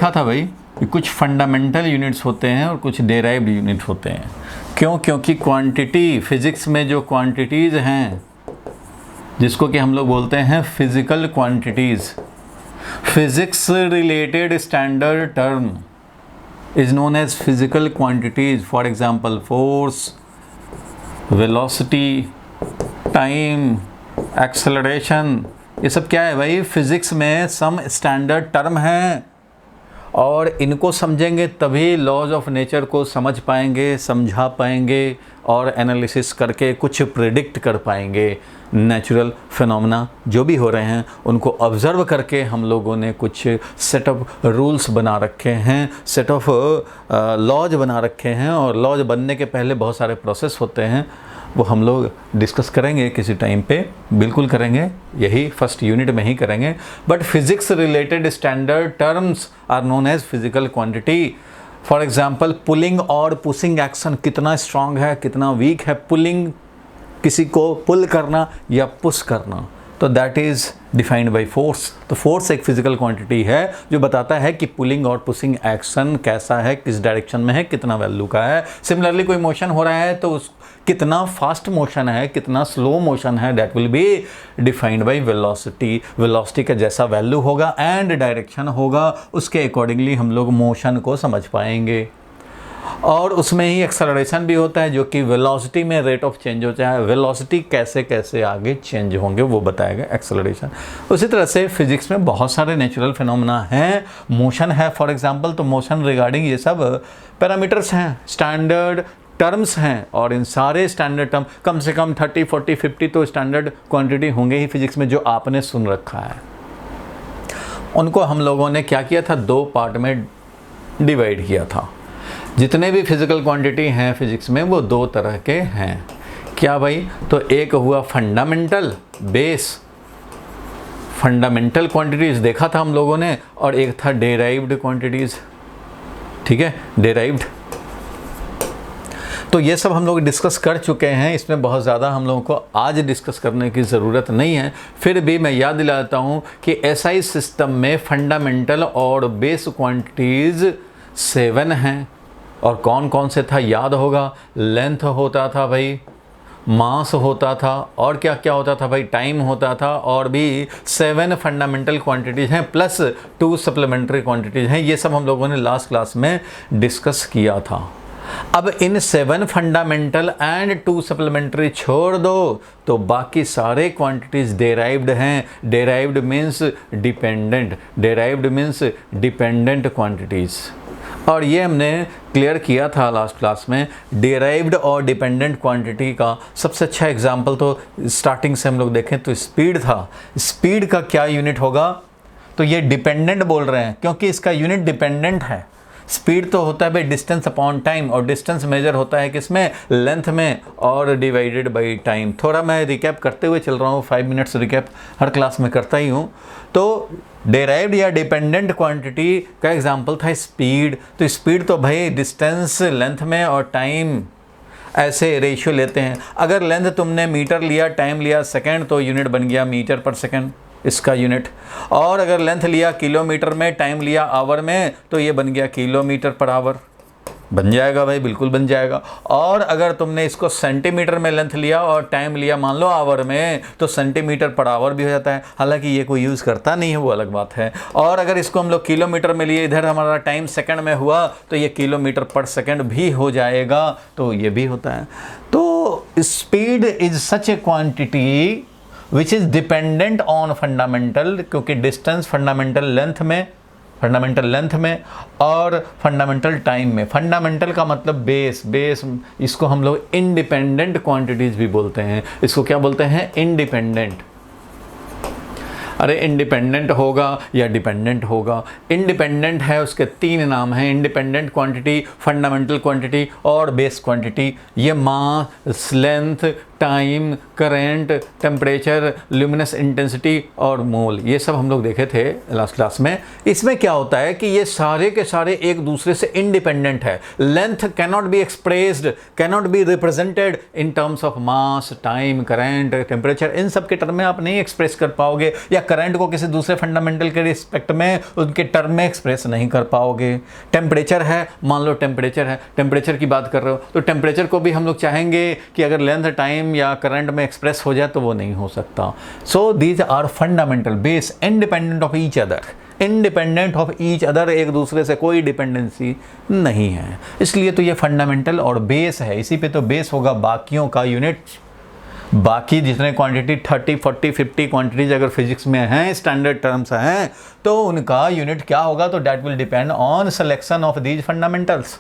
देखा था भाई कि कुछ फंडामेंटल यूनिट्स होते हैं और कुछ डेराइव्ड यूनिट होते हैं। क्यों? क्योंकि क्वांटिटी, फिज़िक्स में जो क्वांटिटीज़ हैं जिसको कि हम लोग बोलते हैं physical quantities, physics related standard term is known as physical quantities. For example force, velocity, time, acceleration, ये सब क्या है भाई? फिज़िक्स में सम स्टैंडर्ड टर्म हैं और इनको समझेंगे तभी लॉज ऑफ नेचर को समझ पाएंगे, समझा पाएंगे और एनालिसिस करके कुछ प्रिडिक्ट कर पाएंगे। नेचुरल फिनोमेना जो भी हो रहे हैं उनको ऑब्ज़र्व करके हम लोगों ने कुछ सेट ऑफ रूल्स बना रखे हैं, सेट ऑफ लॉज बना रखे हैं और लॉज बनने के पहले बहुत सारे प्रोसेस होते हैं, वो हम लोग डिस्कस करेंगे किसी टाइम पे, बिल्कुल करेंगे, यही फर्स्ट यूनिट में ही करेंगे। But physics related standard terms are known as physical quantity. For example pulling और पुशिंग एक्शन कितना स्ट्रांग है, कितना वीक है। पुलिंग, किसी को पुल करना या पुश करना, तो that is defined by force. तो फोर्स एक फिजिकल क्वांटिटी है जो बताता है कि पुलिंग और पुशिंग एक्शन कैसा है, किस डायरेक्शन में है, कितना वैल्यू का है। सिमिलरली कोई मोशन हो रहा है तो उस कितना फास्ट मोशन है, कितना स्लो मोशन है, that will be defined by velocity. Velocity का जैसा वैल्यू होगा एंड डायरेक्शन होगा उसके अकॉर्डिंगली हम लोग मोशन को समझ पाएंगे। और उसमें ही एक्सेलरेशन भी होता है जो कि वेलोसिटी में रेट ऑफ चेंज होता है। वेलोसिटी कैसे कैसे आगे चेंज होंगे वो बताएगा एक्सेलरेशन। उसी तरह से फिजिक्स में बहुत सारे नेचुरल फिनोमेना हैं। मोशन है फॉर एग्जांपल, तो मोशन रिगार्डिंग ये सब पैरामीटर्स हैं, स्टैंडर्ड टर्म्स हैं और इन सारे स्टैंडर्ड टर्म कम से कम 30, 40, 50 तो स्टैंडर्ड क्वांटिटी होंगे ही फिजिक्स में जो आपने सुन रखा है। उनको हम लोगों ने क्या किया था, 2 पार्ट में डिवाइड किया था। जितने भी फिज़िकल क्वांटिटी हैं फिज़िक्स में वो 2 तरह के हैं। क्या भाई? तो एक हुआ फंडामेंटल बेस, फंडामेंटल क्वांटिटीज़ देखा था हम लोगों ने, और एक था डेराइव्ड क्वांटिटीज़। ठीक है, डेराइव्ड। तो ये सब हम लोग डिस्कस कर चुके हैं, इसमें बहुत ज़्यादा हम लोगों को आज डिस्कस करने की ज़रूरत नहीं है। फिर भी मैं याद दिलाता हूँ कि एसआई सिस्टम में फंडामेंटल और बेस क्वांटिटीज़ 7 हैं। और कौन कौन से था याद होगा? लेंथ होता था भाई, मास होता था, और क्या क्या होता था भाई? टाइम होता था, और भी 7 फंडामेंटल क्वांटिटीज़ हैं प्लस 2 सप्लीमेंट्री क्वांटिटीज़ हैं। ये सब हम लोगों ने लास्ट क्लास में डिस्कस किया था। अब इन 7 फंडामेंटल एंड 2 सप्लीमेंट्री छोड़ दो तो बाकी सारे क्वांटिटीज़ डेराइव्ड हैं। Derived means dependent, derived means dependent quantities. और ये हमने क्लियर किया था लास्ट क्लास में। डेराइव्ड और डिपेंडेंट क्वांटिटी का सबसे अच्छा एग्जांपल तो स्टार्टिंग से हम लोग देखें तो स्पीड था। स्पीड का क्या यूनिट होगा? तो ये डिपेंडेंट बोल रहे हैं क्योंकि इसका यूनिट डिपेंडेंट है। स्पीड तो होता है भाई डिस्टेंस अपॉन टाइम, और डिस्टेंस मेजर होता है किसमें? लेंथ में, और डिवाइडेड बाय टाइम। थोड़ा मैं रिकैप करते हुए चल रहा हूँ, 5 मिनट्स रिकैप हर क्लास में करता ही हूँ। तो डेराइव्ड या डिपेंडेंट क्वांटिटी का एग्जांपल था स्पीड। तो स्पीड तो भाई डिस्टेंस लेंथ में और टाइम ऐसे रेशियो लेते हैं। अगर लेंथ तुमने मीटर लिया, टाइम लिया सेकेंड, तो यूनिट बन गया मीटर पर सेकेंड इसका यूनिट। और अगर लेंथ लिया किलोमीटर में, टाइम लिया आवर में, तो ये बन गया किलोमीटर पर आवर। बन जाएगा भाई, बिल्कुल बन जाएगा। और अगर तुमने इसको सेंटीमीटर में लेंथ लिया और टाइम लिया मान लो आवर में, तो सेंटीमीटर पर आवर भी हो जाता है। हालांकि ये कोई यूज़ करता नहीं है, वो अलग बात है। और अगर इसको हम लोग किलोमीटर में लिए, इधर हमारा टाइम सेकंड में हुआ, तो ये किलोमीटर पर सेकंड भी हो जाएगा, तो ये भी होता है। तो speed is such A quantity which is dependent on fundamental, क्योंकि डिस्टेंस फंडामेंटल लेंथ में और फंडामेंटल टाइम में। फंडामेंटल का मतलब बेस, इसको हम लोग इंडिपेंडेंट क्वांटिटीज़ भी बोलते हैं। इसको क्या बोलते हैं? इंडिपेंडेंट। अरे इंडिपेंडेंट होगा या डिपेंडेंट होगा? इंडिपेंडेंट है, उसके 3 नाम हैं, इंडिपेंडेंट क्वांटिटी, फंडामेंटल क्वांटिटी और बेस क्वांटिटी। ये mass, length, time, current, temperature, luminous intensity और मोल, ये सब हम लोग देखे थे लास्ट क्लास में। इसमें क्या होता है कि ये सारे के सारे एक दूसरे से इंडिपेंडेंट है। Length cannot be expressed, cannot be represented in terms of mass, time, current, temperature, इन सब के टर्म में आप नहीं एक्सप्रेस कर पाओगे, या करंट को किसी दूसरे फंडामेंटल के रिस्पेक्ट में उनके टर्म में एक्सप्रेस नहीं कर पाओगे। टेम्परेचर है, मान लो टेम्परेचर है, टेम्परेचर की बात कर रहे हो तो टेम्परेचर को भी हम लोग चाहेंगे कि अगर लेंथ, टाइम या करंट में एक्सप्रेस हो जाए तो वो नहीं हो सकता। So these are fundamental base independent of each other, independent of each other, एक दूसरे से कोई डिपेंडेंसी नहीं है। इसलिए तो ये फंडामेंटल और बेस है, इसी पे तो बेस होगा बाकियों का यूनिट। बाकी जितने क्वांटिटी 30, 40, 50 क्वांटिटीज अगर फिजिक्स में हैं, स्टैंडर्ड टर्म्स हैं, तो उनका यूनिट क्या होगा, तो that will depend on selection of these fundamentals.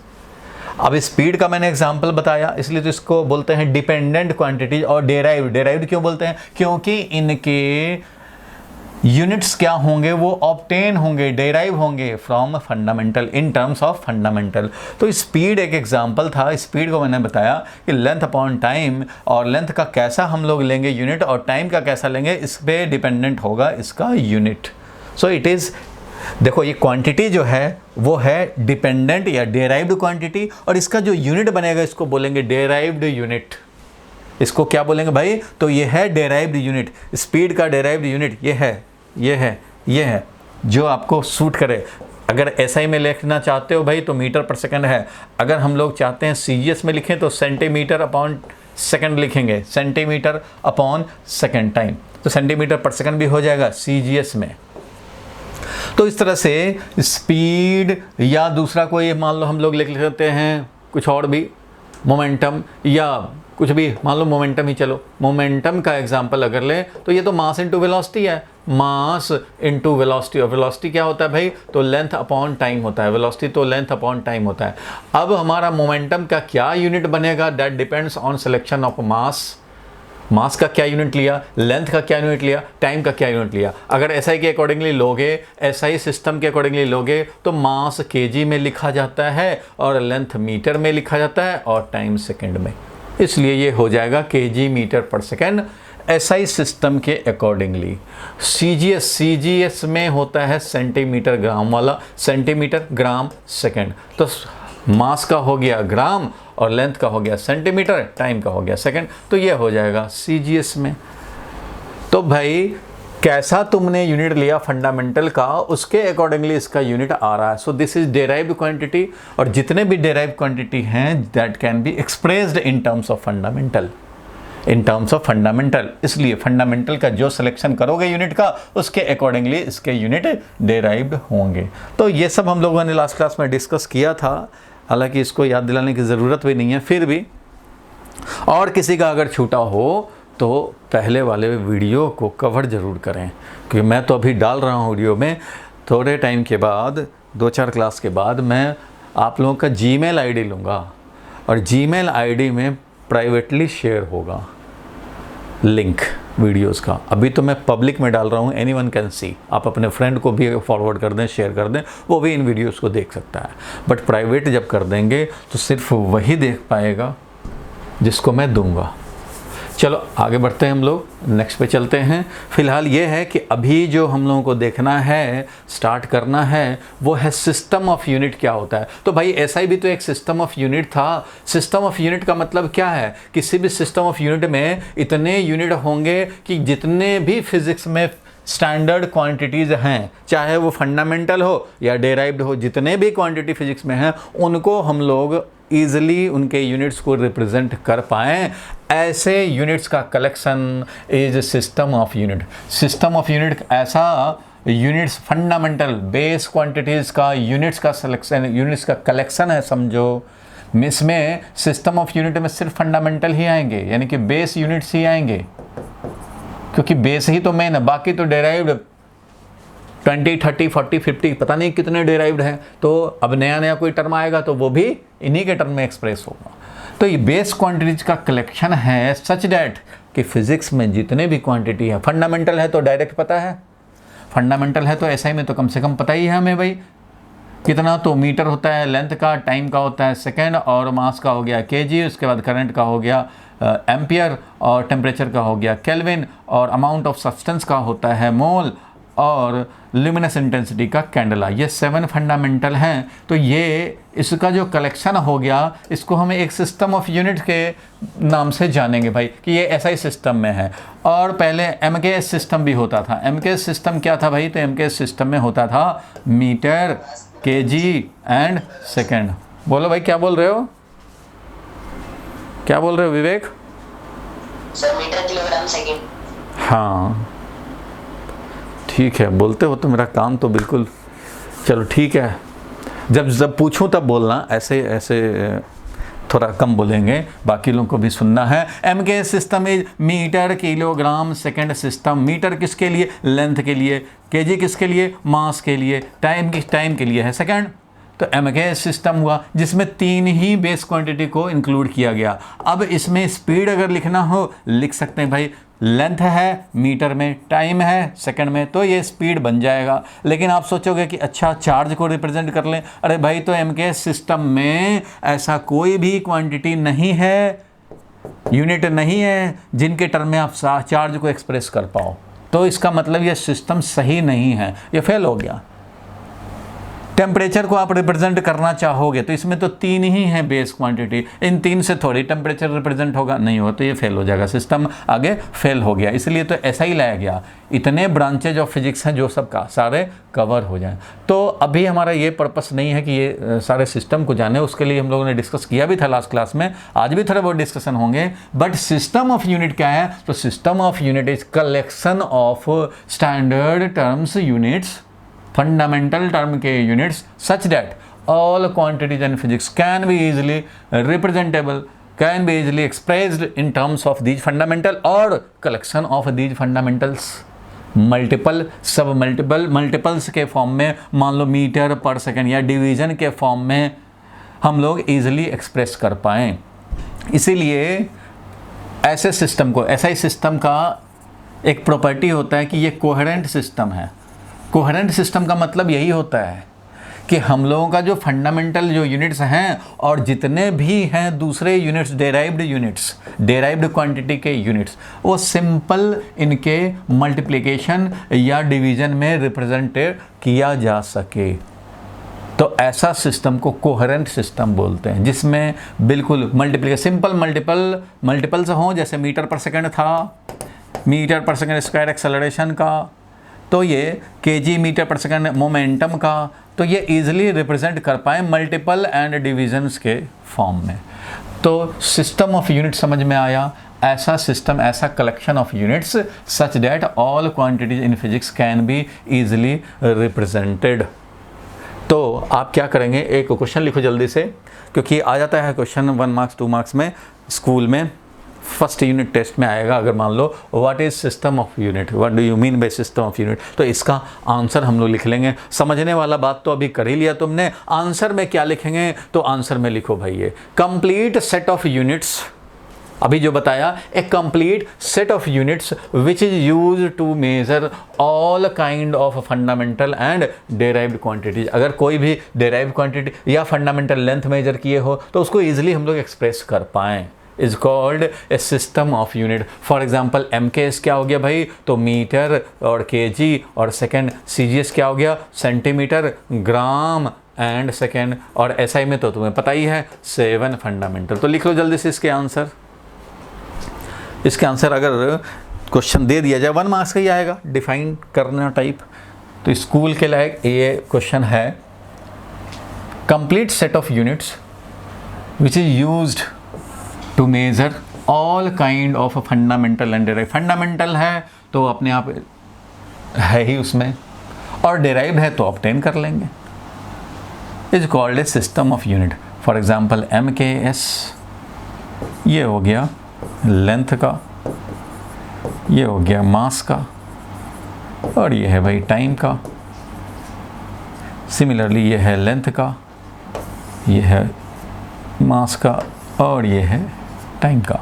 अब स्पीड का मैंने एग्जांपल बताया, इसलिए तो इसको बोलते हैं डिपेंडेंट क्वांटिटीज और डेराइव्ड। डेराइव्ड क्यों बोलते हैं, क्योंकि इनके यूनिट्स क्या होंगे, वो ऑब्टेन होंगे, डेराइव होंगे from fundamental, in terms of fundamental. तो स्पीड एक एग्जांपल था। स्पीड को मैंने बताया कि लेंथ अपॉन टाइम, और लेंथ का कैसा हम लोग लेंगे यूनिट और टाइम का कैसा लेंगे, इस पे डिपेंडेंट होगा इसका यूनिट। सो इट इज़, देखो ये क्वांटिटी जो है वो है डिपेंडेंट या डेराइव्ड क्वांटिटी, और इसका जो यूनिट बनेगा इसको बोलेंगे डेराइव्ड यूनिट। इसको क्या बोलेंगे भाई, तो ये है डेराइव्ड यूनिट। स्पीड का डेराइव्ड यूनिट ये है, ये है, ये है, जो आपको सूट करे। अगर एसआई में लिखना चाहते हो भाई तो मीटर पर सेकंड है। अगर हम लोग चाहते हैं सीजीएस में लिखें तो सेंटीमीटर अपॉन सेकंड लिखेंगे, सेंटीमीटर अपॉन सेकंड टाइम, तो सेंटीमीटर पर सेकंड भी हो जाएगा सीजीएस में। तो इस तरह से स्पीड, या दूसरा कोई मान लो हम लोग लिख लेते हैं कुछ और भी, मोमेंटम या कुछ भी, मान लो मोमेंटम ही, चलो मोमेंटम का एग्जांपल अगर ले तो ये तो मास इनटू वेलोसिटी है, मास इनटू वेलोसिटी। और वेलोसिटी क्या होता है भाई, तो लेंथ अपॉन टाइम होता है, वेलोसिटी तो लेंथ अपॉन टाइम होता है। अब हमारा मोमेंटम का क्या यूनिट बनेगा, that depends on selection of mass. Mass का क्या यूनिट लिया, लेंथ का क्या यूनिट लिया, टाइम का क्या यूनिट लिया। अगर एसआई के अकॉर्डिंगली लोगे, एसआई सिस्टम के अकॉर्डिंगली लोगे तो मास केजी में लिखा जाता है और लेंथ मीटर में लिखा जाता है और टाइम सेकंड में, इसलिए ये हो जाएगा केजी मीटर पर सेकंड एसआई सिस्टम के अकॉर्डिंगली। सीजीएस में होता है सेंटीमीटर ग्राम वाला, सेंटीमीटर ग्राम सेकंड। तो मास का हो गया ग्राम और लेंथ का हो गया सेंटीमीटर, टाइम का हो गया सेकंड, तो ये हो जाएगा सीजीएस में। तो भाई कैसा तुमने यूनिट लिया फंडामेंटल का, उसके अकॉर्डिंगली इसका यूनिट आ रहा है। So this is derived quantity, और जितने भी डेराइव्ड क्वांटिटी हैं that can be expressed in terms of fundamental, in terms of fundamental. इसलिए फंडामेंटल का जो सिलेक्शन करोगे यूनिट का, उसके अकॉर्डिंगली इसके यूनिट डेराइव्ड होंगे। तो ये सब हम लोगों ने लास्ट क्लास में डिस्कस किया था, हालांकि इसको याद दिलाने की ज़रूरत भी नहीं है, फिर भी और किसी का अगर छूटा हो तो पहले वाले वीडियो को कवर ज़रूर करें, क्योंकि मैं तो अभी डाल रहा हूँ वीडियो में। थोड़े टाइम के बाद, 2-4 क्लास के बाद मैं आप लोगों का जीमेल आईडी लूँगा, और जीमेल आईडी में प्राइवेटली शेयर होगा लिंक वीडियोस का। अभी तो मैं पब्लिक में डाल रहा हूँ, एनीवन कैन सी। आप अपने फ्रेंड को भी फॉरवर्ड कर दें, शेयर कर दें, वो भी इन वीडियोस को देख सकता है। बट प्राइवेट जब कर देंगे तो सिर्फ वही देख पाएगा जिसको मैं दूंगा। चलो आगे बढ़ते हैं, हम लोग नेक्स्ट पे चलते हैं। फिलहाल ये है कि अभी जो हम लोगों को देखना है, स्टार्ट करना है, वो है सिस्टम ऑफ यूनिट क्या होता है। तो भाई एसआई भी तो एक सिस्टम ऑफ यूनिट था। सिस्टम ऑफ यूनिट का मतलब क्या है, किसी भी सिस्टम ऑफ यूनिट में इतने यूनिट होंगे कि जितने भी फिजिक्स में स्टैंडर्ड क्वांटिटीज़ हैं, चाहे वो फंडामेंटल हो या डेराइव्ड हो, जितने भी क्वांटिटी फिजिक्स में हैं उनको हम लोग ईजिली उनके यूनिट्स को रिप्रेजेंट कर पाएँ, ऐसे यूनिट्स का collection is system of unit. System of unit ऐसा यूनिट्स, फंडामेंटल बेस क्वांटिटीज़ का यूनिट्स का सिलेक्शन, यूनिट्स का कलेक्शन है समझो। इसमें सिस्टम ऑफ यूनिट में सिर्फ फंडामेंटल ही आएंगे, यानी कि बेस यूनिट्स ही आएंगे, क्योंकि बेस ही तो मेन है, बाकी तो डेराइव्ड 20, 30, 40, 50 पता नहीं कितने डेराइव्ड हैं। तो अब नया नया कोई टर्म आएगा तो वो भी इन्हीं के टर्म में एक्सप्रेस होगा। तो ये बेस क्वांटिटीज का कलेक्शन है सच डैट कि फिजिक्स में जितने भी क्वांटिटी है, फंडामेंटल है तो डायरेक्ट पता है, फंडामेंटल है तो एसआई में तो कम से कम पता ही है हमें भाई कितना, तो मीटर होता है, लेंथ का, टाइम का होता है सेकेंड, और मास का हो गया केजी, उसके बाद करंट का हो गया एम्पियर और टेम्परेचर का हो गया केल्विन, और अमाउंट ऑफ सब्सटेंस का होता है मोल, और ल्यूमिनस इंटेंसिटी का कैंडला। ये 7 फंडामेंटल हैं। तो ये इसका जो कलेक्शन हो गया, इसको हम एक सिस्टम ऑफ यूनिट के नाम से जानेंगे भाई, कि ये ऐसा ही सिस्टम में है। और पहले एमकेएस सिस्टम भी होता था। एमकेएस सिस्टम क्या था भाई? तो एमकेएस सिस्टम में होता था मीटर, केजी एंड सेकेंड। बोलो भाई, क्या बोल रहे हो? क्या बोल रहे हो Vivek? Sir metre, kilogram, second. हाँ ठीक है, बोलते हो तो मेरा काम तो बिल्कुल, चलो ठीक है। जब पूछूं तब बोलना, ऐसे ऐसे थोड़ा कम बोलेंगे, बाकी लोगों को भी सुनना है। MK system is metre, kilogram, second system. Metre किसके लिए? लेंथ के लिए। केजी किसके लिए? मास के लिए। टाइम के लिए है सेकंड। तो एमके सिस्टम हुआ जिसमें 3 ही बेस क्वांटिटी को इंक्लूड किया गया। अब इसमें स्पीड अगर लिखना हो, लिख सकते हैं भाई। लेंथ है मीटर में, टाइम है सेकंड में, तो ये स्पीड बन जाएगा। लेकिन आप सोचोगे कि अच्छा चार्ज को रिप्रेजेंट कर लें। अरे भाई, तो एमके सिस्टम में ऐसा कोई भी क्वांटिटी नहीं है, यूनिट नहीं है जिनके टर्म में आप चार्ज को एक्सप्रेस कर पाओ। तो इसका मतलब ये सिस्टम सही नहीं है, ये फेल हो गया। टेम्परेचर को आप रिप्रेजेंट करना चाहोगे तो इसमें तो 3 ही हैं बेस क्वांटिटी, इन 3 से थोड़ी टेम्परेचर रिप्रेजेंट होगा, नहीं हो तो ये फेल हो जाएगा, सिस्टम आगे फेल हो गया। इसलिए तो ऐसा ही लाया गया। इतने ब्रांचेज ऑफ फिजिक्स हैं जो सबका सारे कवर हो जाएं। तो अभी हमारा ये पर्पस नहीं है कि ये सारे सिस्टम को जाने, उसके लिए हम लोगों ने डिस्कस किया भी था लास्ट क्लास में, आज भी थोड़े बहुत डिस्कशन होंगे। बट सिस्टम ऑफ यूनिट क्या है? तो system of unit is collection of standard terms units, fundamental term के units, such that all quantities in physics can be easily representable, can be easily expressed in terms of these fundamental or collection of these fundamentals, multiple सब multiples के form में, मान लो metre पर second या division के form में हम लोग ईजिली एक्सप्रेस कर पाएँ। इसीलिए ऐसे सिस्टम को, ऐसा ही सिस्टम का एक प्रॉपर्टी होता है कि ये कोहेरेंट सिस्टम है। कोहेरेंट सिस्टम का मतलब यही होता है कि हम लोगों का जो फंडामेंटल जो यूनिट्स हैं और जितने भी हैं दूसरे यूनिट्स, डेराइव्ड क्वांटिटी के यूनिट्स, वो सिंपल इनके मल्टीप्लिकेशन या डिवीजन में रिप्रेजेंट किया जा सके। तो ऐसा सिस्टम को कोहेरेंट सिस्टम बोलते हैं, जिसमें बिल्कुल सिंपल मल्टीपल्स हों, जैसे मीटर पर सेकेंड था, मीटर पर सेकेंड स्क्वायर एक्सेलरेशन का, तो ये केजी मीटर पर सेकेंड मोमेंटम का, तो ये इजीली रिप्रेजेंट कर पाए मल्टीपल एंड डिविजन्स के फॉर्म में। तो सिस्टम ऑफ यूनिट समझ में आया, ऐसा सिस्टम, ऐसा collection of units such that all quantities in physics can be easily represented. तो आप क्या करेंगे, एक क्वेश्चन लिखो जल्दी से, क्योंकि आ जाता है क्वेश्चन 1 मार्क्स 2 मार्क्स में, स्कूल में फर्स्ट यूनिट टेस्ट में आएगा। अगर मान लो what is system of unit, what do you mean by system of unit, तो इसका आंसर हम लोग लिख लेंगे। समझने वाला बात तो अभी कर ही लिया तुमने। आंसर में क्या लिखेंगे, तो आंसर में लिखो भाई ये कंप्लीट सेट ऑफ यूनिट्स, अभी जो बताया, a complete set of units which is use to measure all kind of fundamental and derived quantities. अगर कोई भी डेराइव्ड क्वांटिटी या फंडामेंटल लेंथ मेजर किए हो तो उसको ईजिली हम लोग एक्सप्रेस कर पाएँ, is called A system of unit. For example MKS क्या हो गया भाई, तो मीटर और केजी, और सेकेंड सीजीएस क्या हो गया, सेंटीमीटर, ग्राम एंड सेकेंड, और एसआई में तो तुम्हें पता ही है 7 फंडामेंटल। तो लिख लो जल्दी से इसके आंसर। इसके आंसर अगर क्वेश्चन दे दिया जाए 1 मार्क्स का ही आएगा, डिफाइन करना टाइप। तो स्कूल के लायक ये क्वेश्चन है, complete set of units which is used to measure all kind of fundamental and derive. Fundamental है तो अपने आप है ही उसमें, और डेराइव है तो ऑब्टेन कर लेंगे, is called A system of unit. For example MKS, ये हो गया लेंथ का, ये हो गया मास का, और ये है भाई टाइम का। सिमिलरली ये है लेंथ का, ये है मास का, और ये है टाइम का।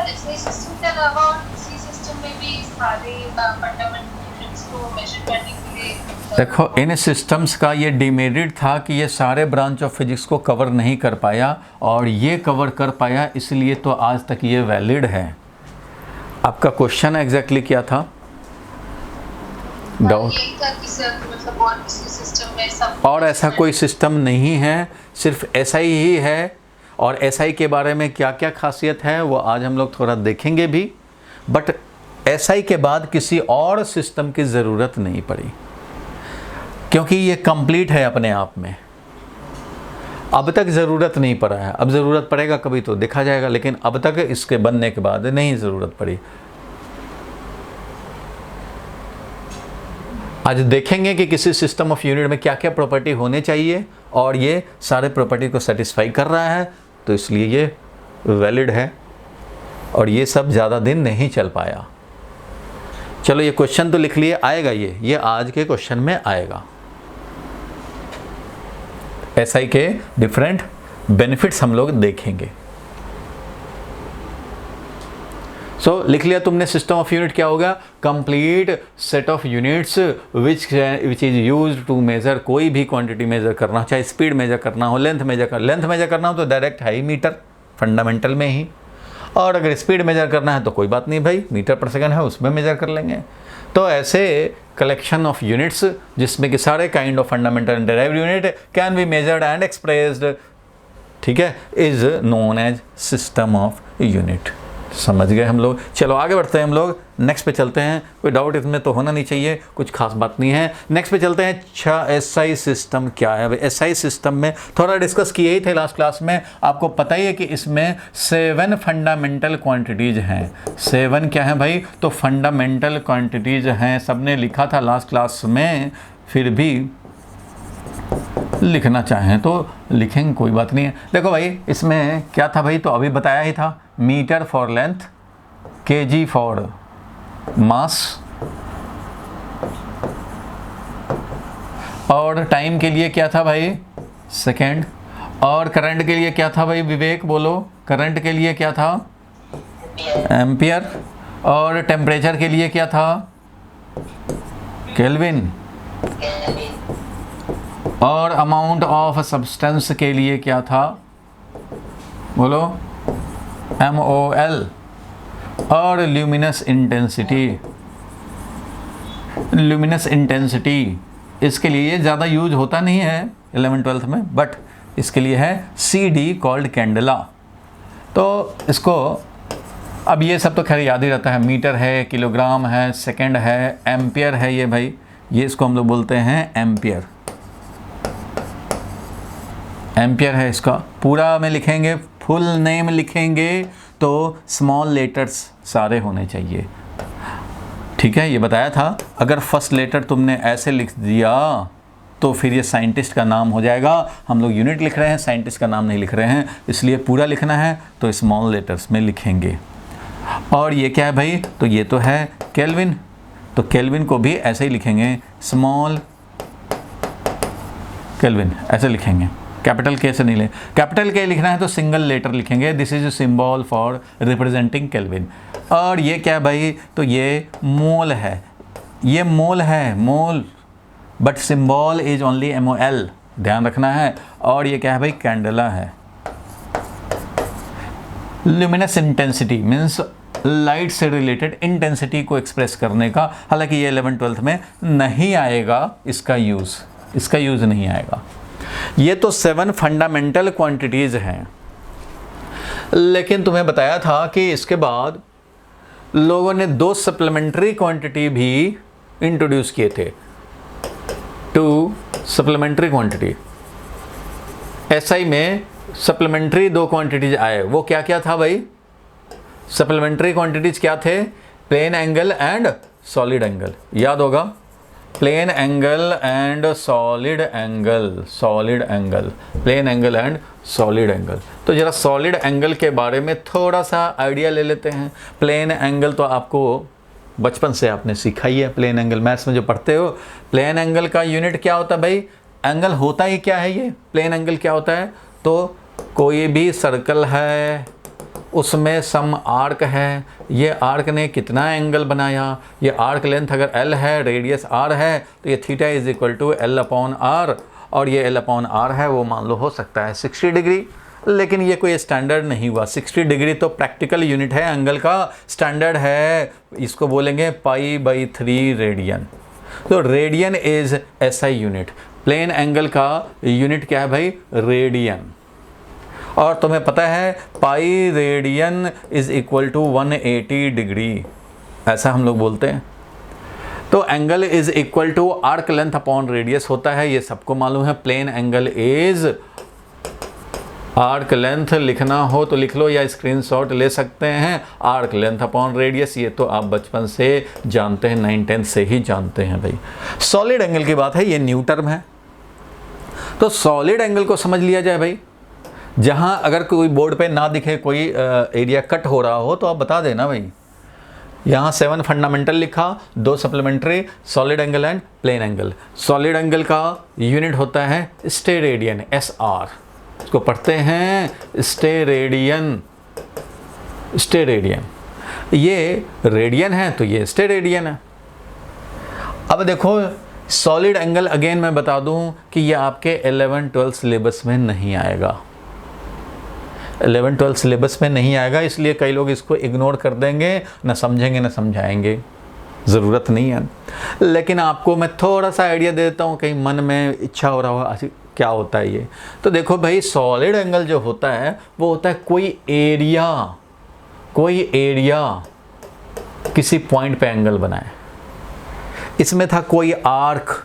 इसी सिस्टम के अलावा इसी सिस्टम में भी सारे फंडामेंटल इसको मेजर करने के लिए देखो, इन सिस्टम्स का ये डिमेरिट था कि ये सारे ब्रांच ऑफ फिजिक्स को कवर नहीं कर पाया, और ये कवर कर पाया इसलिए तो आज तक ये वैलिड है। आपका क्वेश्चन एग्जैक्टली क्या था? डाउट? यही था कि सर मतलब और किसी सिस्टम में सब और ऐसा कोई सिस्टम नहीं है, सिर्फ एसआई ही है। और एसआई के बारे में क्या क्या खासियत है वो आज हम लोग थोड़ा देखेंगे भी, बट एसआई के बाद किसी और सिस्टम की ज़रूरत नहीं पड़ी, क्योंकि ये कंप्लीट है अपने आप में। अब तक ज़रूरत नहीं पड़ा है, अब ज़रूरत पड़ेगा कभी तो देखा जाएगा, लेकिन अब तक इसके बनने के बाद नहीं ज़रूरत पड़ी। आज देखेंगे कि किसी सिस्टम ऑफ यूनिट में क्या क्या प्रॉपर्टी होने चाहिए, और ये सारे प्रॉपर्टी को सेटिस्फाई कर रहा है, तो इसलिए ये वैलिड है, और ये सब ज़्यादा दिन नहीं चल पाया। चलो, ये क्वेश्चन तो लिख लिए, आएगा ये आज के क्वेश्चन में आएगा। एसआई के डिफरेंट बेनिफिट्स हम लोग देखेंगे। लिख लिया तुमने, सिस्टम ऑफ यूनिट क्या होगा? Complete set of units which is used to measure कोई भी क्वांटिटी मेजर करना, चाहे स्पीड मेजर करना हो, लेंथ मेजर करना हो तो डायरेक्ट है ही मीटर, फंडामेंटल में ही। और अगर स्पीड मेजर करना है तो कोई बात नहीं भाई, मीटर पर सेकंड है उसमें मेजर कर लेंगे। तो ऐसे कलेक्शन ऑफ यूनिट्स जिसमें कि सारे kind of fundamental and derived unit can be measured and expressed, ठीक है, is known as system of unit. समझ गए हम लोग? चलो आगे बढ़ते हैं, हम लोग नेक्स्ट पे चलते हैं। कोई डाउट इसमें तो होना नहीं चाहिए, कुछ खास बात नहीं है। नेक्स्ट पे चलते हैं। अच्छा, एसआई सिस्टम क्या है? एसआई सिस्टम में थोड़ा डिस्कस किए ही थे लास्ट क्लास में, आपको पता ही है कि इसमें 7 फंडामेंटल क्वांटिटीज़ हैं। 7 क्या है भाई? तो फंडामेंटल क्वांटिटीज़ हैं, सबने लिखा था लास्ट क्लास में, फिर भी लिखना चाहें तो लिखेंगे, कोई बात नहीं है। देखो भाई, इसमें क्या था भाई? तो अभी बताया ही था, metre for length, KG for mass, और टाइम के लिए क्या था भाई? सेकेंड। और करंट के लिए क्या था भाई? विवेक बोलो, करंट के लिए क्या था? एम्पियर। और टेम्परेचर के लिए क्या था? केल्विन। और अमाउंट ऑफ सब्सटेंस के लिए क्या था? बोलो, MOL। और ल्यूमिनस इंटेंसिटी, इसके लिए ज़्यादा यूज होता नहीं है 11th-12th में, बट इसके लिए है CD कॉल्ड कैंडला। तो इसको अब ये सब तो खैर याद ही रहता है, मीटर है, किलोग्राम है, सेकंड है, एम्पियर है, ये भाई ये इसको हम लोग बोलते हैं एम्पियर। एम्पियर है, इसका पूरा में लिखेंगे, फुल नेम लिखेंगे तो स्मॉल लेटर्स सारे होने चाहिए, ठीक है। ये बताया था, अगर फर्स्ट लेटर तुमने ऐसे लिख दिया तो फिर ये साइंटिस्ट का नाम हो जाएगा। हम लोग यूनिट लिख रहे हैं, साइंटिस्ट का नाम नहीं लिख रहे हैं, इसलिए पूरा लिखना है तो स्मॉल लेटर्स में लिखेंगे। और ये क्या है भाई? तो ये तो है केल्विन, तो केल्विन को भी ऐसे ही लिखेंगे, स्मॉल केल्विन ऐसे लिखेंगे, कैपिटल के से नहीं ले। कैपिटल के लिखना है तो सिंगल लेटर लिखेंगे, this is symbol for representing kelvin. और ये क्या भाई? तो ये मोल है, ये मोल है, mole, but symbol is only MOL, ध्यान रखना है। और ये क्या है भाई? कैंडला है। ल्यूमिनस इंटेंसिटी मीन्स लाइट से रिलेटेड इंटेंसिटी को एक्सप्रेस करने का, हालांकि ये 11th-12th में नहीं आएगा, इसका यूज़ नहीं आएगा। ये तो 7 फंडामेंटल क्वांटिटीज़ हैं, लेकिन तुम्हें बताया था कि इसके बाद लोगों ने 2 सप्लीमेंट्री क्वांटिटी भी इंट्रोड्यूस किए थे। 2 सप्लीमेंट्री क्वांटिटी, SI में सप्लीमेंट्री 2 क्वांटिटीज आए। वो क्या क्या था भाई? सप्लीमेंट्री क्वांटिटीज क्या थे? Plane angle and solid angle, याद होगा, plane angle and solid angle, plane angle and solid angle. तो जरा सॉलिड एंगल के बारे में थोड़ा सा आइडिया ले लेते हैं। प्लेन एंगल तो आपको बचपन से आपने सीखा ही है, प्लेन एंगल मैथ्स में जो पढ़ते हो। प्लेन एंगल का यूनिट क्या होता है भाई? एंगल होता ही क्या है? ये प्लेन एंगल क्या होता है? तो कोई भी सर्कल है उसमें सम आर्क है, ये आर्क ने कितना एंगल बनाया, ये आर्क लेंथ अगर l है, रेडियस r है, तो ये theta is equal to l upon r, और ये l अपॉन r है वो मान लो हो सकता है 60 डिग्री, लेकिन ये कोई स्टैंडर्ड नहीं हुआ। 60 डिग्री तो प्रैक्टिकल यूनिट है, एंगल का स्टैंडर्ड है, इसको बोलेंगे π/3 रेडियन। तो radian is SI unit, plane angle का यूनिट क्या है भाई, रेडियन। और तुम्हें पता है pi radian is equal to 180 degree, ऐसा हम लोग बोलते हैं। तो angle is equal to arc length upon radius होता है, ये सबको मालूम है। Plane angle is arc length, लिखना हो तो लिख लो या स्क्रीनशॉट ले सकते हैं, आर्क लेंथ अपॉन रेडियस, ये तो आप बचपन से जानते हैं, 9-10 से ही जानते हैं भाई। सॉलिड एंगल की बात है, ये न्यू टर्म है। तो सॉलिड एंगल को समझ लिया जाए भाई, जहां अगर कोई बोर्ड पे ना दिखे, कोई एरिया कट हो रहा हो तो आप बता देना भाई। यहाँ 7 फंडामेंटल लिखा, 2 supplementary, solid angle and plane angle. Solid angle का यूनिट होता है स्टेरेडियन, SR, इसको पढ़ते हैं स्टेरेडियन। स्टेरेडियन, ये रेडियन है तो ये स्टेरेडियन है। अब देखो सॉलिड एंगल अगेन मैं बता दूं कि ये आपके 11-12 सिलेबस में नहीं आएगा, 11-12 सिलेबस में नहीं आएगा, इसलिए कई लोग इसको इग्नोर कर देंगे, ना समझेंगे ना समझाएंगे, ज़रूरत नहीं है। लेकिन आपको मैं थोड़ा सा आइडिया दे देता हूँ, कहीं मन में इच्छा हो रहा हो क्या होता है ये। तो देखो भाई सॉलिड एंगल जो होता है वो होता है कोई एरिया किसी पॉइंट पे एंगल बनाए। इसमें था कोई आर्क,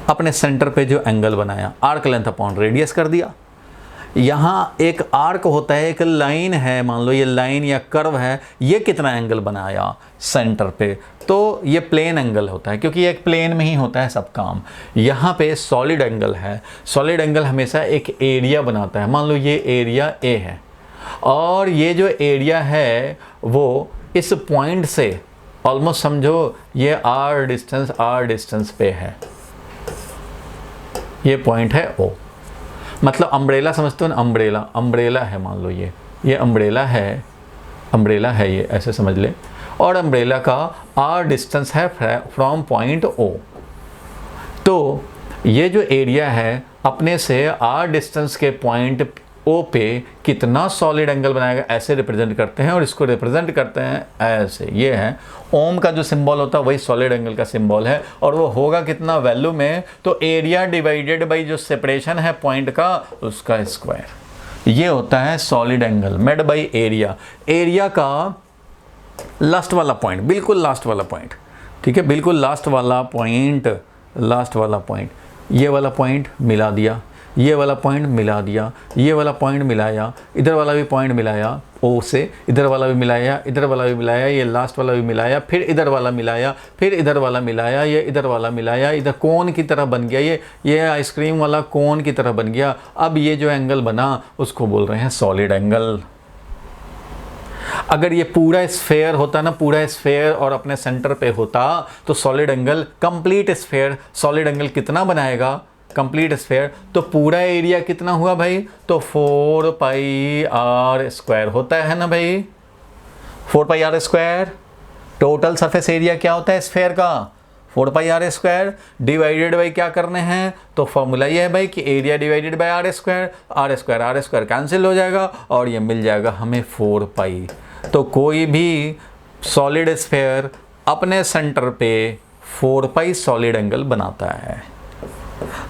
अपने सेंटर पे जो एंगल बनाया, आर्क लेंथ अपॉन रेडियस कर दिया। यहाँ एक आर्क होता है, एक लाइन है, मान लो ये लाइन या कर्व है, ये कितना एंगल बनाया सेंटर पे, तो ये प्लेन एंगल होता है, क्योंकि एक प्लेन में ही होता है सब काम। यहाँ पे सॉलिड एंगल है, सॉलिड एंगल हमेशा एक एरिया बनाता है। मान लो ये एरिया A है, और ये जो एरिया है वो इस पॉइंट से ऑलमोस्ट समझो ये R डिस्टेंस पे है, ये पॉइंट है O। मतलब अम्ब्रेला समझते हो ना, अम्ब्रेला है, मान लो ये अम्ब्रेला है ये, ऐसे समझ ले। और अम्ब्रेला का R डिस्टेंस है फ्रॉम पॉइंट O। तो ये जो एरिया है अपने से R डिस्टेंस के पॉइंट O पे कितना सॉलिड एंगल बनाएगा, ऐसे रिप्रेजेंट करते हैं। और इसको रिप्रेजेंट करते हैं ऐसे, ये है ओम का जो सिंबल होता है वही सॉलिड एंगल का सिंबल है, और वो होगा कितना वैल्यू में, तो एरिया डिवाइडेड बाई जो सेपरेशन है पॉइंट का, उसका स्क्वायर। ये होता है solid angle made by area. Area का लास्ट वाला पॉइंट, बिल्कुल लास्ट वाला पॉइंट, ठीक है, बिल्कुल लास्ट वाला पॉइंट, ये वाला पॉइंट मिला दिया, ये वाला पॉइंट मिला दिया, ये वाला पॉइंट मिलाया, इधर वाला भी पॉइंट मिलाया O से, इधर वाला भी मिलाया, इधर वाला भी मिलाया, ये लास्ट वाला भी मिलाया, फिर इधर वाला मिलाया, फिर इधर वाला मिलाया, ये इधर वाला मिलाया, इधर कोन की तरह बन गया, ये आइसक्रीम वाला कोन की तरह बन गया। अब ये जो एंगल बना उसको बोल रहे हैं सॉलिड एंगल। अगर ये पूरा स्फेयर होता ना, पूरा स्फेयर और अपने सेंटर पे होता, तो solid angle, complete sphere, solid angle कितना बनाएगा, कंप्लीट स्फेयर, तो पूरा एरिया कितना हुआ भाई, तो 4πr² होता है ना भाई, 4πr²। टोटल सरफेस एरिया क्या होता है स्फेयर का, 4πr² डिवाइडेड बाई क्या करने हैं, तो फॉर्मूला ये है भाई कि area divided by r² cancel हो जाएगा, और ये मिल जाएगा हमें 4π। तो कोई भी सॉलिड स्फेयर अपने सेंटर पे 4π सॉलिड एंगल बनाता है।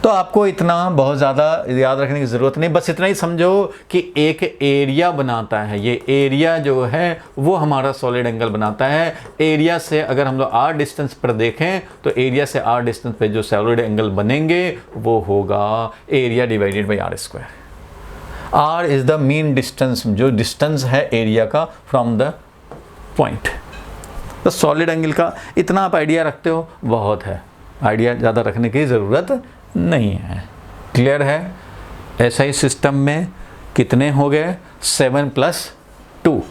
तो आपको इतना बहुत ज़्यादा याद रखने की ज़रूरत नहीं, बस इतना ही समझो कि एक एरिया बनाता है, ये एरिया जो है वो हमारा सॉलिड एंगल बनाता है। एरिया से अगर हम लोग R डिस्टेंस पर देखें तो एरिया से R डिस्टेंस पे जो सॉलिड एंगल बनेंगे वो होगा area divided by r²। R is the mean distance, जो डिस्टेंस है एरिया का फ्रॉम द पॉइंट। तो सॉलिड एंगल का इतना आप आइडिया रखते हो बहुत है, आइडिया ज़्यादा रखने की ज़रूरत नहीं है। क्लियर है। SI सिस्टम में कितने हो गए, 7+2।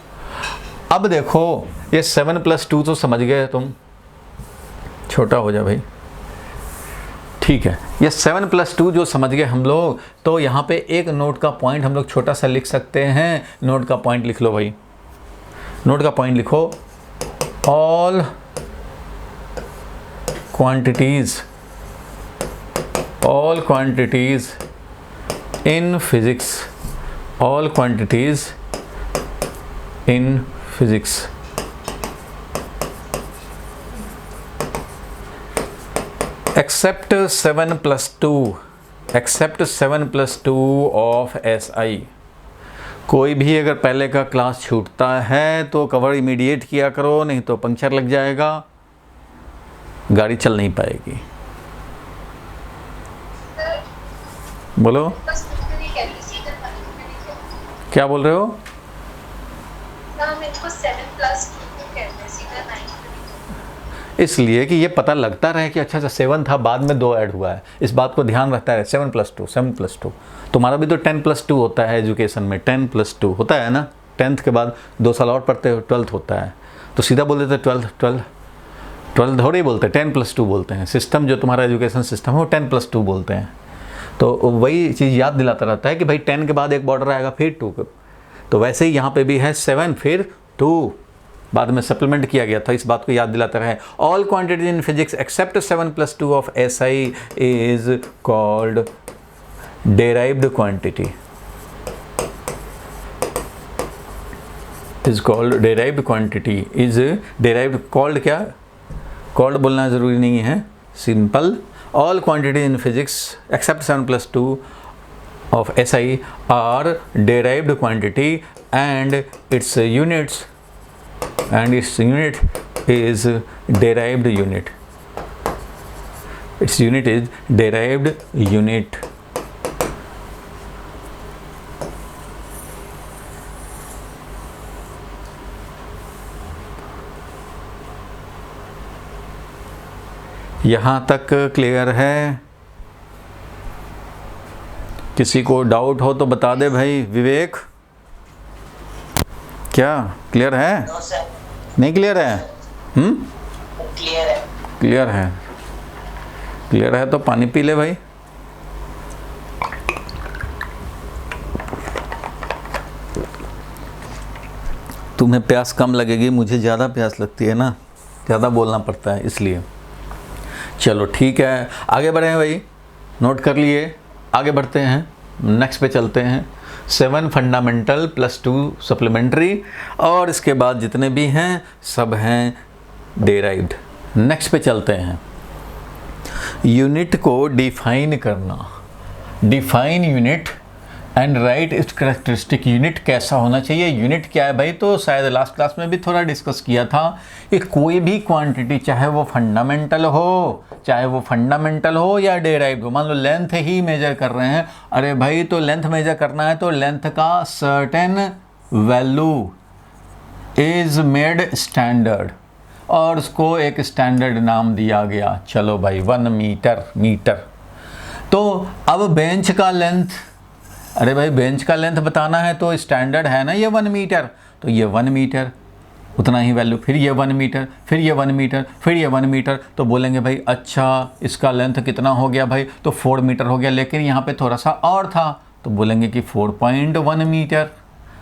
अब देखो ये 7+2 तो समझ गए तुम, छोटा हो जा भाई, ठीक है, ये 7+2 जो समझ गए हम लोग। तो यहाँ पे एक नोट का पॉइंट हम लोग छोटा सा लिख सकते हैं। नोट का पॉइंट लिख लो भाई, नोट का पॉइंट लिखो, all quantities in physics, all quantities in physics except 7+2 of SI। कोई भी अगर पहले का क्लास छूटता है तो कवर इमीडिएट किया करो, नहीं तो पंक्चर लग जाएगा, गाड़ी चल नहीं पाएगी। बोलो, क्या बोल रहे हो? इसलिए कि ये पता लगता रहे कि अच्छा 7 था, बाद में 2 ऐड हुआ है, इस बात को ध्यान रखता है। 7+2 तुम्हारा भी तो 10+2 होता है एजुकेशन में, 10+2 होता है ना। 10th के बाद 2 साल और पढ़ते हो, 12th होता है, तो सीधा बोल देते 12 थोड़े ही बोलते हैं, 10+2 बोलते हैं। सिस्टम जो तुम्हारा एजुकेशन सिस्टम है वो 10+2 बोलते हैं। तो वही चीज़ याद दिलाता रहता है कि भाई 10 के बाद एक बॉर्डर आएगा, फिर 2। तो वैसे ही यहाँ पे भी है 7 फिर 2, बाद में सप्लीमेंट किया गया था, इस बात को याद दिलाता रहे। All quantities in physics except 7+2 of SI is called derived quantity, is called derived quantity, is derived, called क्या, कॉल्ड बोलना ज़रूरी नहीं है, simple. All quantities in physics except 7+2 of SI are derived quantity and its unit is derived unit. Its unit is derived unit. यहाँ तक clear है? किसी को डाउट हो तो बता दे भाई। विवेक, क्या क्लियर है? No sir. नहीं क्लियर है? क्लियर है। क्लियर है, क्लियर है तो पानी पी ले भाई। तुम्हें प्यास कम लगेगी, मुझे ज़्यादा प्यास लगती है ना, ज़्यादा बोलना पड़ता है इसलिए। चलो ठीक है, आगे बढ़े भाई, नोट कर लिए, आगे बढ़ते हैं, नेक्स्ट पे चलते हैं। 7 फंडामेंटल +2 सप्लीमेंट्री, और इसके बाद जितने भी हैं सब हैं डेराइव्ड। नेक्स्ट पे चलते हैं, यूनिट को डिफाइन करना। Define unit and right it's characteristic. Unit कैसा होना चाहिए, यूनिट क्या है भाई? तो शायद लास्ट क्लास में भी थोड़ा डिस्कस किया था कि कोई भी क्वांटिटी, चाहे वो फंडामेंटल हो या डेराइव्ड हो, मान लो लेंथ ही मेजर कर रहे हैं, अरे भाई तो लेंथ मेजर करना है तो लेंथ का certain value is made standard, और उसको एक स्टैंडर्ड नाम दिया गया, चलो भाई 1 मीटर। तो अब बेंच का लेंथ, अरे भाई बेंच का लेंथ बताना है तो स्टैंडर्ड है ना ये 1 मीटर, तो ये 1 मीटर, उतना ही वैल्यू, फिर ये 1 मीटर, फिर ये 1 मीटर, फिर ये 1 मीटर। तो बोलेंगे भाई अच्छा इसका लेंथ कितना हो गया भाई? तो 4 मीटर हो गया, लेकिन यहाँ पे थोड़ा सा और था, तो बोलेंगे कि 4.1 मीटर।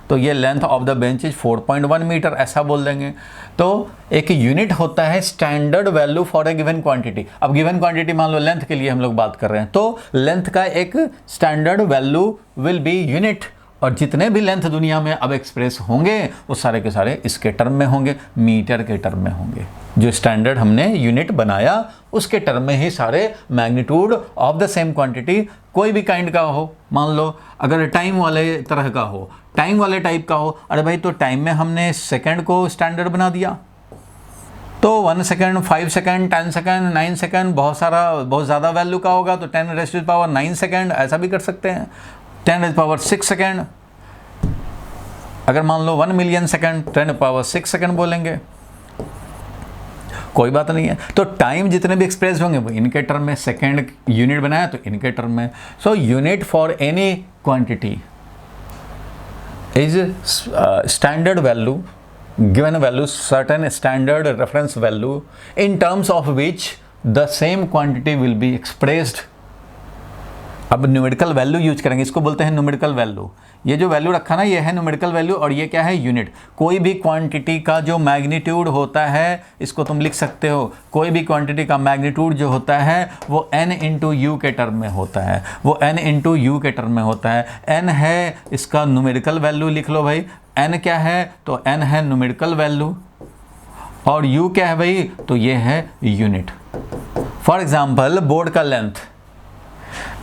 तो ये length of the bench is 4.1 metre, ऐसा बोल देंगे। तो एक यूनिट होता है standard value for a given quantity. अब गिवन क्वांटिटी मान लो लेंथ के लिए हम लोग बात कर रहे हैं, तो लेंथ का एक standard value will be unit, और जितने भी लेंथ दुनिया में अब एक्सप्रेस होंगे वो सारे के सारे इसके टर्म में होंगे, मीटर के टर्म में होंगे। जो स्टैंडर्ड हमने यूनिट बनाया उसके टर्म में ही सारे magnitude of the same quantity, कोई भी काइंड का हो, मान लो अगर टाइम वाले तरह का हो, टाइम वाले टाइप का हो, अरे भाई तो टाइम में हमने सेकंड को स्टैंडर्ड बना दिया, तो 1 सेकंड, 5 सेकंड, 10 सेकंड, 9 सेकंड, बहुत ज़्यादा वैल्यू का होगा तो 10⁻⁹ सेकंड, ऐसा भी कर सकते हैं। 10⁻⁶ सेकंड, अगर मान लो 1 मिलियन सेकंड, 10⁻⁶ सेकंड बोलेंगे, कोई बात नहीं है। तो टाइम जितने भी एक्सप्रेस होंगे वो इनके टर्म में, सेकंड यूनिट बनाया तो इनके टर्म में। So unit for any quantity is standard value, given value, certain standard reference value in terms of which the same quantity will be expressed. अब न्यूमेरिकल वैल्यू यूज करेंगे, इसको बोलते हैं न्यूमेरिकल वैल्यू। ये जो वैल्यू रखा ना, ये है न्यूमेरिकल वैल्यू, और ये क्या है, यूनिट। कोई भी क्वांटिटी का जो मैग्नीट्यूड होता है, इसको तुम लिख सकते हो, कोई भी क्वांटिटी का मैग्नीट्यूड जो होता है वो n इंटू यू के टर्म में होता है, वो n इंटू यू के टर्म में होता है। n है इसका न्यूमेरिकल वैल्यू, लिख लो भाई। n क्या है, तो n है न्यूमेरिकल वैल्यू, और u क्या है भाई, तो ये है यूनिट। फॉर एग्जाम्पल बोर्ड का लेंथ,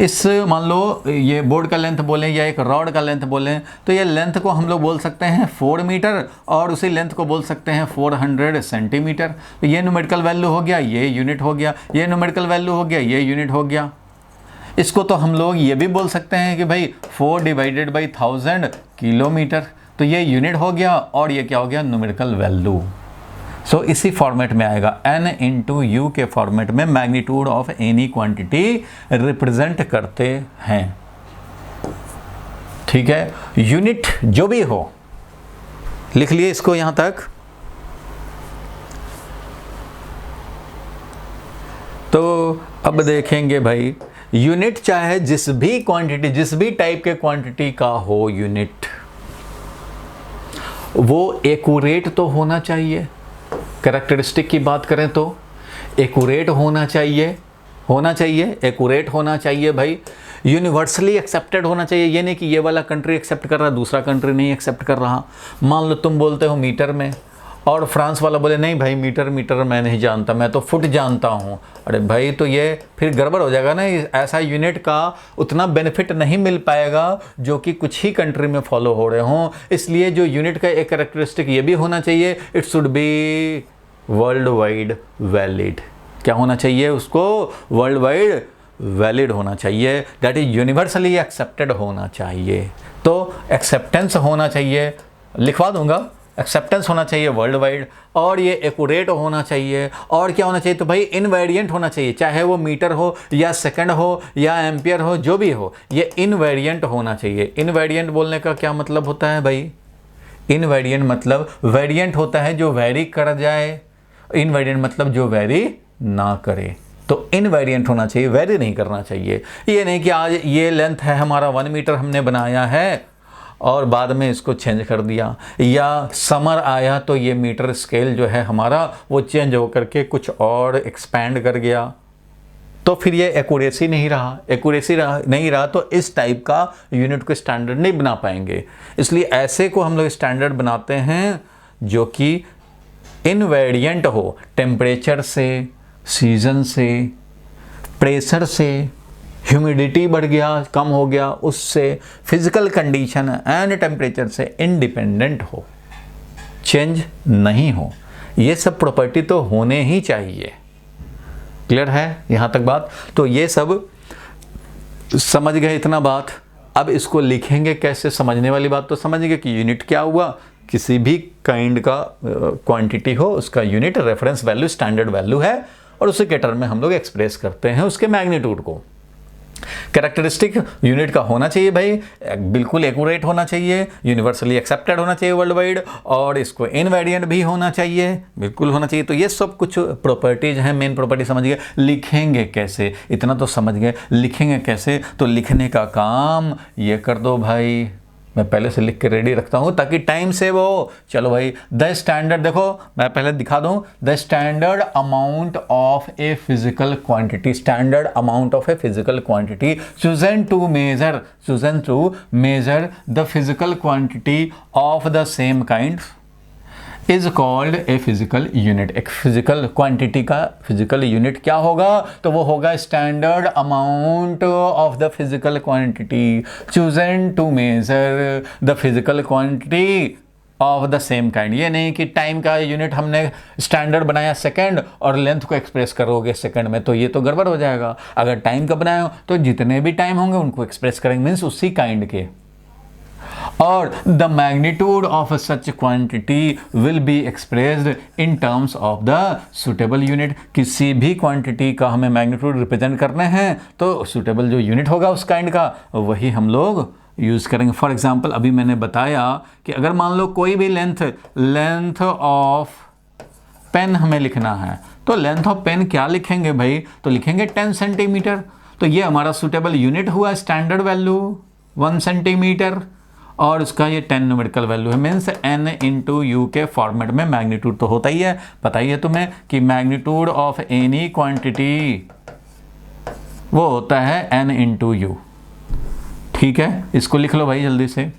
इस मान लो ये बोर्ड का लेंथ बोलें या एक रॉड का लेंथ बोलें, तो ये लेंथ को हम लोग बोल सकते हैं 4 मीटर, और उसी लेंथ को बोल सकते हैं 400 सेंटीमीटर। तो ये न्यूमेरिकल वैल्यू हो गया, ये यूनिट हो गया, ये न्यूमेरिकल वैल्यू हो गया, ये यूनिट हो गया। इसको तो हम लोग ये भी बोल सकते हैं कि भाई 4 डिवाइडेड बाई 1000 किलोमीटर, तो ये यूनिट हो गया, और ये क्या हो गया, न्यूमेरिकल वैल्यू। सो इसी फॉर्मेट में आएगा, n इंटू यू के फॉर्मेट में magnitude of any quantity represent करते हैं। ठीक है, यूनिट जो भी हो, लिख लिए इसको यहां तक। तो अब देखेंगे भाई, यूनिट चाहे जिस भी क्वांटिटी, जिस भी टाइप के क्वांटिटी का हो यूनिट, वो एक्यूरेट तो होना चाहिए। कैरेक्टरिस्टिक की बात करें तो एक्यूरेट होना चाहिए, एक्यूरेट होना चाहिए भाई। यूनिवर्सली एक्सेप्टेड होना चाहिए, ये नहीं कि ये वाला कंट्री एक्सेप्ट कर रहा, दूसरा कंट्री नहीं एक्सेप्ट कर रहा। मान लो तुम बोलते हो मीटर में, और फ्रांस वाला बोले नहीं भाई मीटर मैं नहीं जानता, मैं तो फुट जानता हूँ। अरे भाई, तो ये फिर गड़बड़ हो जाएगा ना। ऐसा यूनिट का उतना बेनिफिट नहीं मिल पाएगा जो कि कुछ ही कंट्री में फॉलो हो रहे हों। इसलिए जो यूनिट का एक कैरेक्टरिस्टिक ये भी होना चाहिए, it should be world wide valid. क्या होना चाहिए उसको, वर्ल्ड वाइड वैलिड होना चाहिए, दैट इज यूनिवर्सली एक्सेप्टेड होना चाहिए। तो एक्सेप्टेंस होना चाहिए, लिखवा दूंगा, एक्सेप्टेंस होना चाहिए वर्ल्ड वाइड, और ये एक्यूरेट होना चाहिए। और क्या होना चाहिए, तो भाई इनवेरिएंट होना चाहिए, चाहे वो मीटर हो या सेकंड हो या एम्पियर हो, जो भी हो, ये इनवेरिएंट होना चाहिए। इनवेरिएंट बोलने का क्या मतलब होता है भाई, इनवेरिएंट मतलब वेरिएंट होता है जो वेरी कर जाए, इनवेरिएंट मतलब जो वेरी ना करे। तो इनवेरिएंट होना चाहिए, वेरी नहीं करना चाहिए। ये नहीं कि आज ये लेंथ है हमारा 1 मीटर हमने बनाया है और बाद में इसको चेंज कर दिया, या समर आया तो ये मीटर स्केल जो है हमारा वो चेंज होकर के कुछ और एक्सपैंड कर गया, तो फिर ये एक्यूरेसी नहीं रहा। नहीं रहा तो इस टाइप का यूनिट को स्टैंडर्ड नहीं बना पाएंगे। इसलिए ऐसे को हम लोग स्टैंडर्ड बनाते हैं जो कि इनवेरिएंट हो, टेम्परेचर से, सीजन से, प्रेशर से, ह्यूमिडिटी बढ़ गया कम हो गया उससे, फिजिकल कंडीशन एंड टेम्परेचर से इंडिपेंडेंट हो, चेंज नहीं हो। ये सब प्रॉपर्टी तो होने ही चाहिए। क्लियर है यहाँ तक बात? तो ये सब समझ गए इतना बात। अब इसको लिखेंगे कैसे, समझने वाली बात तो समझ गए कि यूनिट क्या हुआ, किसी भी काइंड का क्वांटिटी हो उसका unit reference value standard value है, और उसी के टर्म में हम लोग एक्सप्रेस करते हैं उसके मैग्नीट्यूड को। कैरेक्टरिस्टिक यूनिट का होना चाहिए भाई, बिल्कुल एक्यूरेट होना चाहिए, यूनिवर्सली एक्सेप्टेड होना चाहिए वर्ल्ड वाइड, और इसको इनवेरिएंट भी होना चाहिए, बिल्कुल होना चाहिए। तो ये सब कुछ प्रॉपर्टीज हैं, मेन प्रॉपर्टी समझ गए। लिखेंगे कैसे, इतना तो समझ गए, लिखेंगे कैसे, तो लिखने का काम ये कर दो भाई, मैं पहले से लिख के रेडी रखता हूँ ताकि टाइम सेव हो। चलो भाई, द स्टैंडर्ड, देखो मैं पहले दिखा दूँ, the standard amount of a physical quantity, standard amount of a physical quantity chosen to measure the physical quantity of the same kind is called a physical unit. एक physical quantity का physical unit क्या होगा, तो वो होगा standard amount of the physical quantity chosen to measure the physical quantity of the same kind. ये नहीं कि टाइम का यूनिट हमने स्टैंडर्ड बनाया सेकंड और लेंथ को एक्सप्रेस करोगे सेकंड में, तो ये तो गड़बड़ हो जाएगा। अगर टाइम का बनाया हो तो जितने भी टाइम होंगे उनको एक्सप्रेस करेंगे, मीन्स उसी काइंड के। और the magnitude of such quantity will be expressed in terms of the suitable unit. किसी भी क्वांटिटी का हमें मैग्नीट्यूड रिप्रेजेंट करने हैं तो सुटेबल जो यूनिट होगा उस काइंड का वही हम लोग यूज़ करेंगे। फॉर एग्जांपल अभी मैंने बताया कि अगर मान लो कोई भी लेंथ ऑफ पेन हमें लिखना है तो लेंथ ऑफ पेन क्या लिखेंगे भाई, तो लिखेंगे 10 सेंटीमीटर। तो ये हमारा सुटेबल यूनिट हुआ, स्टैंडर्ड वैल्यू 1 सेंटीमीटर, और उसका ये 10 न्यूमेरिकल वैल्यू है, मीन्स n इंटू यू के फॉर्मेट में। मैग्नीट्यूड तो होता ही है, पता ही है तुम्हें कि मैग्नीट्यूड ऑफ एनी क्वांटिटी वो होता है n इंटू यू। ठीक है, इसको लिख लो भाई जल्दी से।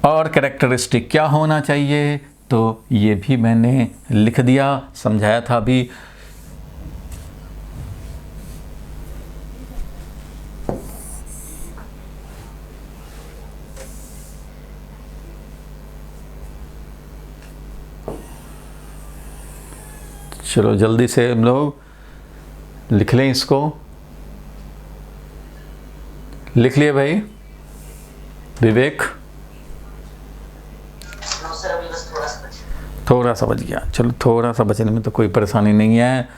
और कैरेक्टरिस्टिक क्या होना चाहिए, तो ये भी मैंने लिख दिया, समझाया था अभी। चलो जल्दी से हम लोग लिख लें इसको। लिख लिए भाई विवेक? थोड़ा सा बच गया, चलो थोड़ा सा बचने में तो कोई परेशानी नहीं है।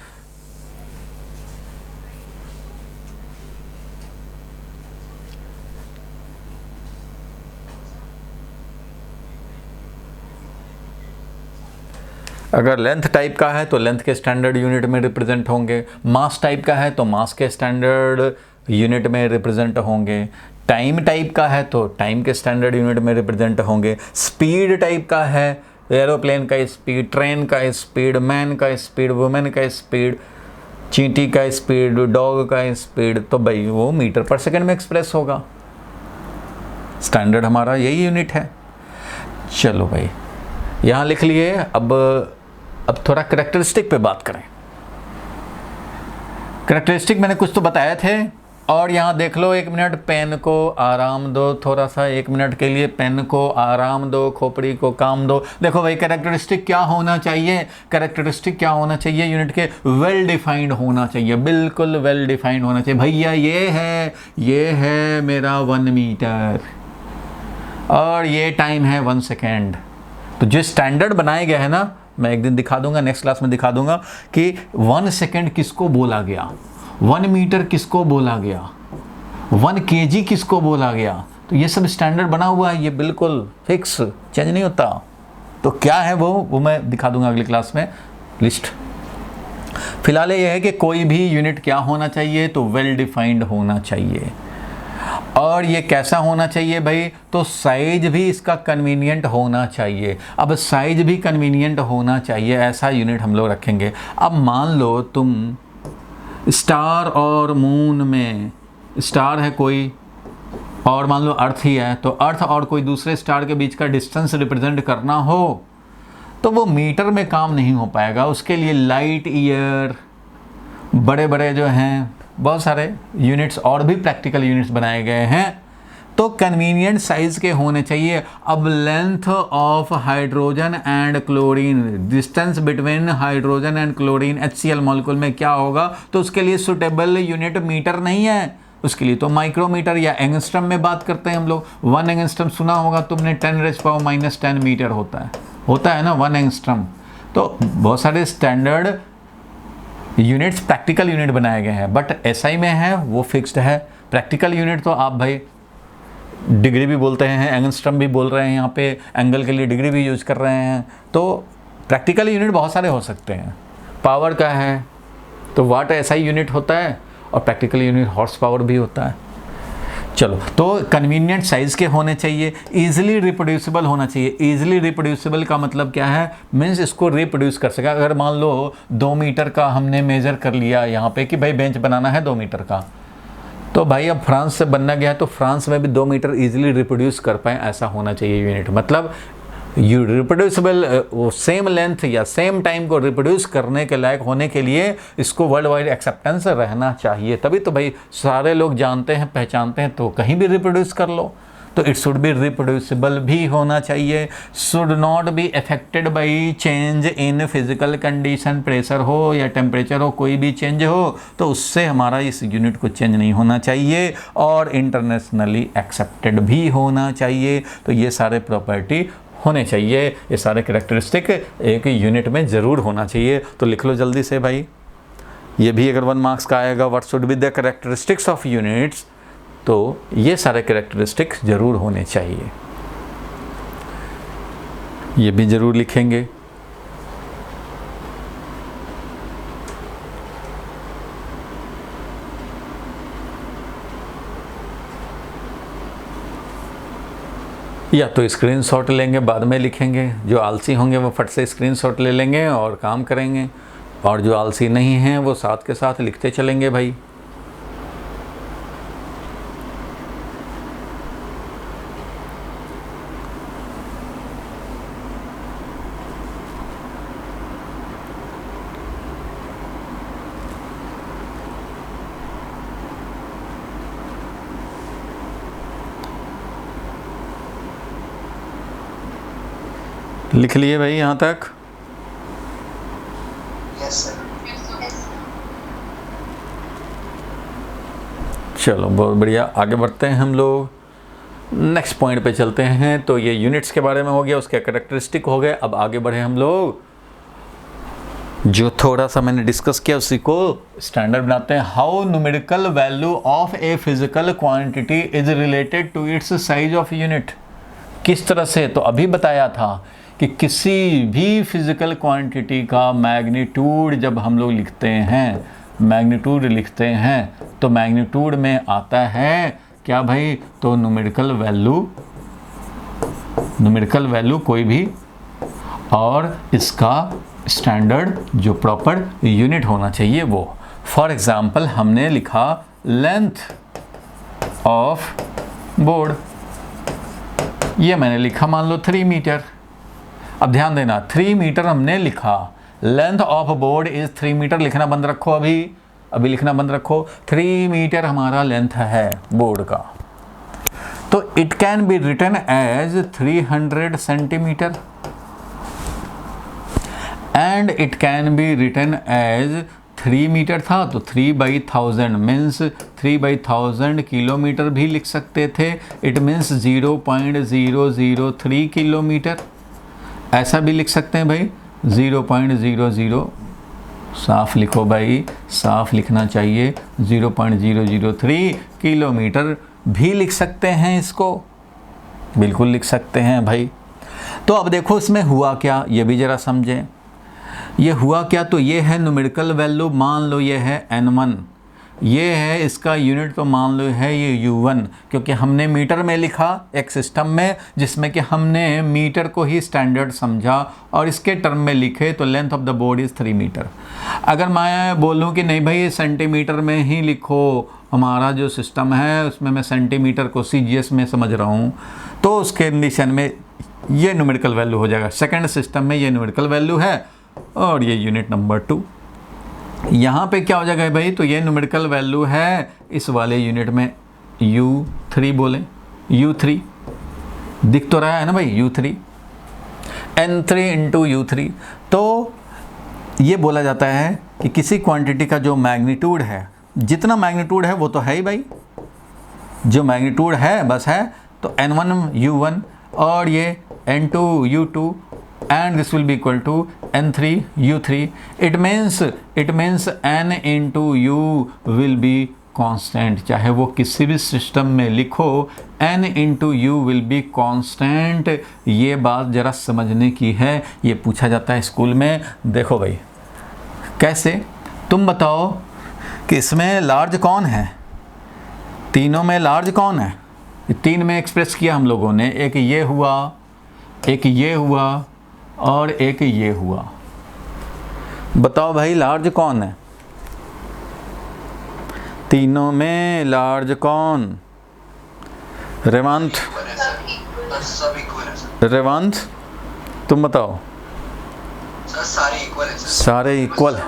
अगर लेंथ टाइप का है तो लेंथ के स्टैंडर्ड यूनिट में रिप्रेजेंट होंगे, मास टाइप का है तो मास के स्टैंडर्ड यूनिट में रिप्रेजेंट होंगे, टाइम टाइप का है तो टाइम के स्टैंडर्ड यूनिट में रिप्रेजेंट होंगे, स्पीड टाइप का है एरोप्लेन का स्पीड, ट्रेन का स्पीड, मैन का स्पीड, वुमेन का स्पीड, चींटी का स्पीड, डॉग का स्पीड, तो भाई वो मीटर पर सेकंड में एक्सप्रेस होगा। स्टैंडर्ड हमारा यही यूनिट है। चलो भाई यहाँ लिख लिए। अब थोड़ा कैरेक्टरिस्टिक पे बात करें। कैरेक्टरिस्टिक मैंने कुछ तो बताए थे, और यहाँ देख लो, 1 मिनट पेन को आराम दो, थोड़ा सा 1 मिनट के लिए पेन को आराम दो, खोपड़ी को काम दो। देखो भाई कैरेक्टरिस्टिक क्या होना चाहिए, कैरेक्टरिस्टिक क्या होना चाहिए यूनिट के, वेल डिफाइंड होना चाहिए, बिल्कुल वेल डिफाइंड होना चाहिए। भैया ये है मेरा 1 मीटर और ये टाइम है 1 सेकेंड। तो जो स्टैंडर्ड बनाए गए हैं ना, मैं एक दिन दिखा दूंगा, नेक्स्ट क्लास में दिखा दूंगा कि 1 सेकेंड किसको बोला गया, 1 मीटर किसको बोला गया, 1 kg किसको बोला गया। तो ये सब स्टैंडर्ड बना हुआ है, ये बिल्कुल फिक्स चेंज नहीं होता। तो क्या है वो मैं दिखा दूंगा अगली क्लास में लिस्ट। फिलहाल ये है कि कोई भी यूनिट क्या होना चाहिए, तो वेल डिफाइंड होना चाहिए। और ये कैसा होना चाहिए भाई, तो साइज भी इसका कन्वीनियंट होना चाहिए। अब साइज भी कन्वीनियंट होना चाहिए, ऐसा यूनिट हम लोग रखेंगे। अब मान लो तुम स्टार और मून में, स्टार है कोई और मान लो अर्थ ही है, तो अर्थ और कोई दूसरे स्टार के बीच का डिस्टेंस रिप्रेजेंट करना हो तो वो मीटर में काम नहीं हो पाएगा। उसके लिए लाइट ईयर, बड़े बड़े जो हैं बहुत सारे यूनिट्स और भी प्रैक्टिकल यूनिट्स बनाए गए हैं, तो कन्वीनियंट साइज के होने चाहिए। अब length of hydrogen and chlorine, distance between hydrogen and chlorine HCl molecule में क्या होगा, तो उसके लिए सुटेबल यूनिट मीटर नहीं है, उसके लिए तो माइक्रोमीटर या एंगस्ट्रम में बात करते हैं हम लोग। 1 एंगस्ट्रम सुना होगा तुमने, 10⁻⁻10 मीटर होता है ना 1 एंगस्ट्रम। तो बहुत सारे स्टैंडर्ड यूनिट्स प्रैक्टिकल यूनिट बनाए गए हैं, बट SI में है वो फिक्स्ड है। प्रैक्टिकल यूनिट तो आप भाई डिग्री भी बोलते हैं, एंगस्ट्रम भी बोल रहे हैं, यहाँ पे एंगल के लिए डिग्री भी यूज कर रहे हैं। तो प्रैक्टिकल यूनिट बहुत सारे हो सकते हैं। पावर का है तो वाट SI यूनिट होता है, और प्रैक्टिकल यूनिट हॉर्स पावर भी होता है। चलो, तो कन्वीनियंट साइज के होने चाहिए, इजीली रिप्रोड्यूसिबल होना चाहिए। इजीली रिप्रोड्यूसिबल का मतलब क्या है, मीन्स इसको रिप्रोड्यूस कर सके। अगर मान लो 2 मीटर का हमने मेजर कर लिया यहाँ पे कि भाई बेंच बनाना है 2 मीटर का, तो भाई अब फ्रांस से बनना गया है तो फ्रांस में भी 2 मीटर इजीली रिप्रोड्यूस कर पाए, ऐसा होना चाहिए यूनिट। मतलब यू रिप्रोड्यूसिबल, वो सेम लेंथ या सेम टाइम को रिप्रोड्यूस करने के लायक होने के लिए इसको वर्ल्ड वाइड एक्सेप्टेंस रहना चाहिए। तभी तो भाई सारे लोग जानते हैं, पहचानते हैं, तो कहीं भी रिप्रोड्यूस कर लो। तो इट शुड बी रिप्रोड्यूसिबल भी होना चाहिए, should not be affected by change in physical condition, pressure हो या टेम्परेचर हो, कोई भी चेंज हो तो उससे हमारा इस यूनिट को चेंज नहीं होना चाहिए, और इंटरनेशनली एक्सेप्टेड भी होना चाहिए। तो ये सारे प्रॉपर्टी होने चाहिए, ये सारे कैरेक्टरिस्टिक एक यूनिट में ज़रूर होना चाहिए। तो लिख लो जल्दी से भाई, ये भी अगर 1 मार्क्स का आएगा, what should be the characteristics of units, तो ये सारे कैरेक्टरिस्टिक ज़रूर होने चाहिए, ये भी ज़रूर लिखेंगे। या तो स्क्रीनशॉट लेंगे, बाद में लिखेंगे। जो आलसी होंगे वो फट से स्क्रीनशॉट ले लेंगे और काम करेंगे, और जो आलसी नहीं हैं वो साथ के साथ लिखते चलेंगे भाई। लिख लिए भाई यहाँ तक? Yes, sir. चलो बहुत बढ़िया, आगे बढ़ते हैं हम लोग। नेक्स्ट पॉइंट पे चलते हैं। तो ये यूनिट्स के बारे में हो गया, उसके कैरेक्टरिस्टिक हो गए। अब आगे बढ़े हम लोग, जो थोड़ा सा मैंने डिस्कस किया उसी को स्टैंडर्ड बनाते हैं। How numerical value of a physical quantity is related to its size of unit. किस तरह से? तो अभी बताया था कि किसी भी फिजिकल क्वांटिटी का मैग्नीट्यूड जब हम लोग लिखते हैं, मैग्नीट्यूड लिखते हैं, तो मैग्नीट्यूड में आता है क्या भाई? तो न्यूमेरिकल वैल्यू कोई भी, और इसका स्टैंडर्ड जो प्रॉपर यूनिट होना चाहिए वो। फॉर एग्जांपल हमने लिखा लेंथ ऑफ बोर्ड, ये मैंने लिखा मान लो 3 मीटर। अब ध्यान देना, 3 मीटर हमने लिखा, length of board is 3 metre. लिखना बंद रखो, अभी लिखना बंद रखो। 3 मीटर हमारा लेंथ है बोर्ड का, तो it can be written as 300 centimetre and it can be written as 3 metre था तो 3/1000 मीन्स 3/1000 किलोमीटर भी लिख सकते थे। इट मीन्स 0.003 किलोमीटर, ऐसा भी लिख सकते हैं भाई। 0.00 साफ लिखो भाई, साफ लिखना चाहिए। 0.003 किलोमीटर भी लिख सकते हैं, इसको बिल्कुल लिख सकते हैं भाई। तो अब देखो इसमें हुआ क्या, ये भी ज़रा समझें। ये हुआ क्या? तो ये है न्यूमेरिकल वैल्यू, मान लो ये है N1, ये है इसका यूनिट, तो मान लो है ये U1, क्योंकि हमने मीटर में लिखा एक सिस्टम में जिसमें कि हमने मीटर को ही स्टैंडर्ड समझा और इसके टर्म में लिखे, तो length of the board is 3 metre. अगर मैं बोलूँ कि नहीं भाई सेंटीमीटर में ही लिखो, हमारा जो सिस्टम है उसमें मैं सेंटीमीटर को CGS में समझ रहा हूँ, तो उस कंडीशन में ये न्यूमेरिकल वैल्यू हो जाएगा। सेकेंड सिस्टम में ये न्यूमेरिकल वैल्यू है और ये यूनिट नंबर 2। यहाँ पे क्या हो जाएगा भाई? तो ये न्यूमेरिकल वैल्यू है इस वाले यूनिट में U3 बोलें, U3 दिख तो रहा है ना भाई, U3 N3 इंटू U3। तो ये बोला जाता है कि किसी क्वांटिटी का जो मैग्नीट्यूड है, जितना मैग्नीट्यूड है वो तो है ही भाई, जो मैग्नीट्यूड है बस है, तो N1 U1 और ये N2 U2 and this will be equal to N3 U3. It means N into U will be constant। चाहे वो किसी भी सिस्टम में लिखो, N into U will be constant। ये बात ज़रा समझने की है, ये पूछा जाता है स्कूल में। देखो भाई कैसे, तुम बताओ कि इसमें लार्ज कौन है, तीनों में लार्ज कौन है? 3 में एक्सप्रेस किया हम लोगों ने, एक ये हुआ, एक ये हुआ और एक ये हुआ। बताओ भाई लार्ज कौन है तीनों में? लार्ज कौन? रेवंत, सब इक्वल है सर। रेवंत तुम बताओ। सर सारे इक्वल है सर। सारे इक्वल है,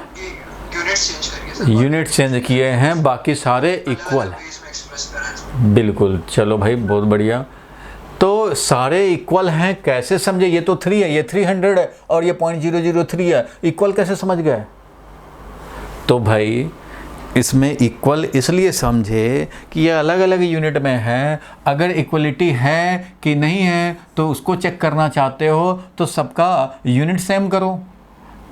यूनिट चेंज करिए सर। यूनिट चेंज किए हैं, बाकी सारे इक्वल है। इसमें एक्सप्रेस करा है सर। बिल्कुल, चलो भाई बहुत बढ़िया। तो सारे इक्वल हैं, कैसे समझे? ये तो 3 है, ये 300 है और ये 0.003 है, इक्वल कैसे समझ गए? तो भाई इसमें इक्वल इसलिए समझे कि ये अलग अलग यूनिट में है। अगर इक्वलिटी है कि नहीं है तो उसको चेक करना चाहते हो तो सबका यूनिट सेम करो।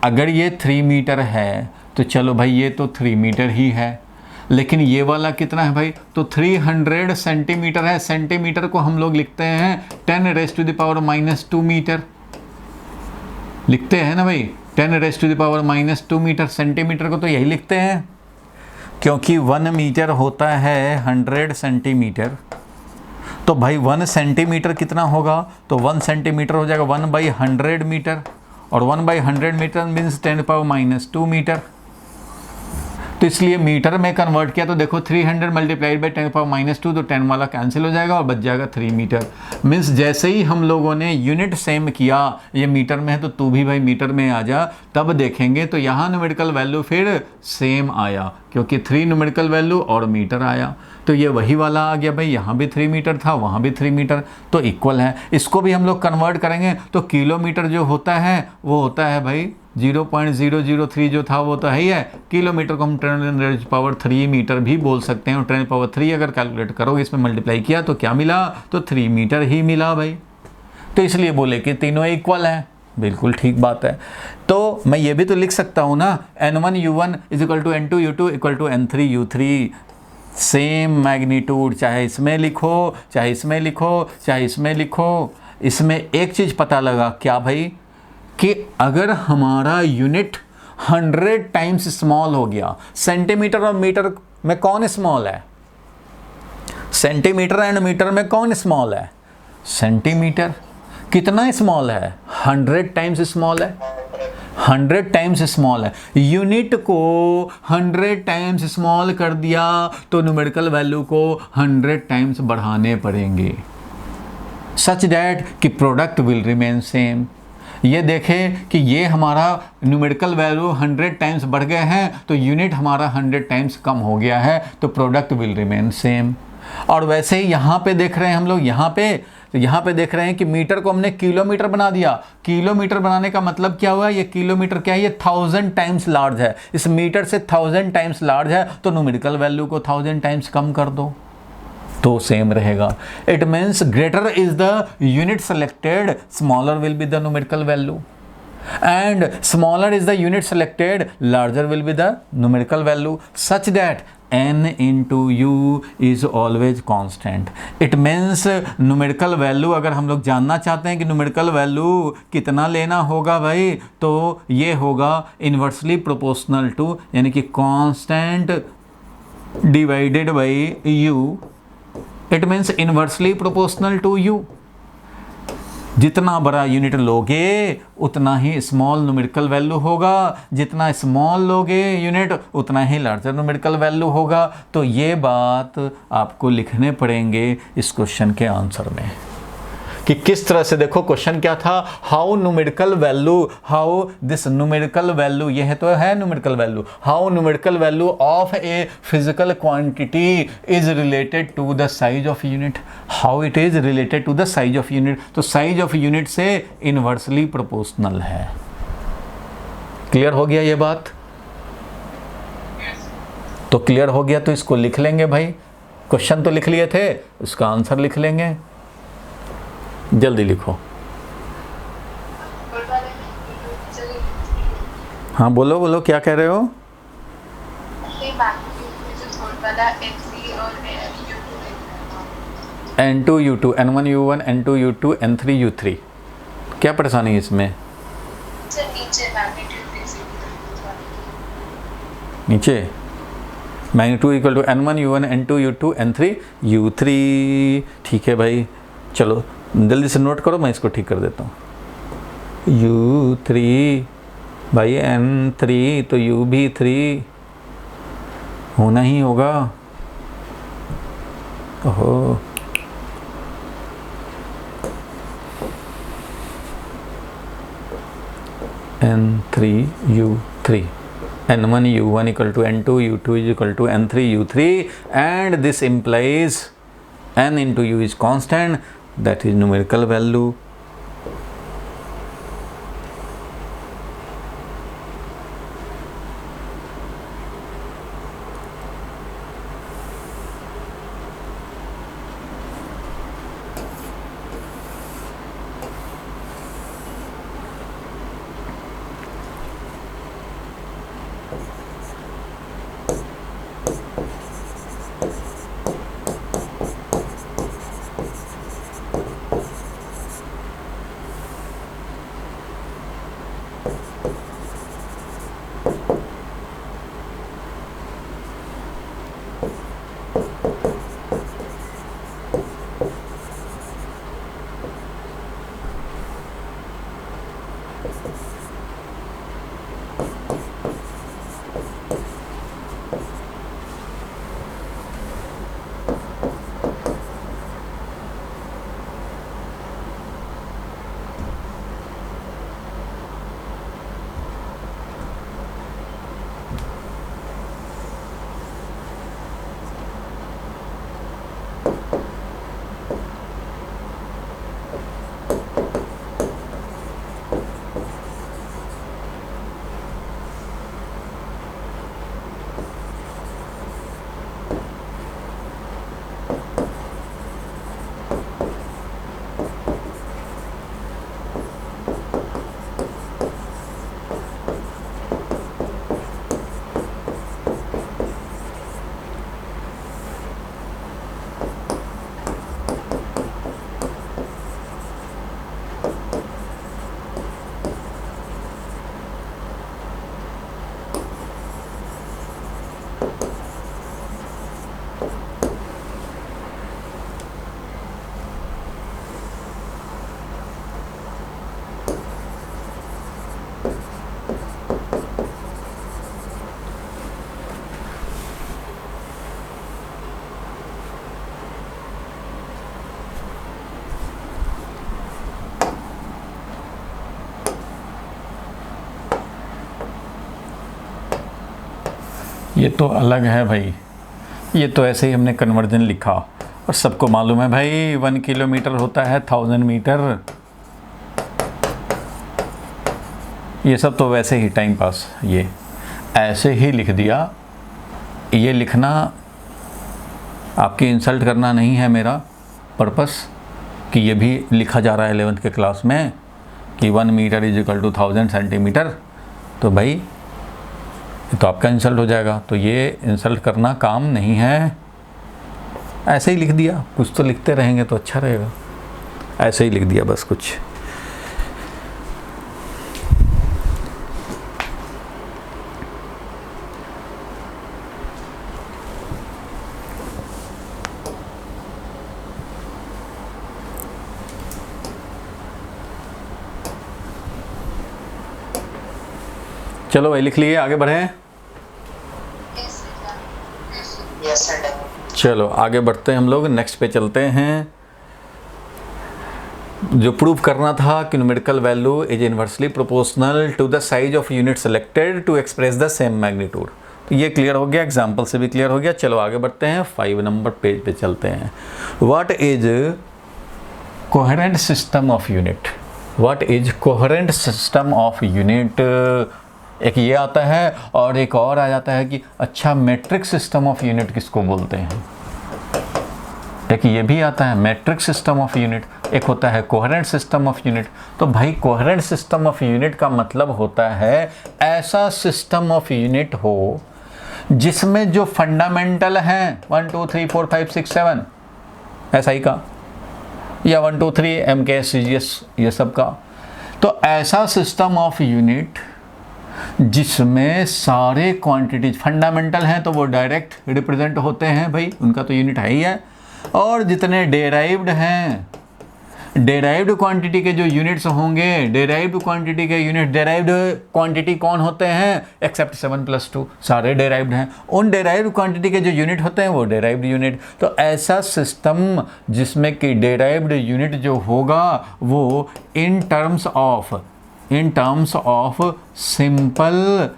अगर ये 3 मीटर है तो चलो भाई ये तो 3 मीटर ही है, लेकिन ये वाला कितना है भाई, तो 300 सेंटीमीटर है। सेंटीमीटर को हम लोग लिखते हैं 10⁻⁻² मीटर, लिखते हैं ना भाई, 10⁻⁻² मीटर। सेंटीमीटर को तो यही लिखते हैं, क्योंकि 1 मीटर होता है 100 सेंटीमीटर। तो भाई 1 सेंटीमीटर कितना होगा, तो 1 सेंटीमीटर हो जाएगा 1/100 मीटर, और 1/100 मीटर मीन्स 10⁻² मीटर। तो इसलिए मीटर में कन्वर्ट किया तो देखो 300 मल्टीप्लाइड बाई 10⁻², तो 10 वाला कैंसिल हो जाएगा और बच जाएगा 3 मीटर। मीन्स जैसे ही हम लोगों ने यूनिट सेम किया, ये मीटर में है तो तू भी भाई मीटर में आ जा, तब देखेंगे तो यहाँ न्यूमेरिकल वैल्यू फिर सेम आया, क्योंकि 3 न्यूमेरिकल वैल्यू और मीटर आया। तो ये वही वाला आ गया भाई, यहाँ भी 3 मीटर था, वहाँ भी 3 मीटर, तो इक्वल है। इसको भी हम लोग कन्वर्ट करेंगे तो किलोमीटर जो होता है वो होता है भाई 0.003 जो था वो तो है ही है। किलोमीटर को हम 10⁻³ मीटर भी बोल सकते हैं, और 10⁻³ अगर कैलकुलेट करोगे, इसमें मल्टीप्लाई किया तो क्या मिला, तो 3 मीटर ही मिला भाई। तो इसलिए बोले कि तीनों इक्वल हैं। बिल्कुल ठीक बात है। तो मैं ये भी तो लिख सकता हूँ ना, N1U1 = N2U2 = N3U3, same magnitude, चाहे इसमें लिखो चाहे इसमें लिखो चाहे इसमें लिखो। इसमें एक चीज़ पता लगा क्या भाई, कि अगर हमारा यूनिट 100 टाइम्स स्मॉल हो गया, सेंटीमीटर और मीटर में कौन स्मॉल है, सेंटीमीटर एंड मीटर में कौन स्मॉल है, सेंटीमीटर। कितना स्मॉल है, 100 टाइम्स स्मॉल है, 100 टाइम्स स्मॉल है। यूनिट को 100 टाइम्स स्मॉल कर दिया तो न्यूमेरिकल वैल्यू को 100 टाइम्स बढ़ाने पड़ेंगे, सच दैट कि प्रोडक्ट विल रिमेन सेम। ये देखें कि ये हमारा न्यूमेरिकल वैल्यू 100 टाइम्स बढ़ गए हैं, तो यूनिट हमारा 100 टाइम्स कम हो गया है, तो प्रोडक्ट विल रिमेन सेम। और वैसे ही यहाँ पे देख रहे हैं हम लोग, यहाँ पे देख रहे हैं कि मीटर को हमने किलोमीटर बना दिया। किलोमीटर बनाने का मतलब क्या हुआ, ये किलोमीटर क्या है, ये 1000 टाइम्स लार्ज है, इस मीटर से 1000 टाइम्स लार्ज है, तो न्यूमेरिकल वैल्यू को 1000 टाइम्स कम कर दो तो सेम रहेगा। It means greater is the unit selected, smaller will be the numerical value, and smaller is the unit selected, larger will be the numerical value, such that n into u is always constant. It means numerical value अगर हम लोग जानना चाहते हैं कि numerical value कितना लेना होगा भाई, तो ये होगा inversely proportional to, यानी कि constant divided by u. It means inversely proportional to u. जितना बड़ा यूनिट लोगे उतना ही स्मॉल न्यूमेरिकल वैल्यू होगा, जितना स्मॉल लोगे यूनिट उतना ही लार्जर न्यूमेरिकल वैल्यू होगा। तो ये बात आपको लिखने पड़ेंगे इस क्वेश्चन के आंसर में, कि किस तरह से। देखो क्वेश्चन क्या था, how numerical value, how this numerical value, ये है तो है numerical value, how numerical value of a physical quantity is related to the size of unit, how it is related to the size of unit. तो size of unit से inversely proportional है। Clear हो गया ये बात? तो clear हो गया तो इसको लिख लेंगे भाई, क्वेश्चन तो लिख लिए थे, इसका आंसर लिख लेंगे। जल्दी लिखो। हाँ बोलो बोलो, क्या कह रहे हो? N2U2, N1U1, N2U2, N3U3, क्या परेशानी है इसमें? नीचे magnitude equal to N1U1, N2U2, N3U3। ठीक है भाई, चलो जल्दी से नोट करो, मैं इसको ठीक कर देता हूँ। U3 भाई N3, तो U भी 3 होना ही होगा। ओहो, N3U3, N1U1 = N2U2 = N3U3, and this implies N into U is constant, that is numerical value. ये तो अलग है भाई, ये तो ऐसे ही हमने कन्वर्जन लिखा और सबको मालूम है भाई 1 किलोमीटर होता है 1000 मीटर। ये सब तो वैसे ही टाइम पास, ये ऐसे ही लिख दिया। ये लिखना आपकी इंसल्ट करना नहीं है मेरा पर्पस, कि ये भी लिखा जा रहा है 11th के क्लास में कि 1 metre is equal to 1000 centimetre. तो भाई ये तो आपका इंसल्ट हो जाएगा, तो ये इंसल्ट करना काम नहीं है। ऐसे ही लिख दिया, कुछ तो लिखते रहेंगे तो अच्छा रहेगा। ऐसे ही लिख दिया बस कुछ। चलो भाई लिख लिए, आगे बढ़ें। Yes sir. चलो आगे बढ़ते हैं हम लोग, नेक्स्ट पे चलते हैं। जो प्रूव करना था कि numerical value is inversely proportional to the size of unit selected to express the same magnitude. तो ये क्लियर हो गया, एग्जाम्पल से भी क्लियर हो गया। चलो आगे बढ़ते हैं, 5 नंबर पेज पे चलते हैं। What is coherent system of unit? What is coherent system of unit? एक ये आता है और एक और आ जाता है कि अच्छा मैट्रिक सिस्टम ऑफ यूनिट किसको बोलते हैं। एक ये भी आता है मैट्रिक सिस्टम ऑफ यूनिट, एक होता है कोहेरेंट सिस्टम ऑफ यूनिट। तो भाई कोहेरेंट सिस्टम ऑफ यूनिट का मतलब होता है ऐसा सिस्टम ऑफ यूनिट हो जिसमें जो फंडामेंटल हैं 1 2 3 4 5 6 7 SI का, या 1 2 3 MKS CGS ये सब का, तो ऐसा सिस्टम ऑफ यूनिट जिसमें सारे क्वांटिटीज फंडामेंटल हैं तो वो डायरेक्ट रिप्रेजेंट होते हैं भाई, उनका तो यूनिट है ही है। और जितने डेराइव्ड हैं, डेराइव्ड क्वांटिटी के जो यूनिट्स होंगे, डेराइव्ड क्वांटिटी के यूनिट, डेराइव्ड क्वांटिटी कौन होते हैं एक्सेप्ट 7+2 सारे डेराइव्ड हैं। उन डेराइव्ड क्वांटिटी के जो यूनिट होते हैं वो डेराइव्ड यूनिट। तो ऐसा सिस्टम जिसमें कि डेराइव्ड यूनिट जो होगा वो इन टर्म्स ऑफ सिंपल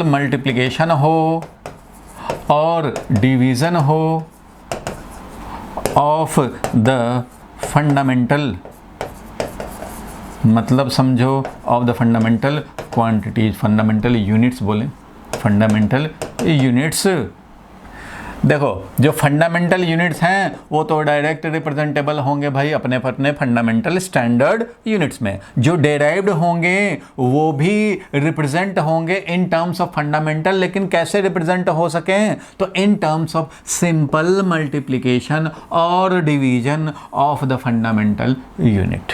मल्टीप्लिकेशन हो और डिवीज़न हो ऑफ द फंडामेंटल, मतलब समझो of the fundamental quantities, fundamental units बोलें, फंडामेंटल यूनिट्स। देखो जो फंडामेंटल यूनिट्स हैं वो तो डायरेक्ट रिप्रेजेंटेबल होंगे भाई अपने अपने फंडामेंटल स्टैंडर्ड यूनिट्स में। जो डेराइव्ड होंगे वो भी रिप्रेजेंट होंगे इन टर्म्स ऑफ फंडामेंटल, लेकिन कैसे रिप्रेजेंट हो सकें तो in terms of simple multiplication और division of the fundamental unit.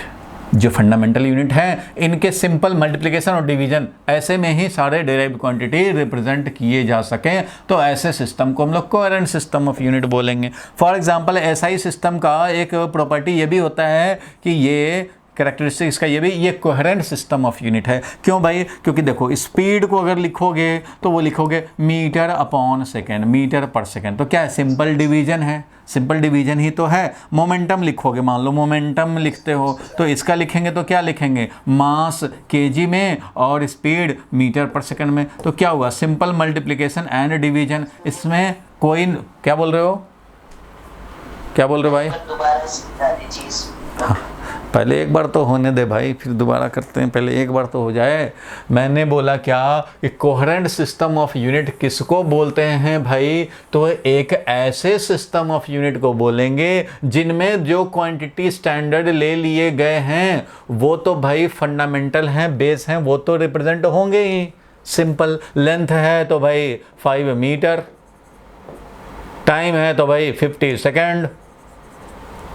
जो फंडामेंटल यूनिट हैं इनके सिंपल मल्टीप्लिकेशन और डिवीजन ऐसे में ही सारे डेराइव्ड क्वांटिटी रिप्रेजेंट किए जा सकें, तो ऐसे सिस्टम को हम लोग कोहेरेंट सिस्टम ऑफ यूनिट बोलेंगे। फॉर एग्जांपल एसआई सिस्टम का एक प्रॉपर्टी ये भी होता है कि ये कैरेक्टरिस्टिक्स का ये कोहेरेंट सिस्टम ऑफ यूनिट है। क्यों भाई? क्योंकि देखो स्पीड को अगर लिखोगे तो वो लिखोगे मीटर अपॉन सेकेंड, मीटर पर सेकेंड, तो क्या है? सिंपल डिवीजन है, सिंपल डिवीजन ही तो है। मोमेंटम लिखोगे, मान लो मोमेंटम लिखते हो तो इसका लिखेंगे तो क्या लिखेंगे? मास केजी में और स्पीड मीटर पर सेकेंड में, तो क्या हुआ? Simple multiplication and division. इसमें कोई क्या बोल रहे हो, क्या बोल रहे हो भाई? दोबारा समझा दीजिए। हाँ, पहले एक बार तो होने दे भाई, फिर दोबारा करते हैं, पहले एक बार तो हो जाए। मैंने बोला क्या कि कोहेरेंट सिस्टम ऑफ यूनिट किसको बोलते हैं भाई? तो एक ऐसे सिस्टम ऑफ यूनिट को बोलेंगे जिनमें जो क्वांटिटी स्टैंडर्ड ले लिए गए हैं वो तो भाई फंडामेंटल हैं, बेस हैं, वो तो रिप्रेजेंट होंगे ही। सिंपल लेंथ है तो भाई 5 मीटर, टाइम है तो भाई 50 सेकेंड,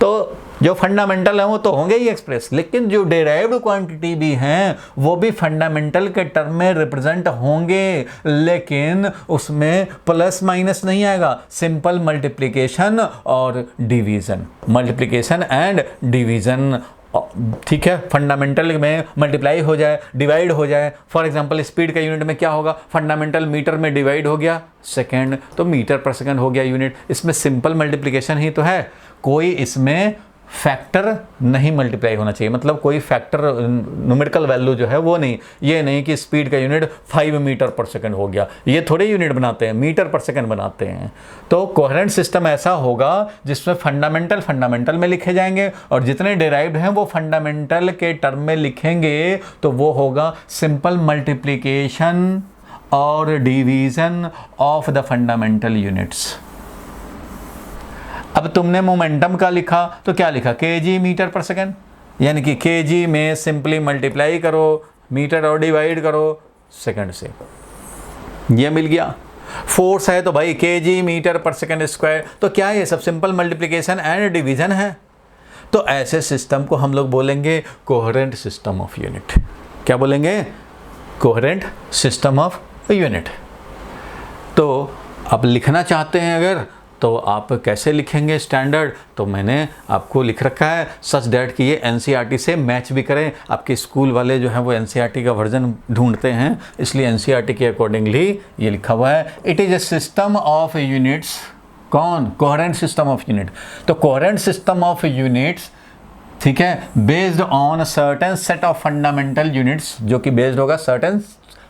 तो जो फंडामेंटल है वो तो होंगे ही एक्सप्रेस। लेकिन जो डेराइव्ड क्वांटिटी भी हैं वो भी फंडामेंटल के टर्म में रिप्रेजेंट होंगे, लेकिन उसमें प्लस माइनस नहीं आएगा, सिंपल मल्टीप्लिकेशन और डिवीजन, मल्टीप्लिकेशन एंड डिवीजन। ठीक है, फंडामेंटल में मल्टीप्लाई हो जाए, डिवाइड हो जाए। फॉर एग्जांपल स्पीड का यूनिट में क्या होगा? फंडामेंटल मीटर में डिवाइड हो गया सेकेंड, तो मीटर पर सेकेंड हो गया यूनिट। इसमें सिंपल मल्टीप्लिकेशन ही तो है, कोई इसमें फैक्टर नहीं मल्टीप्लाई होना चाहिए, मतलब कोई फैक्टर न्यूमेरिकल वैल्यू जो है वो नहीं। ये नहीं कि स्पीड का यूनिट 5 मीटर पर सेकंड हो गया, ये थोड़े यूनिट बनाते हैं, मीटर पर सेकंड बनाते हैं। तो कोहेरेंट सिस्टम ऐसा होगा जिसमें फंडामेंटल में लिखे जाएंगे और जितने डेराइव्ड हैं वो फंडामेंटल के टर्म में लिखेंगे, तो वो होगा सिंपल मल्टीप्लिकेशन और division of the fundamental units. अब तुमने मोमेंटम का लिखा तो क्या लिखा? केजी मीटर पर सेकेंड, यानी कि केजी में सिंपली मल्टीप्लाई करो मीटर और डिवाइड करो सेकंड से, ये मिल गया। फोर्स है तो भाई केजी मीटर पर सेकेंड स्क्वायर, तो क्या है? ये सब सिंपल मल्टीप्लिकेशन एंड डिवीजन है। तो ऐसे सिस्टम को हम लोग बोलेंगे कोहेरेंट सिस्टम ऑफ यूनिट। क्या बोलेंगे? Coherent system of unit. तो अब लिखना चाहते हैं अगर, तो आप कैसे लिखेंगे स्टैंडर्ड? तो मैंने आपको लिख रखा है सच डैट कि ये एनसीईआरटी से मैच भी करें। आपके स्कूल वाले जो हैं वो एनसीईआरटी का वर्जन ढूंढते हैं, इसलिए एनसीईआरटी के अकॉर्डिंगली ये लिखा हुआ है, it is a system of units. कौन? Coherent system of unit. तो कोहेरेंट सिस्टम ऑफ यूनिट्स, ठीक है, based on certain set of fundamental units, जो कि बेस्ड होगा certain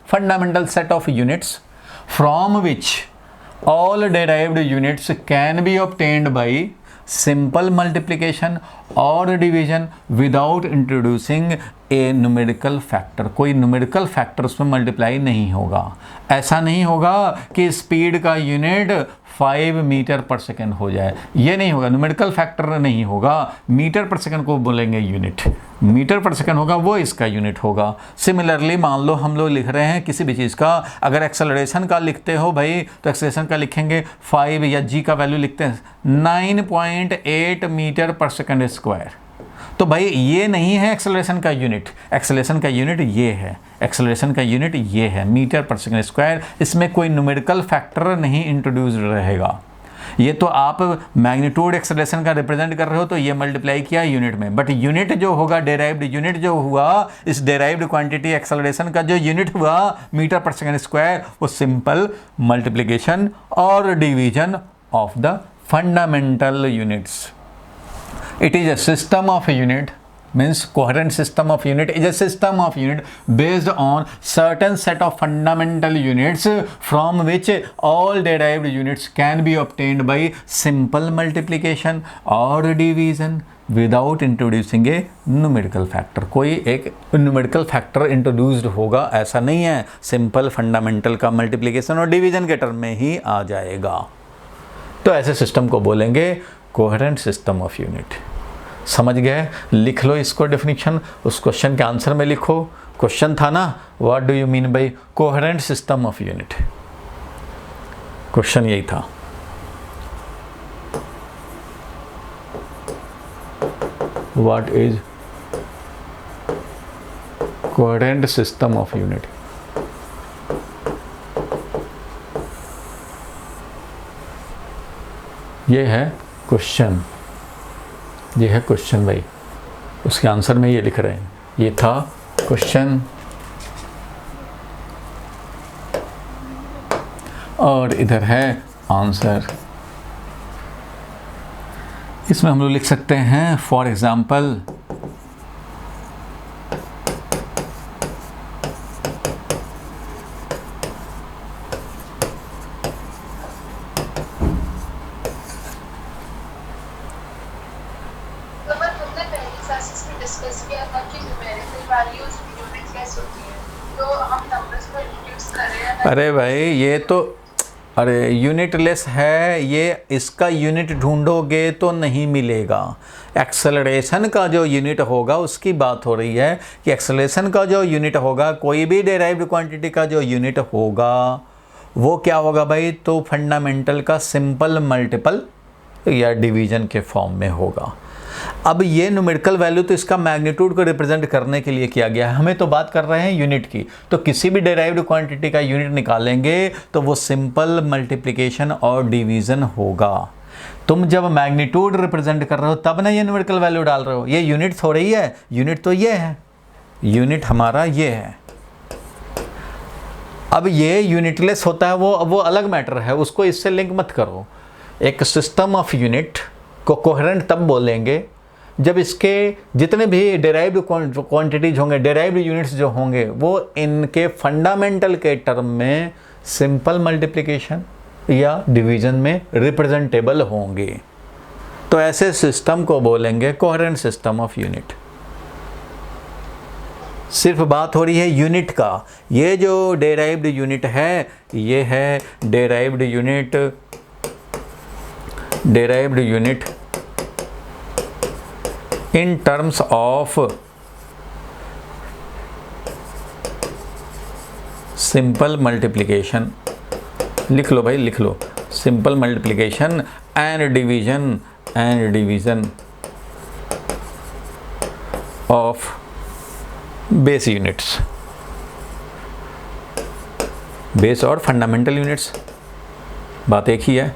fundamental set of units from which all derived units can be obtained by simple multiplication or division without introducing a numerical factor। कोई numerical factor उसमें multiply नहीं होगा। ऐसा नहीं होगा कि स्पीड का यूनिट 5 मीटर पर सेकेंड हो जाए, ये नहीं होगा, न्यूमेरिकल फैक्टर नहीं होगा। मीटर पर सेकेंड को बोलेंगे यूनिट, मीटर पर सेकेंड होगा वो इसका यूनिट होगा। सिमिलरली मान लो हम लोग लिख रहे हैं किसी भी चीज़ का, अगर एक्सेलरेशन का लिखते हो भाई तो एक्सेलरेशन का लिखेंगे 5, या जी का वैल्यू लिखते हैं 9.8 मीटर पर सेकेंड स्क्वायर। तो भाई ये नहीं है एक्सेलरेशन का यूनिट, एक्सेलरेशन का यूनिट ये है, एक्सेलरेशन का यूनिट ये है मीटर पर सेकेंड स्क्वायर। इसमें कोई न्यूमेरिकल फैक्टर नहीं इंट्रोड्यूस रहेगा। ये तो आप मैग्नीट्यूड एक्सेलरेशन का रिप्रेजेंट कर रहे हो तो ये मल्टीप्लाई किया यूनिट में, बट यूनिट जो होगा डेराइव्ड यूनिट जो हुआ, इस डेराइव्ड क्वांटिटी एक्सेलरेशन का जो यूनिट हुआ मीटर पर सेकेंड स्क्वायर, वो सिंपल मल्टीप्लिकेशन और division of the fundamental units. It is a system of a unit, means coherent system of unit is a system of unit based on certain set of fundamental units from which all derived units can be obtained by simple multiplication or division without introducing a numerical factor। कोई एक numerical factor introduced होगा ऐसा नहीं है, simple fundamental का multiplication और division के term में ही आ जाएगा। तो ऐसे सिस्टम को बोलेंगे कोहेरेंट सिस्टम ऑफ यूनिट। समझ गए? लिख लो इसको डेफिनेशन, उस क्वेश्चन के आंसर में लिखो। क्वेश्चन था ना, what do you mean bye coherent system of unit? Question यही था। What is coherent system of unit. ये है क्वेश्चन, ये है क्वेश्चन भाई, उसके आंसर में ये लिख रहे हैं, ये था क्वेश्चन और इधर है आंसर। इसमें हम लोग लिख सकते हैं फॉर एग्जाम्पल डिस्कस किया था कि न्यूमेरिकल वैल्यूज यूनिटलेस होती हैं, तो हम नंबर्स पर रिड्यूस कर रहे हैं। अरे भाई ये तो, अरे यूनिटलेस है ये, इसका यूनिट ढूंढोगे तो नहीं मिलेगा। एक्सेलरेशन का जो यूनिट होगा उसकी बात हो रही है कि एक्सेलरेशन का जो यूनिट होगा, कोई भी डेराइव्ड क्वांटिटी का जो यूनिट होगा वो क्या होगा भाई, तो फंडामेंटल का सिंपल मल्टीपल या डिवीजन के फॉर्म में होगा। अब ये न्यूमेरिकल वैल्यू तो इसका मैग्नीट्यूड को रिप्रेजेंट करने के लिए किया गया है, हमें तो बात कर रहे हैं यूनिट की। तो किसी भी डेराइव्ड क्वांटिटी का यूनिट निकालेंगे तो वो सिंपल मल्टीप्लिकेशन और डिवीजन होगा। तुम जब मैग्नीट्यूड रिप्रेजेंट कर रहे हो तब ना ये न्यूमेरिकल वैल्यू डाल रहे हो, ये यूनिट थोड़ी ही है, यूनिट तो ये है, यूनिट हमारा ये है। अब ये यूनिटलेस होता है वो अलग मैटर है, उसको इससे लिंक मत करो। एक सिस्टम ऑफ यूनिट को कोहेरेंट तब बोलेंगे जब इसके जितने भी डेराइव्ड क्वांटिटीज होंगे, डेराइव्ड यूनिट्स जो होंगे, वो इनके फंडामेंटल के टर्म में सिंपल मल्टीप्लिकेशन या डिवीजन में रिप्रेजेंटेबल होंगे। तो ऐसे सिस्टम को बोलेंगे कोहेरेंट सिस्टम ऑफ यूनिट। सिर्फ बात हो रही है यूनिट का। ये जो डेराइव्ड यूनिट है ये है derived unit, derived unit in terms of simple multiplication. लिख लो भाई, लिख लो, simple multiplication and division of base units, base और फंडामेंटल यूनिट्स, बात एक ही है।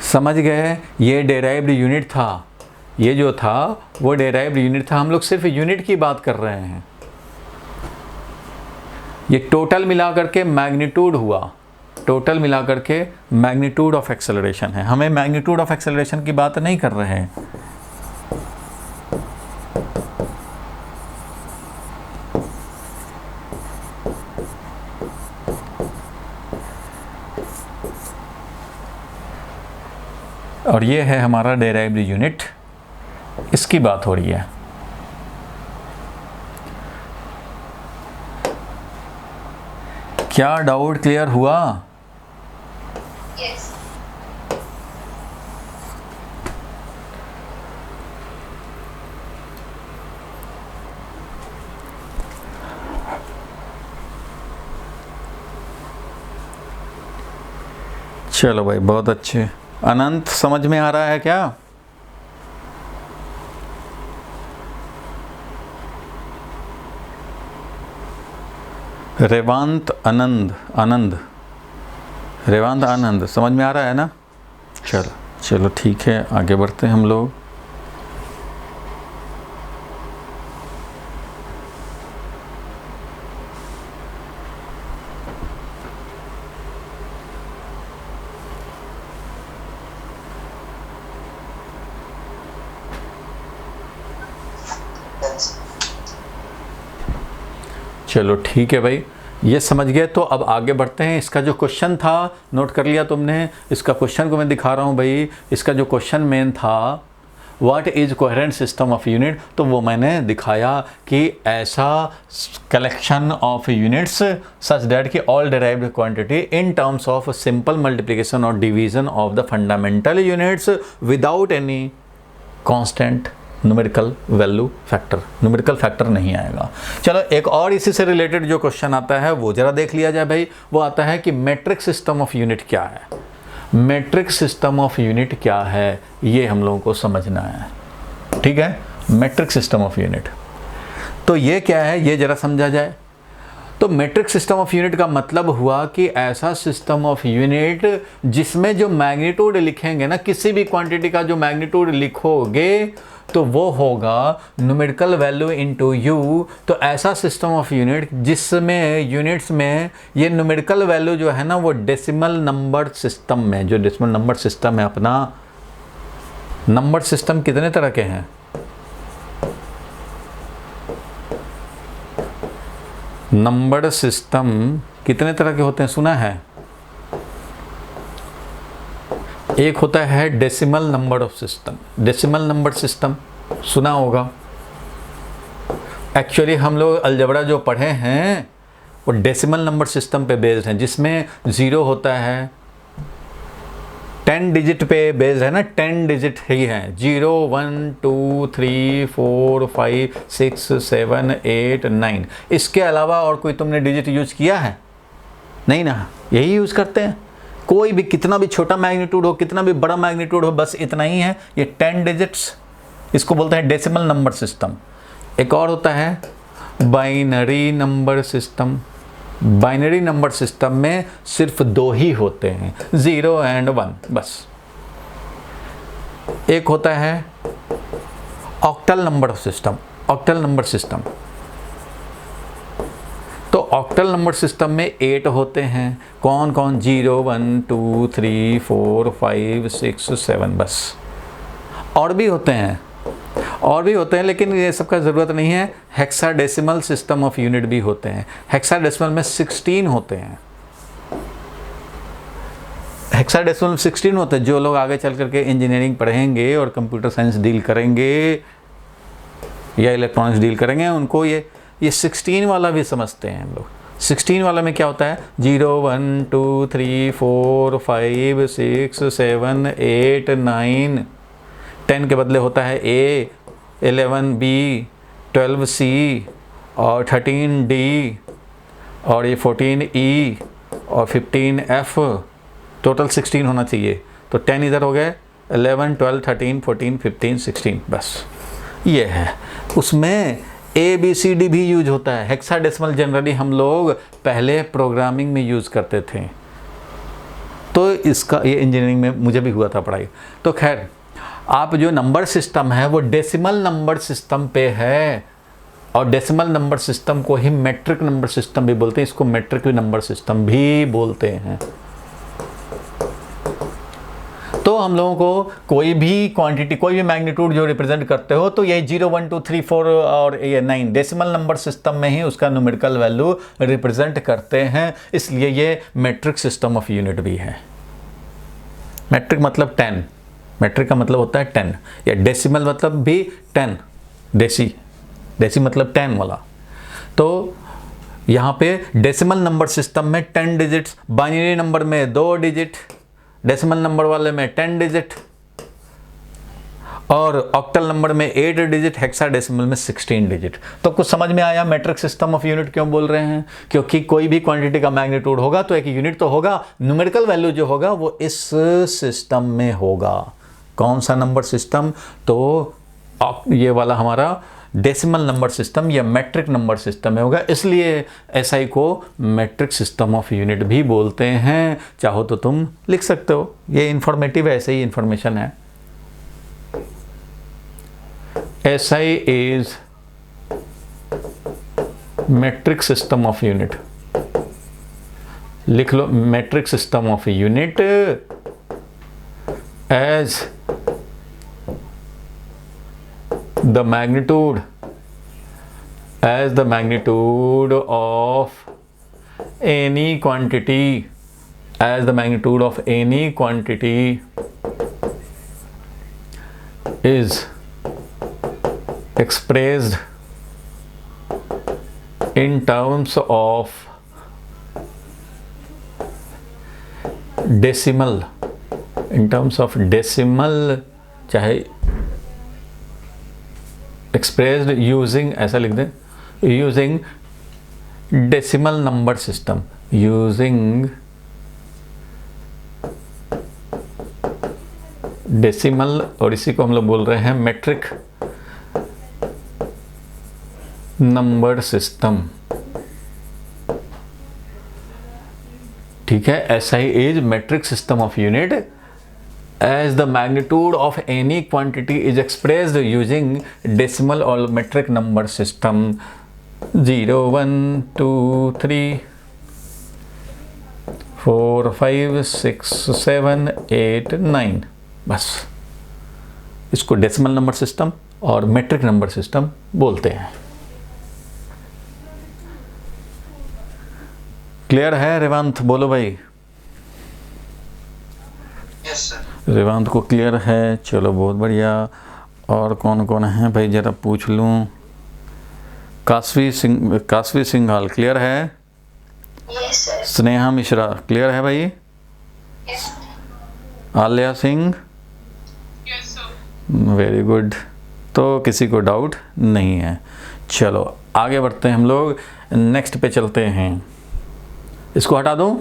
समझ गए? ये डेराइव्ड यूनिट था, ये जो था वो डेराइव्ड यूनिट था। हम लोग सिर्फ यूनिट की बात कर रहे हैं। ये टोटल मिलाकर के मैग्नीट्यूड हुआ, टोटल मिलाकर के मैग्नीट्यूड ऑफ एक्सेलरेशन है। हमें मैग्नीट्यूड ऑफ एक्सेलरेशन की बात नहीं कर रहे हैं। और ये है हमारा डेराइव्ड यूनिट, इसकी बात हो रही है। क्या डाउट क्लियर हुआ? यस। चलो भाई, बहुत अच्छे। अनंत समझ में आ रहा है क्या? रेवांत आनंद, आनंद, रेवांत आनंद समझ में आ रहा है ना? चलो चलो ठीक है, आगे बढ़ते हैं हम लोग। चलो ठीक है भाई, ये समझ गए। तो अब आगे बढ़ते हैं। इसका जो क्वेश्चन था नोट कर लिया तुमने? इसका क्वेश्चन को मैं दिखा रहा हूँ भाई। इसका जो क्वेश्चन मेन था, what is coherent system of unit, तो वो मैंने दिखाया कि ऐसा collection of units such that कि all derived quantity in terms of simple multiplication और division of the fundamental units without any constant numerical value factor, numerical factor नहीं आएगा। चलो एक और इसी से रिलेटेड जो क्वेश्चन आता है वो जरा देख लिया जाए भाई। वो आता है कि मैट्रिक सिस्टम ऑफ यूनिट क्या है। मैट्रिक सिस्टम ऑफ यूनिट क्या है ये हम लोगों को समझना है, ठीक है। मैट्रिक सिस्टम ऑफ यूनिट तो ये क्या है ये जरा समझा जाए। तो मैट्रिक सिस्टम ऑफ यूनिट का मतलब हुआ कि ऐसा सिस्टम ऑफ यूनिट जिसमें जो मैग्नीट्यूड लिखेंगे ना, किसी भी क्वांटिटी का जो मैग्नीट्यूड लिखोगे तो वो होगा न्यूमेरिकल वैल्यू इनटू यू। तो ऐसा सिस्टम ऑफ यूनिट जिसमें यूनिट्स में ये न्यूमेरिकल वैल्यू जो है ना वो डेसिमल नंबर सिस्टम में, जो डेसिमल नंबर सिस्टम है अपना, नंबर सिस्टम कितने तरह के हैं? नंबर सिस्टम कितने तरह के होते हैं सुना है? एक होता है decimal number of system, decimal number system सुना होगा। एक्चुअली हम लोग अलजेब्रा जो पढ़े हैं वो डेसिमल नंबर सिस्टम पे बेस्ड हैं, जिसमें 0 होता है, 10 डिजिट पे बेस्ड है ना, 10 डिजिट ही हैं, 0 1 2 3 4 5 6 7 8 9। इसके अलावा और कोई तुमने डिजिट यूज किया है? नहीं ना, यही यूज करते हैं। कोई भी कितना भी छोटा मैग्नीट्यूड हो, कितना भी बड़ा मैग्नीट्यूड हो, बस इतना ही है, ये 10 डिजिट्स, इसको बोलते हैं डेसिमल नंबर सिस्टम। एक और होता है binary number system. Binary number system में सिर्फ 2 ही होते हैं, 0 और 1 बस। एक होता है octal number system, octal number system. तो ऑक्टल नंबर सिस्टम में 8 होते हैं। कौन कौन? 0 1 2 3 4 5 6 7 बस। और भी होते हैं, और भी होते हैं, लेकिन ये सब का ज़रूरत नहीं है। हेक्साडेसिमल सिस्टम ऑफ यूनिट भी होते हैं। हेक्साडेसिमल में 16 होते हैं। हेक्साडेसिमल में 16 होते हैं। जो लोग आगे चल करके इंजीनियरिंग पढ़ेंगे और कंप्यूटर साइंस डील करेंगे या इलेक्ट्रॉनिक्स डील करेंगे, उनको ये 16 वाला भी समझते हैं हम लोग। 16 वाला में क्या होता है? 0 1 2 3 4 5 6 7 8 9। 10 के बदले होता है A, 11 B, 12 C और 13 D और ये 14 E और 15 F। टोटल 16 होना चाहिए। तो 10 इधर हो गए, 11 12 13 14 15 16 बस ये है। उसमें ABCD भी यूज होता है। हेक्साडेसिमल जनरली हम लोग पहले प्रोग्रामिंग में यूज़ करते थे, तो इसका ये इंजीनियरिंग में मुझे भी हुआ था पढ़ाई। तो खैर, आप जो नंबर सिस्टम है वो डेसिमल नंबर सिस्टम पे है, और डेसिमल नंबर सिस्टम को ही मैट्रिक नंबर सिस्टम भी बोलते हैं। इसको मैट्रिक नंबर सिस्टम भी बोलते हैं। तो हम लोगों को कोई भी क्वांटिटी, कोई भी मैग्नीट्यूड जो रिप्रेजेंट करते हो, तो ये 0 1 2 3 4 और ये 9 डेसिमल नंबर सिस्टम में ही उसका न्यूमेरिकल वैल्यू रिप्रेजेंट करते हैं। इसलिए ये मैट्रिक सिस्टम ऑफ यूनिट भी है। मैट्रिक मतलब 10, मैट्रिक का मतलब होता है 10, या डेसिमल मतलब भी 10, देसी मतलब 10 वाला। तो यहाँ पे डेसिमल नंबर सिस्टम में 10 डिजिट्स, बाइनरी नंबर में 2 डिजिट, डेसिमल नंबर वाले में 10 डिजिट, और ऑक्टल नंबर में 8 डिजिट, हेक्साडेसिमल में 16 डिजिट। तो कुछ समझ में आया मैट्रिक सिस्टम ऑफ यूनिट क्यों बोल रहे हैं? क्योंकि कोई भी क्वांटिटी का मैग्नीट्यूड होगा तो एक यूनिट तो होगा, न्यूमेरिकल वैल्यू जो होगा वो इस सिस्टम में होगा। कौन सा नंबर सिस्टम? तो ये वाला हमारा डेसिमल नंबर सिस्टम या मैट्रिक नंबर सिस्टम में होगा। इसलिए एसआई को मैट्रिक सिस्टम ऑफ यूनिट भी बोलते हैं। चाहो तो तुम लिख सकते हो, ये इंफॉर्मेटिव ऐसे ही इंफॉर्मेशन है। SI is metric system of unit. लिख लो, metric system of unit as the magnitude of any quantity, as the magnitude of any quantity is expressed in terms of decimal, in terms of decimal, चाहे expressed using, ऐसा लिख दें, using decimal number system, using decimal, और इसी को हम लोग बोल रहे हैं मेट्रिक नंबर सिस्टम। ठीक है, SI is metric system of unit as the magnitude of any quantity is expressed using decimal or metric number system 0 1 2 3 4 5 6 7 8 9। बस इसको डेसिमल नंबर सिस्टम और मेट्रिक नंबर सिस्टम बोलते हैं। क्लियर है रेवांत? बोलो भाई। Yes, sir. रेवांत को क्लियर है, चलो बहुत बढ़िया। और कौन कौन है भाई जरा पूछ लूँ। काशवी सिंघाल क्लियर है? Yes, sir. Sneha Mishra clear है भाई? Yes. Alia Singh Yes, sir. Very good. तो किसी को डाउट नहीं है। चलो आगे बढ़ते हैं हम लोग, नेक्स्ट पे चलते हैं। इसको हटा दूँ?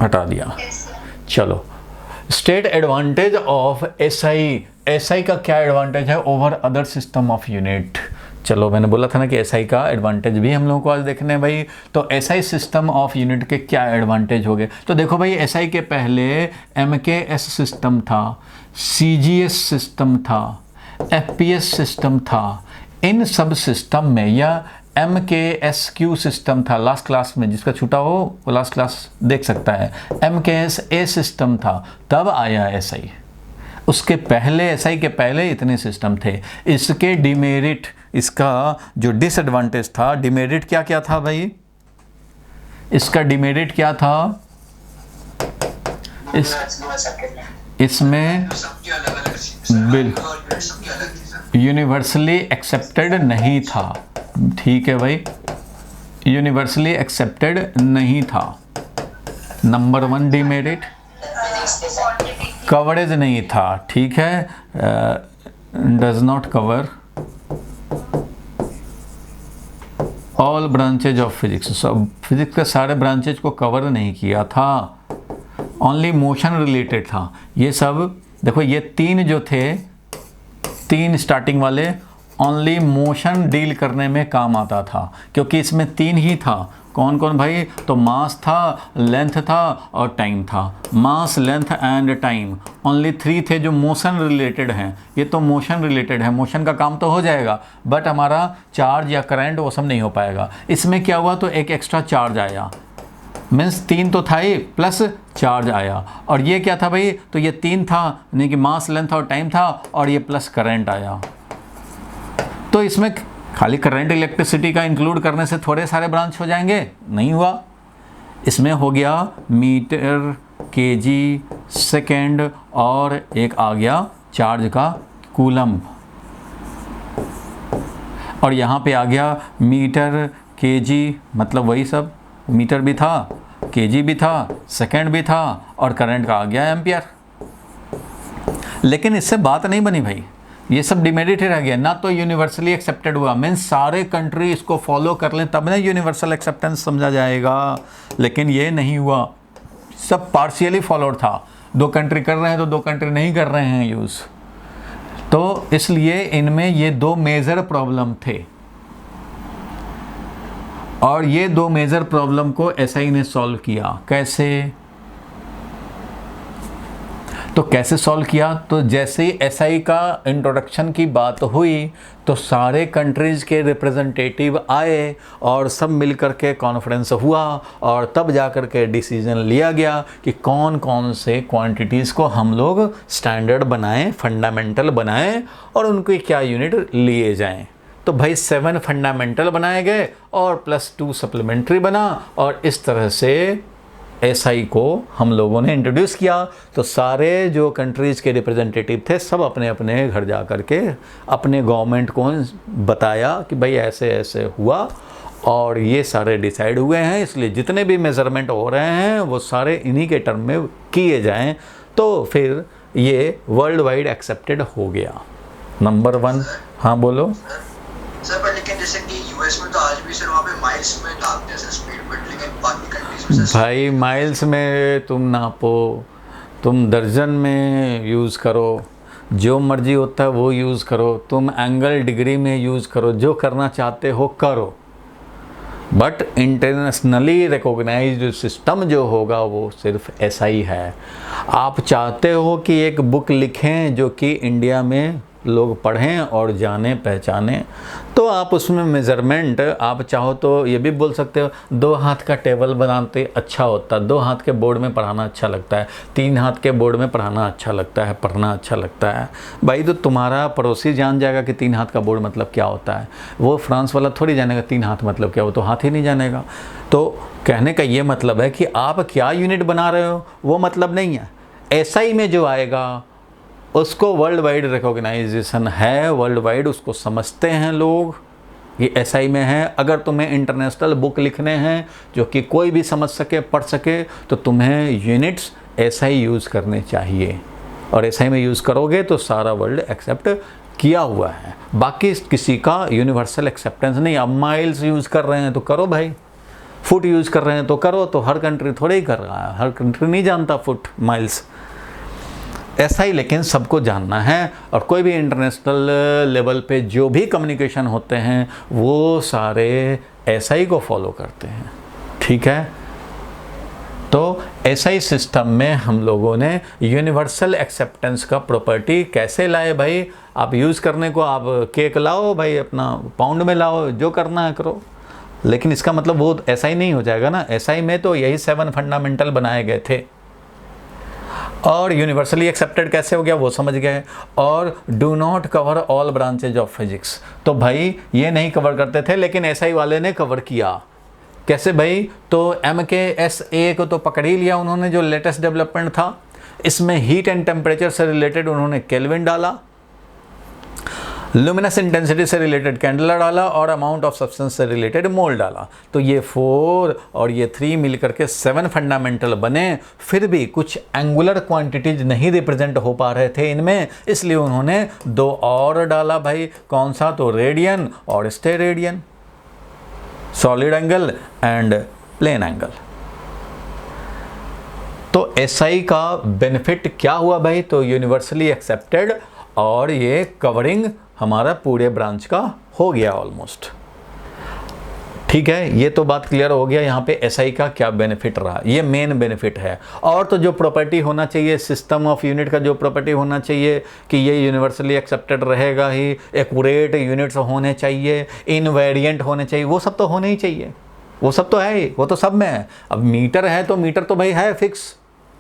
हटा दिया। Yes, sir. चलो, स्टेट एडवांटेज ऑफ SI का क्या एडवांटेज है over other system of unit. चलो मैंने बोला था ना कि SI का एडवांटेज भी हम लोगों को आज देखने हैं भाई। तो SI सिस्टम ऑफ यूनिट के क्या एडवांटेज हो गए, तो देखो भाई SI के पहले MKS सिस्टम था, CGS सिस्टम था, FPS सिस्टम था। इन सब सिस्टम में, या MKSQ सिस्टम था लास्ट क्लास में, जिसका छूटा हो वो लास्ट क्लास देख सकता है। MKSA सिस्टम था, तब आया SI। उसके पहले SI के पहले इतने सिस्टम थे। इसके डिमेरिट, इसका जो डिसएडवांटेज था, डिमेरिट क्या क्या था भाई? इसका डिमेरिट क्या था? इसमें सबकी अलग-अलग थी। बिल सबकी अलग थी सर। यूनिवर्सली एक्सेप्टेड नहीं था। ठीक है भाई, यूनिवर्सली एक्सेप्टेड नहीं था। नंबर 1 डिमेरिट, कवरेज नहीं था। ठीक है, does not cover all branches of physics, सब फिजिक्स के सारे ब्रांचेज को कवर नहीं किया था। ओनली मोशन रिलेटेड था ये सब। देखो ये 3 जो थे, 3 स्टार्टिंग वाले, ओनली मोशन डील करने में काम आता था, क्योंकि इसमें 3 ही था। कौन कौन भाई? तो मास था, लेंथ था और टाइम था। मास, लेंथ एंड टाइम, ओनली 3 थे जो मोशन रिलेटेड हैं। ये तो मोशन रिलेटेड है, मोशन का काम तो हो जाएगा, बट हमारा चार्ज या करंट वो सब नहीं हो पाएगा। इसमें क्या हुआ, तो एक एक्स्ट्रा चार्ज आया, मीन्स 3 तो था ही, प्लस चार्ज आया। और ये क्या था भाई? तो ये 3 था, यानी कि मास, लेंथ और टाइम था, और ये प्लस करंट आया। तो इसमें खाली करंट इलेक्ट्रिसिटी का इंक्लूड करने से थोड़े सारे ब्रांच हो जाएंगे? नहीं हुआ। इसमें हो गया मीटर, केजी, सेकेंड, और एक आ गया चार्ज का कूलम। और यहाँ पे आ गया मीटर, केजी, मतलब वही सब, मीटर भी था, केजी भी था, सेकेंड भी था, और करंट का आ गया एम्पियर। लेकिन इससे बात नहीं बनी भाई, ये सब डिमेरिट ही रह गया ना। तो यूनिवर्सली एक्सेप्टेड हुआ, मीन्स सारे कंट्री इसको फॉलो कर लें तब ना यूनिवर्सल एक्सेप्टेंस समझा जाएगा। लेकिन ये नहीं हुआ, सब पार्शियली फॉलोड था। 2 कंट्री कर रहे हैं तो 2 कंट्री नहीं कर रहे हैं यूज़। तो इसलिए इनमें ये 2 मेजर प्रॉब्लम थे, और ये 2 मेजर प्रॉब्लम को SI ने सॉल्व किया। कैसे? तो कैसे सॉल्व किया? तो जैसे ही SI का इंट्रोडक्शन की बात हुई तो सारे कंट्रीज़ के रिप्रेजेंटेटिव आए और सब मिलकर के कॉन्फ्रेंस हुआ, और तब जाकर के डिसीजन लिया गया कि कौन कौन से क्वांटिटीज़ को हम लोग स्टैंडर्ड बनाएं, फंडामेंटल बनाएं, और उनके क्या यूनिट लिए जाएं। तो भाई 7 फंडामेंटल बनाए गए और प्लस 2 सप्लीमेंट्री बना, और इस तरह से SI को हम लोगों ने इंट्रोड्यूस किया। तो सारे जो कंट्रीज़ के रिप्रेजेंटेटिव थे सब अपने अपने घर जा कर के अपने गवर्नमेंट को बताया कि भाई ऐसे ऐसे हुआ, और ये सारे डिसाइड हुए हैं, इसलिए जितने भी मेज़रमेंट हो रहे हैं वो सारे इन्हीं के टर्म में किए जाएं। तो फिर ये वर्ल्ड वाइड एक्सेप्टेड हो गया। नंबर 1। हाँ बोलो। सर पर लेकिन जैसे कि यूएस में तो आज भी सर वहाँ पे माइल्स में नापते हैं सर स्पीड, बट लेकिन बाकी कंट्रीज में सर भाई माइल्स में तुम नापो, तुम दर्जन में यूज़ करो, जो मर्जी होता है वो यूज़ करो, तुम एंगल डिग्री में यूज़ करो, जो करना चाहते हो करो, बट इंटरनेशनली रिकॉग्नाइज्ड सिस्टम जो होगा वो सिर्फ ऐसा ही है। आप चाहते हो कि एक बुक लिखें जो कि इंडिया में लोग पढ़ें और जाने पहचाने, तो आप उसमें मेज़रमेंट, आप चाहो तो ये भी बोल सकते हो 2 हाथ का टेबल बनाते अच्छा होता, 2 हाथ के बोर्ड में पढ़ाना अच्छा लगता है, 3 हाथ के बोर्ड में पढ़ाना अच्छा लगता है, पढ़ना अच्छा लगता है। भाई तो तुम्हारा पड़ोसी जान जाएगा कि 3 हाथ का बोर्ड मतलब क्या होता है, वो फ्रांस वाला थोड़ी जानेगा 3 हाथ मतलब क्या, वो तो हाथ ही नहीं जानेगा। तो कहने का ये मतलब है कि आप क्या यूनिट बना रहे हो वो मतलब नहीं है। एसआई में जो आएगा उसको वर्ल्ड वाइड रिकॉग्नाइजेशन है, वर्ल्ड वाइड उसको समझते हैं लोग, ये एसआई में है। अगर तुम्हें इंटरनेशनल बुक लिखने हैं जो कि कोई भी समझ सके, पढ़ सके, तो तुम्हें यूनिट्स एसआई यूज़ करने चाहिए, और एसआई में यूज़ करोगे तो सारा वर्ल्ड एक्सेप्ट किया हुआ है। बाकी किसी का यूनिवर्सल एक्सेप्टेंस नहीं। अब माइल्स यूज़ कर रहे हैं तो करो भाई, फुट यूज़ कर रहे हैं तो करो, तो हर कंट्री थोड़े ही कर रहा है, हर कंट्री नहीं जानता फुट माइल्स। ऐसा ही लेकिन सबको जानना है, और कोई भी इंटरनेशनल लेवल पे जो भी कम्युनिकेशन होते हैं वो सारे एसआई को फॉलो करते हैं, ठीक है। तो एसआई सिस्टम में हम लोगों ने यूनिवर्सल एक्सेप्टेंस का प्रॉपर्टी कैसे लाए भाई? आप यूज़ करने को आप केक लाओ भाई, अपना पाउंड में लाओ, जो करना है करो, लेकिन इसका मतलब वो एसआई नहीं हो जाएगा ना। एसआई में तो यही 7 फंडामेंटल बनाए गए थे, और यूनिवर्सली एक्सेप्टेड कैसे हो गया वो समझ गए। और do not cover all branches of physics, तो भाई ये नहीं कवर करते थे, लेकिन एसआई वाले ने कवर किया। कैसे भाई? तो MKSA को तो पकड़ ही लिया उन्होंने, जो लेटेस्ट डेवलपमेंट था। इसमें हीट एंड टेम्परेचर से रिलेटेड उन्होंने केल्विन डाला, लुमिनस इंटेंसिटी से रिलेटेड कैंडेला डाला, और अमाउंट ऑफ सब्सटेंस से रिलेटेड मोल डाला। तो ये 4 और ये 3 मिलकर के 7 फंडामेंटल बने। फिर भी कुछ एंगुलर क्वांटिटीज नहीं रिप्रेजेंट हो पा रहे थे इनमें, इसलिए उन्होंने 2 और डाला भाई। कौन सा? तो रेडियन और steradian, solid angle and plane angle. तो एसआई का बेनिफिट क्या हुआ भाई? तो यूनिवर्सली एक्सेप्टेड, और ये कवरिंग हमारा पूरे ब्रांच का हो गया ऑलमोस्ट, ठीक है। ये तो बात क्लियर हो गया यहाँ पे एसआई का क्या बेनिफिट रहा, ये मेन बेनिफिट है। और तो जो प्रॉपर्टी होना चाहिए सिस्टम ऑफ यूनिट का, जो प्रॉपर्टी होना चाहिए कि ये यूनिवर्सली एक्सेप्टेड रहेगा ही, एक्यूरेट यूनिट्स होने चाहिए, इनवेरिएंट होने चाहिए, वो सब तो होने ही चाहिए, वो सब तो है ही, वो तो सब में है। अब मीटर है तो मीटर तो भाई है फिक्स,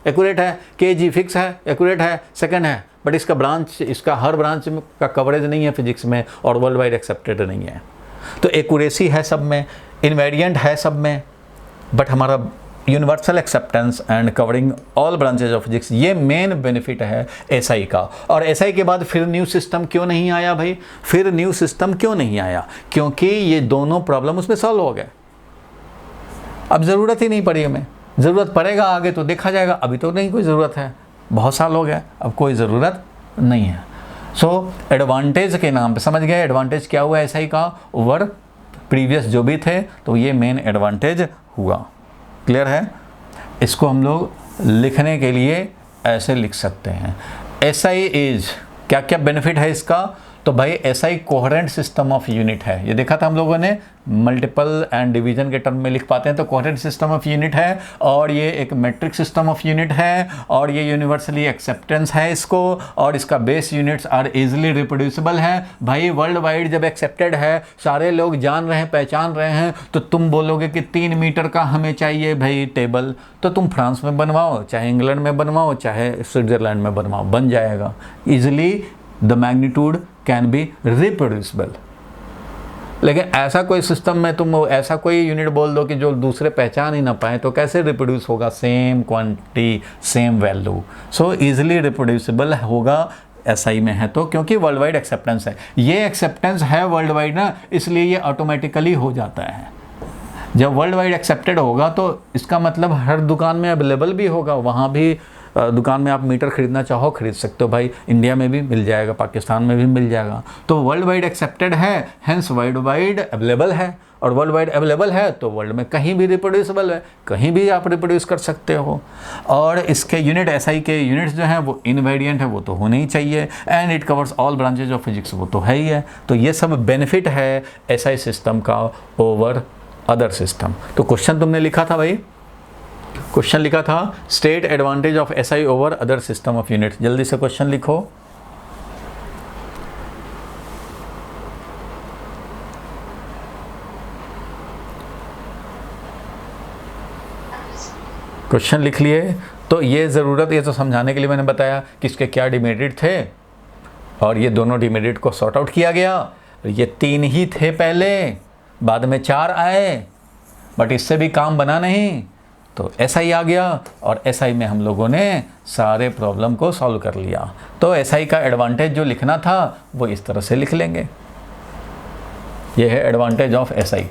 एक्यूरेट है, केजी फिक्स है, एक्यूरेट है, सेकंड है, बट इसका ब्रांच, इसका हर ब्रांच का कवरेज नहीं है फिजिक्स में, और वर्ल्ड वाइड एक्सेप्टेड नहीं है। तो एक्यूरेसी है सब में, इनवेरिएंट है सब में, बट हमारा universal acceptance and covering all branches of physics, ये मेन बेनिफिट है एसआई का। और एसआई के बाद फिर न्यू सिस्टम क्यों नहीं आया भाई? फिर न्यू सिस्टम क्यों नहीं आया? क्योंकि ये दोनों प्रॉब्लम उसमें सॉल्व हो गए, अब ज़रूरत ही नहीं पड़ी हमें। ज़रूरत पड़ेगा आगे तो देखा जाएगा, अभी तो नहीं कोई ज़रूरत है, बहुत साल हो गए, अब कोई ज़रूरत नहीं है। सो एडवांटेज के नाम पे समझ गए, एडवांटेज क्या हुआ एसआई का ओवर प्रीवियस जो भी थे, तो ये मेन एडवांटेज हुआ। क्लियर है? इसको हम लोग लिखने के लिए ऐसे लिख सकते हैं, एसआई इज, क्या क्या बेनिफिट है इसका? तो भाई SI coherent system of unit है, ये देखा था हम लोगों ने, मल्टीपल एंड डिवीजन के टर्म में लिख पाते हैं, तो कोहेरेंट सिस्टम ऑफ यूनिट है, और ये एक मेट्रिक सिस्टम ऑफ यूनिट है, और ये यूनिवर्सली एक्सेप्टेंस है इसको, और इसका base units are easily reproducible है। भाई वर्ल्ड वाइड जब एक्सेप्टेड है, सारे लोग जान रहे हैं, पहचान रहे हैं, तो तुम बोलोगे कि 3 मीटर का हमें चाहिए भाई टेबल, तो तुम फ्रांस में बनवाओ, चाहे इंग्लैंड में बनवाओ, चाहे स्विट्जरलैंड में बनवाओ, बन जाएगा easily, the magnitude can be reproducible. लेकिन ऐसा कोई सिस्टम में तुम ऐसा कोई यूनिट बोल दो कि जो दूसरे पहचान ही ना पाए, तो कैसे रिप्रोड्यूस होगा? Same quantity same value, so easily reproducible होगा एसआई में है तो, क्योंकि वर्ल्ड वाइड एक्सेप्टेंस है। ये एक्सेप्टेंस है वर्ल्ड वाइड ना, इसलिए ये ऑटोमेटिकली हो जाता है। जब वर्ल्ड वाइड एक्सेप्टेड होगा तो इसका मतलब हर दुकान में अवेलेबल भी होगा, वहाँ भी दुकान में आप मीटर खरीदना चाहो खरीद सकते हो भाई, इंडिया में भी मिल जाएगा, पाकिस्तान में भी मिल जाएगा। तो वर्ल्ड वाइड एक्सेप्टेड है, हैंस वर्ल्ड वाइड अवेलेबल है, और वर्ल्ड वाइड अवेलेबल है तो वर्ल्ड में कहीं भी रिप्रोड्यूसिबल है, कहीं भी आप रिप्रोड्यूस कर सकते हो। और इसके यूनिट SI के यूनिट्स जो हैं वो इनवेरिएंट है, वो तो होने ही चाहिए, and it covers all branches of physics, वो तो है ही है। तो ये सब बेनिफिट है SI सिस्टम का ओवर अदर सिस्टम। तो क्वेश्चन तुमने लिखा था भाई, क्वेश्चन लिखा था state advantage of SI over other system of unit. जल्दी से क्वेश्चन लिखो। क्वेश्चन लिख लिए। तो ये ज़रूरत, ये तो समझाने के लिए मैंने बताया कि इसके क्या डिमेरिट थे, और ये दोनों डिमेरिट को सॉर्ट आउट किया गया। ये 3 ही थे पहले, बाद में 4 आए, बट इससे भी काम बना नहीं, तो SI आ गया, और SI में हम लोगों ने सारे प्रॉब्लम को सॉल्व कर लिया। तो SI का एडवांटेज जो लिखना था वो इस तरह से लिख लेंगे। ये है advantage of SI,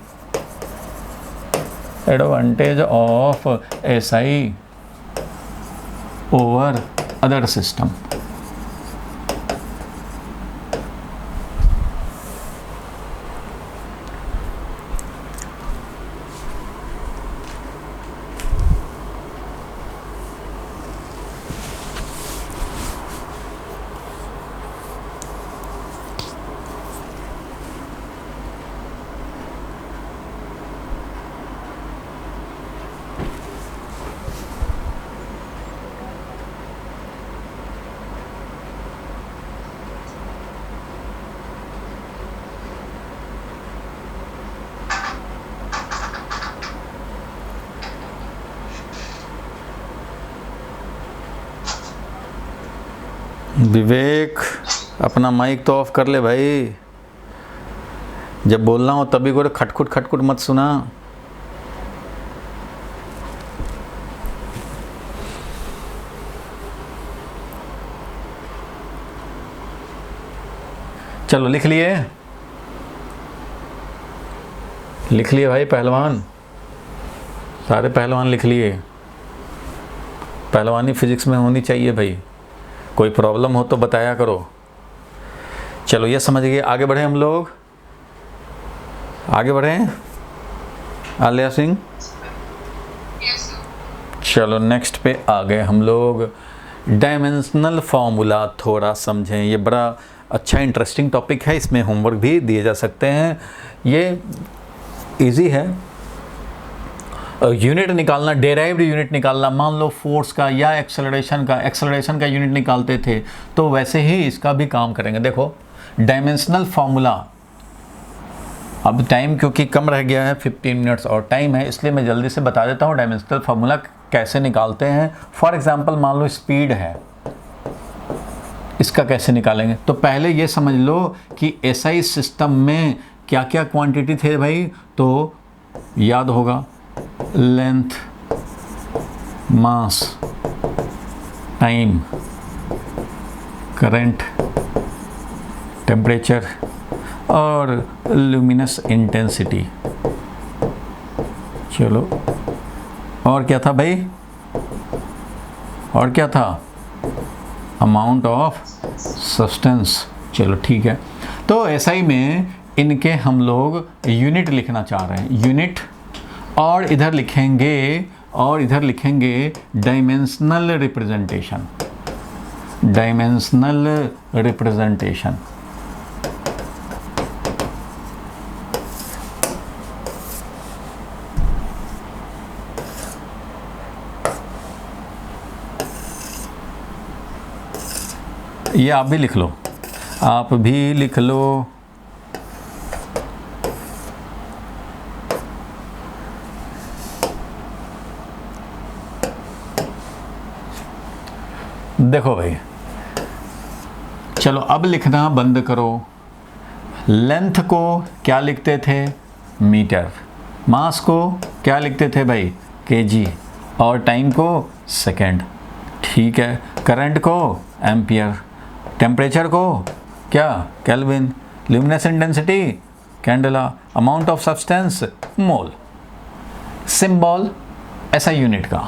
advantage of SI over other system. Vivek अपना माइक तो ऑफ कर ले भाई, जब बोलना हो तभी को खटखुट खटखुट मत सुना। चलो लिख लिए, लिख लिए भाई पहलवान, सारे पहलवान लिख लिए। पहलवानी फिजिक्स में होनी चाहिए भाई, कोई प्रॉब्लम हो तो बताया करो। चलो ये समझ गए, आगे बढ़े हम लोग, आगे बढ़े। आलिया सिंह, चलो नेक्स्ट पे आ गए हम लोग। डायमेंशनल फॉर्मूला थोड़ा समझें, ये बड़ा अच्छा इंटरेस्टिंग टॉपिक है, इसमें होमवर्क भी दिए जा सकते हैं। ये इजी है, यूनिट निकालना, डेराइव्ड यूनिट निकालना, मान लो फोर्स का या एक्सेलरेशन का यूनिट निकालते थे, तो वैसे ही इसका भी काम करेंगे। देखो डायमेंशनल फॉर्मूला, अब टाइम क्योंकि कम रह गया है, 15 मिनट्स और टाइम है, इसलिए मैं जल्दी से बता देता हूँ डायमेंशनल फॉर्मूला कैसे निकालते हैं। फॉर एग्जांपल मान लो स्पीड है, इसका कैसे निकालेंगे। तो पहले ये समझ लो कि SI सिस्टम में क्या क्या क्वांटिटी थे भाई, तो याद होगा लेंथ, मास, टाइम, करंट, टेम्परेचर और लुमिनस इंटेंसिटी। चलो और क्या था भाई, और क्या था, अमाउंट ऑफ सब्सटेंस। चलो ठीक है, तो SI में इनके हम लोग यूनिट लिखना चाह रहे हैं, यूनिट, और इधर लिखेंगे डायमेंशनल रिप्रेजेंटेशन, डायमेंशनल रिप्रेजेंटेशन। ये आप भी लिख लो, आप भी लिख लो। देखो भाई, चलो अब लिखना बंद करो। लेंथ को क्या लिखते थे, मीटर, मास को क्या लिखते थे भाई, केजी, और टाइम को सेकंड, ठीक है, करंट को एम्पियर, टेम्परेचर को क्या, kelvin, luminous intensity candela, amount of substance mole. Symbol SI unit का,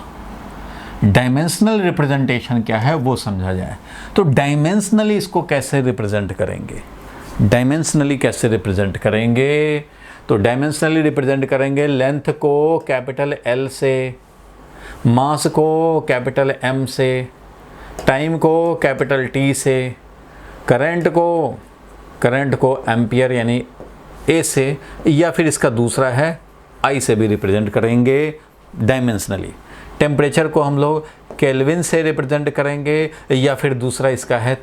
डायमेंशनल रिप्रेजेंटेशन क्या है वो समझा जाए। तो डायमेंशनली इसको कैसे रिप्रेजेंट करेंगे, डायमेंशनली कैसे रिप्रेजेंट करेंगे? तो डायमेंशनली रिप्रेजेंट करेंगे लेंथ को कैपिटल L से, मास को कैपिटल M से, टाइम को कैपिटल T से, करंट को एम्पियर यानी A से, या फिर इसका दूसरा है I से भी रिप्रेजेंट करेंगे डायमेंशनली। टेम्परेचर को हम लोग केल्विन से रिप्रेजेंट करेंगे, या फिर दूसरा इसका है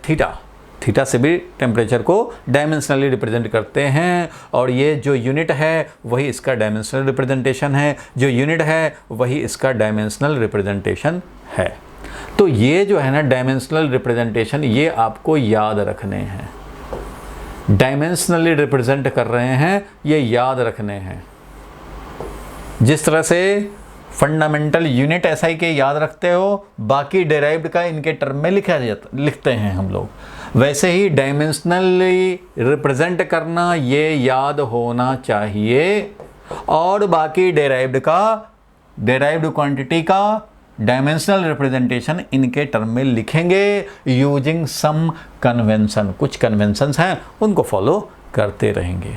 थीटा से भी टेम्परेचर को डायमेंशनली रिप्रेजेंट करते हैं। और ये जो यूनिट है वही इसका डायमेंशनल रिप्रेजेंटेशन है, जो यूनिट है वही इसका डायमेंशनल रिप्रेजेंटेशन है। तो ये जो है ना डायमेंशनल रिप्रेजेंटेशन, ये आपको याद रखने हैं। डायमेंशनली रिप्रेजेंट कर रहे हैं, ये याद रखने हैं। जिस तरह से फंडामेंटल यूनिट SI के याद रखते हो, बाकी डेराइव्ड का इनके टर्म में लिखते हैं हम लोग, वैसे ही डायमेंशनली रिप्रेजेंट करना ये याद होना चाहिए। और बाकी डेराइव्ड क्वांटिटी का डायमेंशनल रिप्रेजेंटेशन इनके टर्म में लिखेंगे यूजिंग सम कन्वेंशन। कुछ कन्वेंशंस हैं उनको फॉलो करते रहेंगे।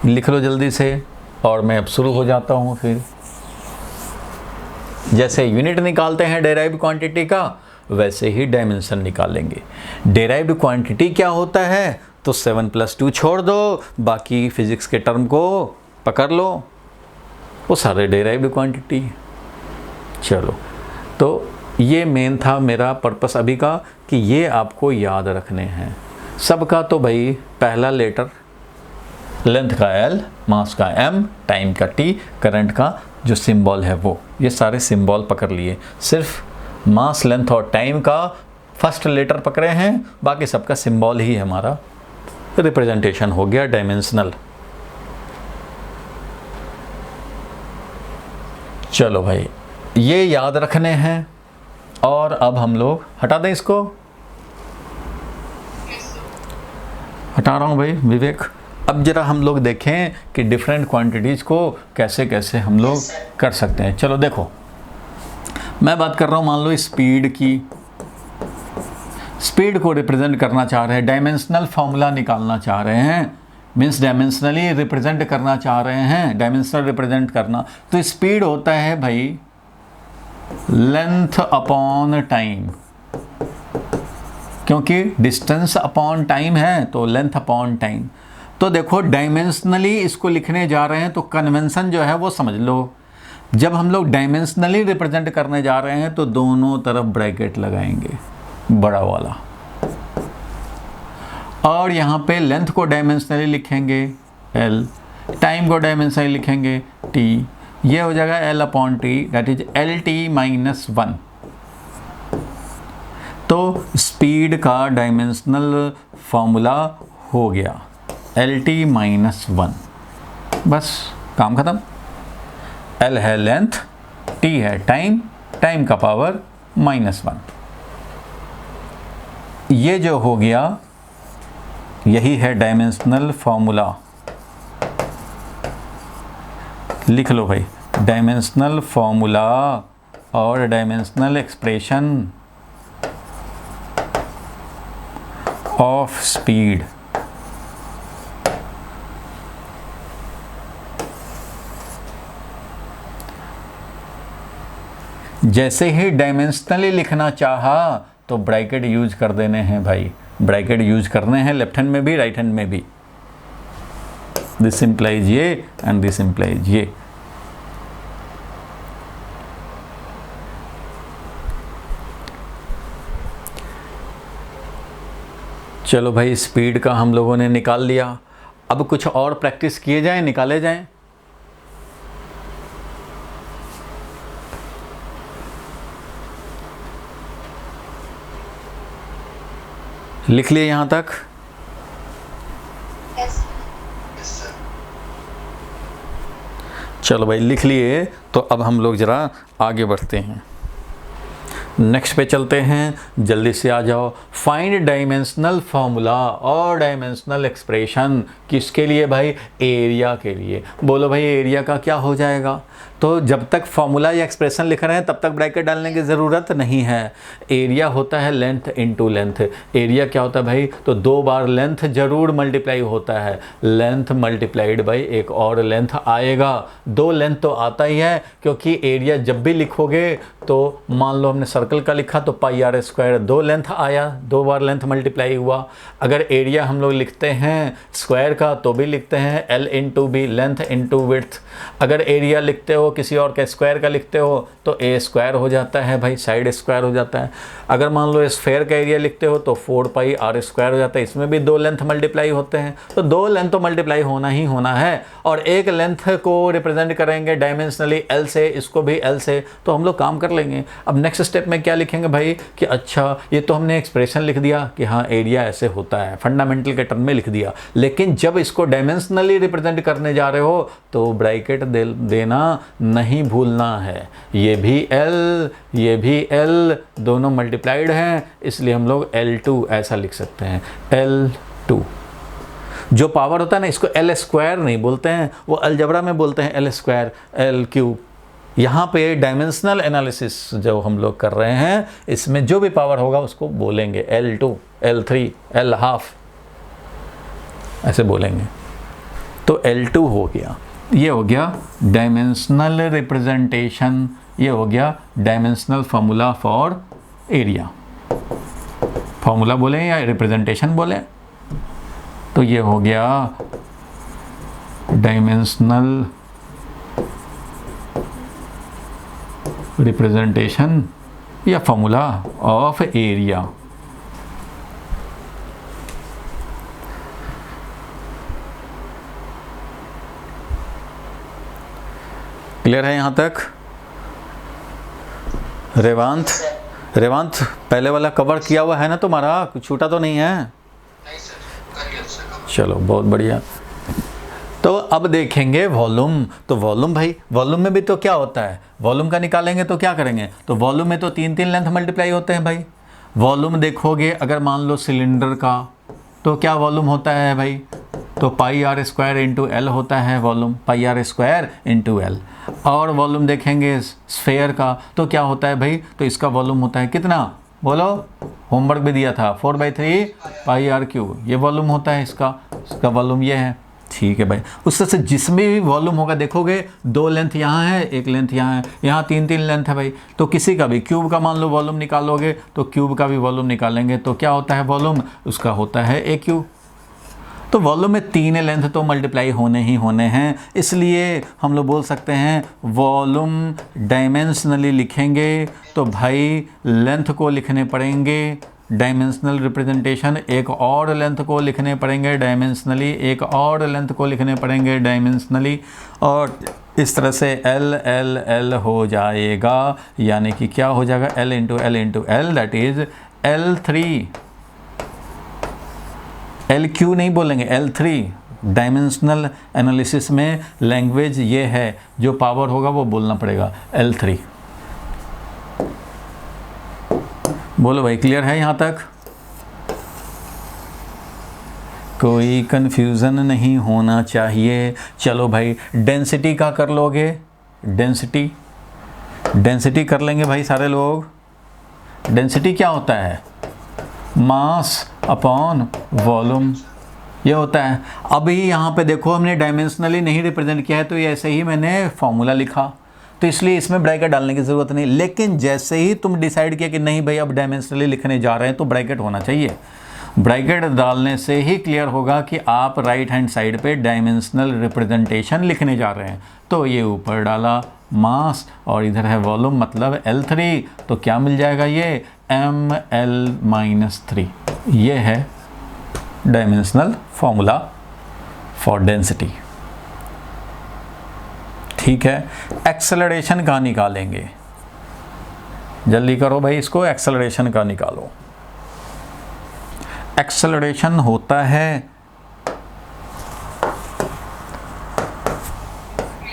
लिख लो जल्दी से, और मैं अब शुरू हो जाता हूँ। फिर जैसे यूनिट निकालते हैं डेराइव्ड क्वांटिटी का, वैसे ही डायमेंशन निकालेंगे। डेराइव्ड क्वांटिटी क्या होता है? तो 7+2 छोड़ दो, बाकी फिजिक्स के टर्म को पकड़ लो, वो सारे डेराइव्ड क्वांटिटी। चलो, तो ये मेन था मेरा पर्पस अभी का, कि ये आपको याद रखने हैं सबका। तो भाई पहला लेटर, लेंथ का L, मास का M, टाइम का T, करंट का जो सिंबल है वो, ये सारे सिंबल पकड़ लिए। सिर्फ मास, लेंथ और टाइम का फर्स्ट लेटर पकड़े हैं, बाकी सबका सिंबल ही हमारा रिप्रेजेंटेशन हो गया डायमेंशनल। चलो भाई, ये याद रखने हैं। और अब हम लोग हटा दें इसको, हटा रहा हूँ भाई विवेक। अब जरा हम लोग देखें कि डिफरेंट क्वांटिटीज़ को कैसे कैसे हम लोग कर सकते हैं। चलो देखो, मैं बात कर रहा हूँ मान लो स्पीड की। स्पीड को रिप्रेजेंट करना चाह रहे हैं, डायमेंशनल फॉर्मूला निकालना चाह रहे हैं, मीन्स डायमेंशनली रिप्रेजेंट करना चाह रहे हैं, डायमेंशनल रिप्रेजेंट करना। तो स्पीड होता है भाई लेंथ अपॉन टाइम, क्योंकि डिस्टेंस अपॉन टाइम है तो लेंथ अपॉन टाइम। तो देखो डायमेंशनली इसको लिखने जा रहे हैं तो कन्वेंशन जो है वो समझ लो। जब हम लोग डायमेंशनली रिप्रेजेंट करने जा रहे हैं तो दोनों तरफ ब्रैकेट लगाएंगे बड़ा वाला, और यहाँ पे लेंथ को डायमेंशनली लिखेंगे L, टाइम को डायमेंशनली लिखेंगे T। ये हो जाएगा L upon T, that is LT-1। तो स्पीड का डायमेंशनल फॉर्मूला हो गया LT-1। बस काम खत्म। L है लेंथ, T है टाइम, टाइम का पावर -1। ये जो हो गया यही है डायमेंशनल फॉर्मूला। लिख लो भाई, डायमेंशनल फॉर्मूला और डायमेंशनल एक्सप्रेशन ऑफ स्पीड। जैसे ही डायमेंशनली लिखना चाहा तो ब्रैकेट यूज कर देने हैं भाई, ब्रैकेट यूज करने हैं लेफ्ट हैंड में भी राइट हैंड में भी। दिस इंप्लाइज ये एंड दिस इंप्लाइज ये। चलो भाई, स्पीड का हम लोगों ने निकाल लिया। अब कुछ और प्रैक्टिस किए जाएं, निकाले जाएं। लिख लिए यहाँ तक? चलो भाई लिख लिए, तो अब हम लोग ज़रा आगे बढ़ते हैं, नेक्स्ट पे चलते हैं। जल्दी से आ जाओ। फाइंड डायमेंशनल फॉर्मूला और डायमेंशनल एक्सप्रेशन किसके लिए भाई? एरिया के लिए। बोलो भाई एरिया का क्या हो जाएगा? तो जब तक फॉर्मूला या एक्सप्रेशन लिख रहे हैं तब तक ब्रैकेट डालने की ज़रूरत नहीं है। एरिया होता है लेंथ इनटू लेंथ। एरिया क्या होता है भाई, तो 2 बार लेंथ जरूर मल्टीप्लाई होता है, लेंथ मल्टीप्लाइड बाई एक और लेंथ आएगा। 2 लेंथ तो आता ही है, क्योंकि एरिया जब भी लिखोगे तो मान लो हमने सर्कल का लिखा तो पाई आर स्क्वायर 2 लेंथ आया, 2 बार लेंथ मल्टीप्लाई हुआ। अगर एरिया हम लोग लिखते हैं स्क्वायर का तो भी लिखते हैं L into B, length into width. अगर एरिया लिखते हो किसी और के स्क्वायर का लिखते हो तो ए स्क्वायर हो जाता है भाई, साइड स्क्वायर हो जाता है। अगर मान लो स्फेयर का एरिया लिखते हो तो 4 पाई आर स्क्वायर हो जाता है, इसमें भी 2 लेंथ मल्टीप्लाई होते हैं। तो 2 लेंथ तो मल्टीप्लाई होना ही होना है, और एक लेंथ को रिप्रेजेंट करेंगे डायमेंशनली L से, इसको भी L से, तो हम लोग काम कर लेंगे। अब नेक्स्ट स्टेप में क्या लिखेंगे भाई कि अच्छा ये तो हमने एक्सप्रेशन लिख दिया कि हाँ एरिया ऐसे होता है, फंडामेंटल के टर्म में लिख दिया, लेकिन जब इसको डायमेंशनली रिप्रेजेंट करने जा रहे हो तो ब्रैकेट देना नहीं भूलना है। ये भी L, ये भी L, दोनों मल्टीप्लाइड हैं, इसलिए हम लोग L2 ऐसा लिख सकते हैं, L2। जो पावर होता है ना, इसको L स्क्वायर नहीं बोलते हैं, वो अलजबरा में बोलते हैं L स्क्वायर, L क्यूब। यहाँ पे डायमेंशनल एनालिसिस जो हम लोग कर रहे हैं, इसमें जो भी पावर होगा उसको बोलेंगे L2, L3, L हाफ, ऐसे बोलेंगे। तो L2 हो गया, ये हो गया डायमेंशनल रिप्रेजेंटेशन, ये हो गया dimensional formula for area. Formula बोलें या रिप्रेजेंटेशन बोलें, तो ये हो गया डायमेंशनल रिप्रेजेंटेशन या फार्मूला ऑफ एरिया। क्लियर है यहाँ तक? रेवांत पहले वाला कवर किया हुआ है ना तुम्हारा, कुछ छूटा तो नहीं है? नहीं सर, कर लिया सर। चलो बहुत बढ़िया। तो अब देखेंगे वॉल्यूम। तो वॉल्यूम भाई, वॉल्यूम में भी तो क्या होता है, वॉल्यूम का निकालेंगे तो क्या करेंगे, तो वॉल्यूम में तो 3 लेंथ मल्टीप्लाई होते हैं भाई। वॉल्यूम देखोगे अगर मान लो सिलेंडर का, तो क्या वॉल्यूम होता है भाई, तो pi r square into L होता है volume, pi r square into L. और वॉल्यूम देखेंगे स्फेयर का, तो क्या होता है भाई, तो इसका वॉल्यूम होता है कितना, बोलो, होमवर्क भी दिया था, 4/3 पाई आर क्यूब, ये वॉल्यूम होता है इसका वॉल्यूम ये है। ठीक है भाई, उससे से जिसमें भी वॉल्यूम होगा देखोगे 2 लेंथ यहाँ है, 1 लेंथ यहाँ है, यहाँ 3 लेंथ है भाई। तो किसी का भी क्यूब का मान लो वॉल्यूम निकालोगे तो क्यूब का भी वॉल्यूम निकालेंगे, तो क्या होता है वॉल्यूम, उसका होता है ए क्यू। तो वॉल्यूम में 3 लेंथ तो मल्टीप्लाई होने ही होने हैं, इसलिए हम लोग बोल सकते हैं वॉल्यूम डायमेंशनली लिखेंगे तो भाई लेंथ को लिखने पड़ेंगे डायमेंशनल रिप्रेजेंटेशन, एक और लेंथ को लिखने पड़ेंगे डायमेंशनली, एक और लेंथ को लिखने पड़ेंगे डायमेंशनली, और इस तरह से L L L हो जाएगा। यानी कि क्या हो जाएगा, L into L into L, that is L3। LQ नहीं बोलेंगे, L3। डायमेंशनल एनालिसिस में लैंग्वेज ये है, जो पावर होगा वो बोलना पड़ेगा, L3। बोलो भाई, क्लियर है यहाँ तक? कोई कंफ्यूजन नहीं होना चाहिए। चलो भाई, डेंसिटी का कर लोगे, डेंसिटी कर लेंगे भाई सारे लोग। डेंसिटी क्या होता है, मास अपॉन वॉल्यूम, ये होता है। अभी यहाँ पे देखो हमने डायमेंशनली नहीं रिप्रेजेंट किया है, तो ये ऐसे ही मैंने फॉर्मूला लिखा, तो इसलिए इसमें ब्रैकेट डालने की ज़रूरत नहीं। लेकिन जैसे ही तुम डिसाइड किया कि नहीं भाई अब डायमेंशनली लिखने जा रहे हैं, तो ब्रैकेट होना चाहिए। ब्रैकेट डालने से ही क्लियर होगा कि आप राइट हैंड साइड पे डायमेंशनल रिप्रेजेंटेशन लिखने जा रहे हैं। तो ये ऊपर डाला मास और इधर है वॉल्यूम, मतलब L3, तो क्या मिल जाएगा, ये ml-3। ये है डायमेंशनल फॉर्मूला फॉर डेंसिटी। ठीक है, एक्सेलरेशन का निकालेंगे, जल्दी करो भाई, इसको एक्सेलरेशन का निकालो। एक्सेलरेशन होता है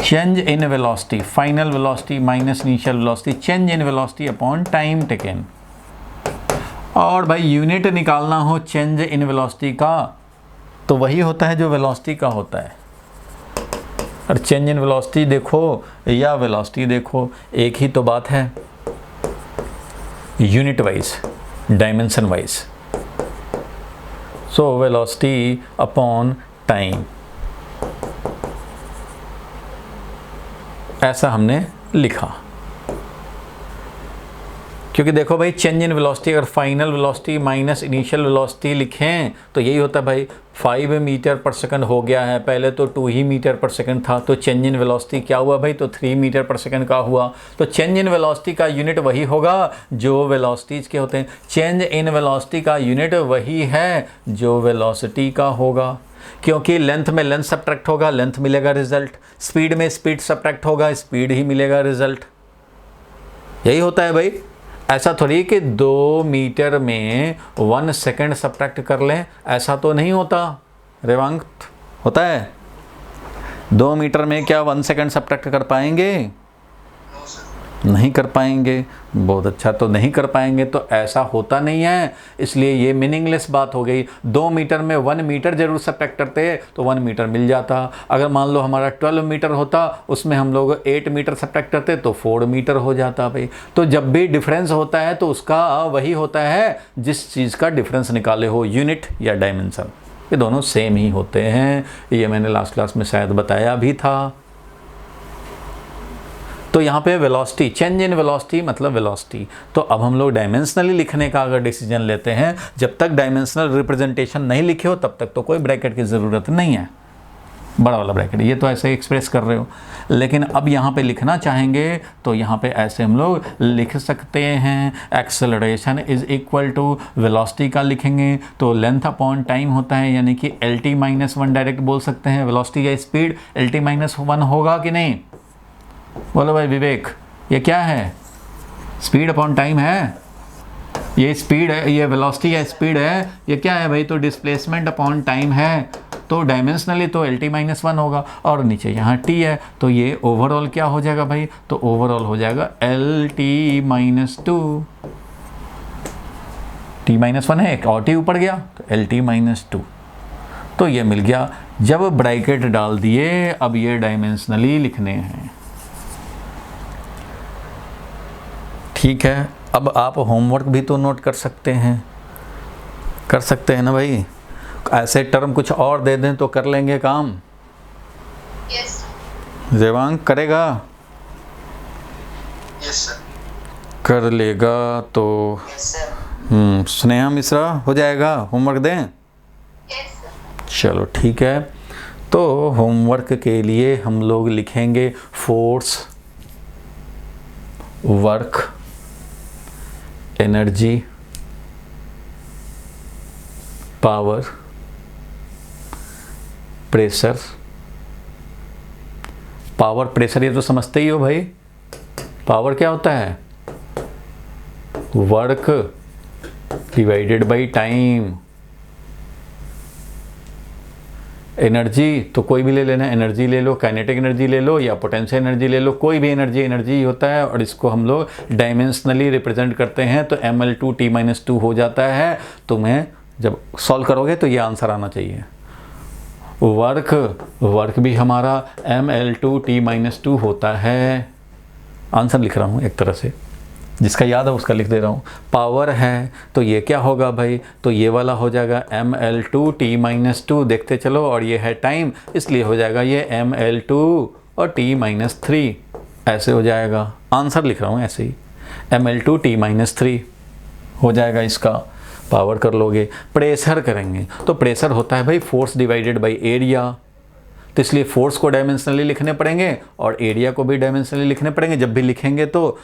change in velocity, final velocity minus initial velocity, change in velocity upon time taken. और भाई यूनिट निकालना हो चेंज इन वेलोसिटी का, तो वही होता है जो वेलोसिटी का होता है। और चेंज इन वेलोसिटी देखो या वेलोसिटी देखो, एक ही तो बात है, unit wise, dimension wise. So velocity upon time, ऐसा हमने लिखा। क्योंकि देखो भाई, चेंज इन वेलोसिटी अगर final velocity minus initial velocity लिखें तो यही होता है भाई, 5 मीटर पर सेकंड हो गया है, पहले तो 2 ही मीटर पर सेकंड था, तो चेंज इन वेलोसिटी क्या हुआ भाई, तो 3 मीटर पर सेकंड का हुआ। तो चेंज इन वेलोसिटी का यूनिट वही होगा जो वेलोसिटीज के होते हैं, चेंज इन वेलोसिटी का यूनिट वही है जो वेलोसिटी का होगा। क्योंकि लेंथ में लेंथ सब्ट्रैक्ट होगा, लेंथ मिलेगा रिजल्ट, स्पीड में स्पीड सब्ट्रैक्ट होगा, स्पीड ही मिलेगा रिजल्ट। यही होता है भाई। ऐसा थोड़ी कि 2 मीटर में 1 सेकंड सब्ट्रैक्ट कर लें, ऐसा तो नहीं होता रेवांक। होता है 2 मीटर में क्या 1 सेकंड सब्ट्रैक्ट कर पाएंगे? नहीं कर पाएंगे। बहुत अच्छा, तो नहीं कर पाएंगे तो ऐसा होता नहीं है, इसलिए ये मीनिंगलेस बात हो गई। 2 मीटर में 1 मीटर जरूर सब्ट्रैक्ट करते तो 1 मीटर मिल जाता। अगर मान लो हमारा 12 मीटर होता, उसमें हम लोग 8 मीटर सब्ट्रैक्ट करते तो 4 मीटर हो जाता भाई। तो जब भी डिफरेंस होता है तो उसका वही होता है जिस चीज़ का डिफरेंस निकाले हो, यूनिट या डायमेंशन, ये दोनों सेम ही होते हैं। ये मैंने लास्ट क्लास में शायद बताया भी था। तो यहाँ पे वेलोसिटी, चेंज इन वेलोसिटी मतलब वेलोसिटी। तो अब हम लोग डायमेंशनली लिखने का अगर डिसीजन लेते हैं, जब तक डायमेंशनल रिप्रेजेंटेशन नहीं लिखे हो तब तक तो कोई ब्रैकेट की ज़रूरत नहीं है, बड़ा वाला ब्रैकेट, ये तो ऐसे एक्सप्रेस कर रहे हो। लेकिन अब यहाँ पे लिखना चाहेंगे तो यहाँ पे ऐसे हम लोग लिख सकते हैं, acceleration is equal to velocity का लिखेंगे तो लेंथ अपॉन टाइम होता है, यानी कि LT-1 डायरेक्ट बोल सकते हैं। वेलोसिटी या स्पीड LT-1 होगा कि नहीं? बोलो भाई विवेक, ये क्या है? स्पीड अपॉन टाइम है, ये स्पीड है, ये वेलोसिटी या स्पीड है, ये क्या है भाई? तो डिस्प्लेसमेंट अपॉन टाइम है। तो डायमेंशनली तो LT-1 होगा, और नीचे यहाँ T है, तो ये ओवरऑल क्या हो जाएगा भाई? तो ओवरऑल हो जाएगा LT-2। T-1 है, एक और T ऊपर गया तो LT-2। तो ये मिल गया। जब ब्रैकेट डाल दिए, अब ये डायमेंशनली लिखने हैं। ठीक है, अब आप होमवर्क भी तो नोट कर सकते हैं, कर सकते हैं ना भाई? ऐसे टर्म कुछ और दे दें तो कर लेंगे काम। यस देवांग करेगा? Yes sir. कर लेगा तो यस सर। स्नेहा मिश्रा हो जाएगा, होमवर्क दें? Yes sir. चलो ठीक है। तो होमवर्क के लिए हम लोग लिखेंगे force, work, energy, power, pressure. Power pressure ये तो समझते ही हो भाई। पावर क्या होता है? Work divided by time. Energy तो कोई भी ले लेना, एनर्जी ले लो, काइनेटिक एनर्जी ले लो या पोटेंशियल एनर्जी ले लो, कोई भी एनर्जी एनर्जी होता है। और इसको हम लोग डायमेंशनली रिप्रेजेंट करते हैं तो mL2T-2 हो जाता है। तुम्हें जब सॉल्व करोगे तो ये आंसर आना चाहिए। वर्क भी हमारा mL2T-2 होता है। आंसर लिख रहा हूँ एक तरह से, जिसका याद है उसका लिख दे रहा हूँ। पावर है तो ये क्या होगा भाई? तो ये वाला हो जाएगा mL2T-2, देखते चलो। और ये है टाइम, इसलिए हो जाएगा ये mL2 और T-3, ऐसे हो जाएगा। आंसर लिख रहा हूँ ऐसे ही, mL2T-3 हो जाएगा इसका। पावर कर लोगे। प्रेशर करेंगे तो प्रेशर होता है भाई फोर्स डिवाइडेड बाई एरिया, तो इसलिए फोर्स को डायमेंशनली लिखने पड़ेंगे और एरिया को भी डायमेंशनली लिखने पड़ेंगे। जब भी लिखेंगे तो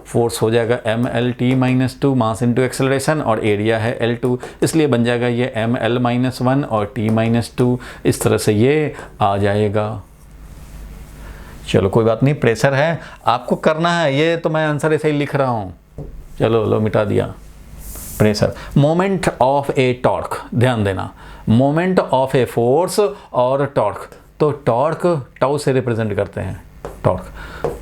फोर्स हो जाएगा mL-T-2 मास इंटू एक्सेलरेशन, और एरिया है L2, इसलिए बन जाएगा ये mL-1 और T-2। इस तरह से ये आ जाएगा। चलो कोई बात नहीं, प्रेशर है, आपको करना है, ये तो मैं आंसर ऐसे ही लिख रहा हूँ। चलो लो मिटा दिया। Pressure, moment of A torque, ध्यान देना, मोमेंट ऑफ ए फोर्स और टॉर्क। तो टॉर्क टाउ से रिप्रेजेंट करते हैं। टॉर्क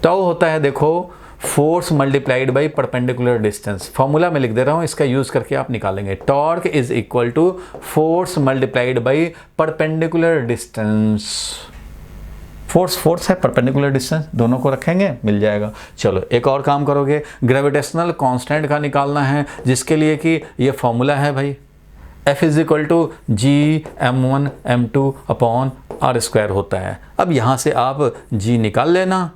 टाउ होता है देखो force multiplied by perpendicular distance. Formula में लिख दे रहा हूँ, इसका यूज करके आप निकालेंगे। Torque is equal to force multiplied by perpendicular distance. Force है, परपेंडिकुलर डिस्टेंस, दोनों को रखेंगे मिल जाएगा। चलो एक और काम करोगे, ग्रेविटेशनल कांस्टेंट का निकालना है, जिसके लिए कि ये फॉर्मूला है भाई, F is equal to G m1m2 upon r² होता है। अब यहाँ से आप g निकाल लेना,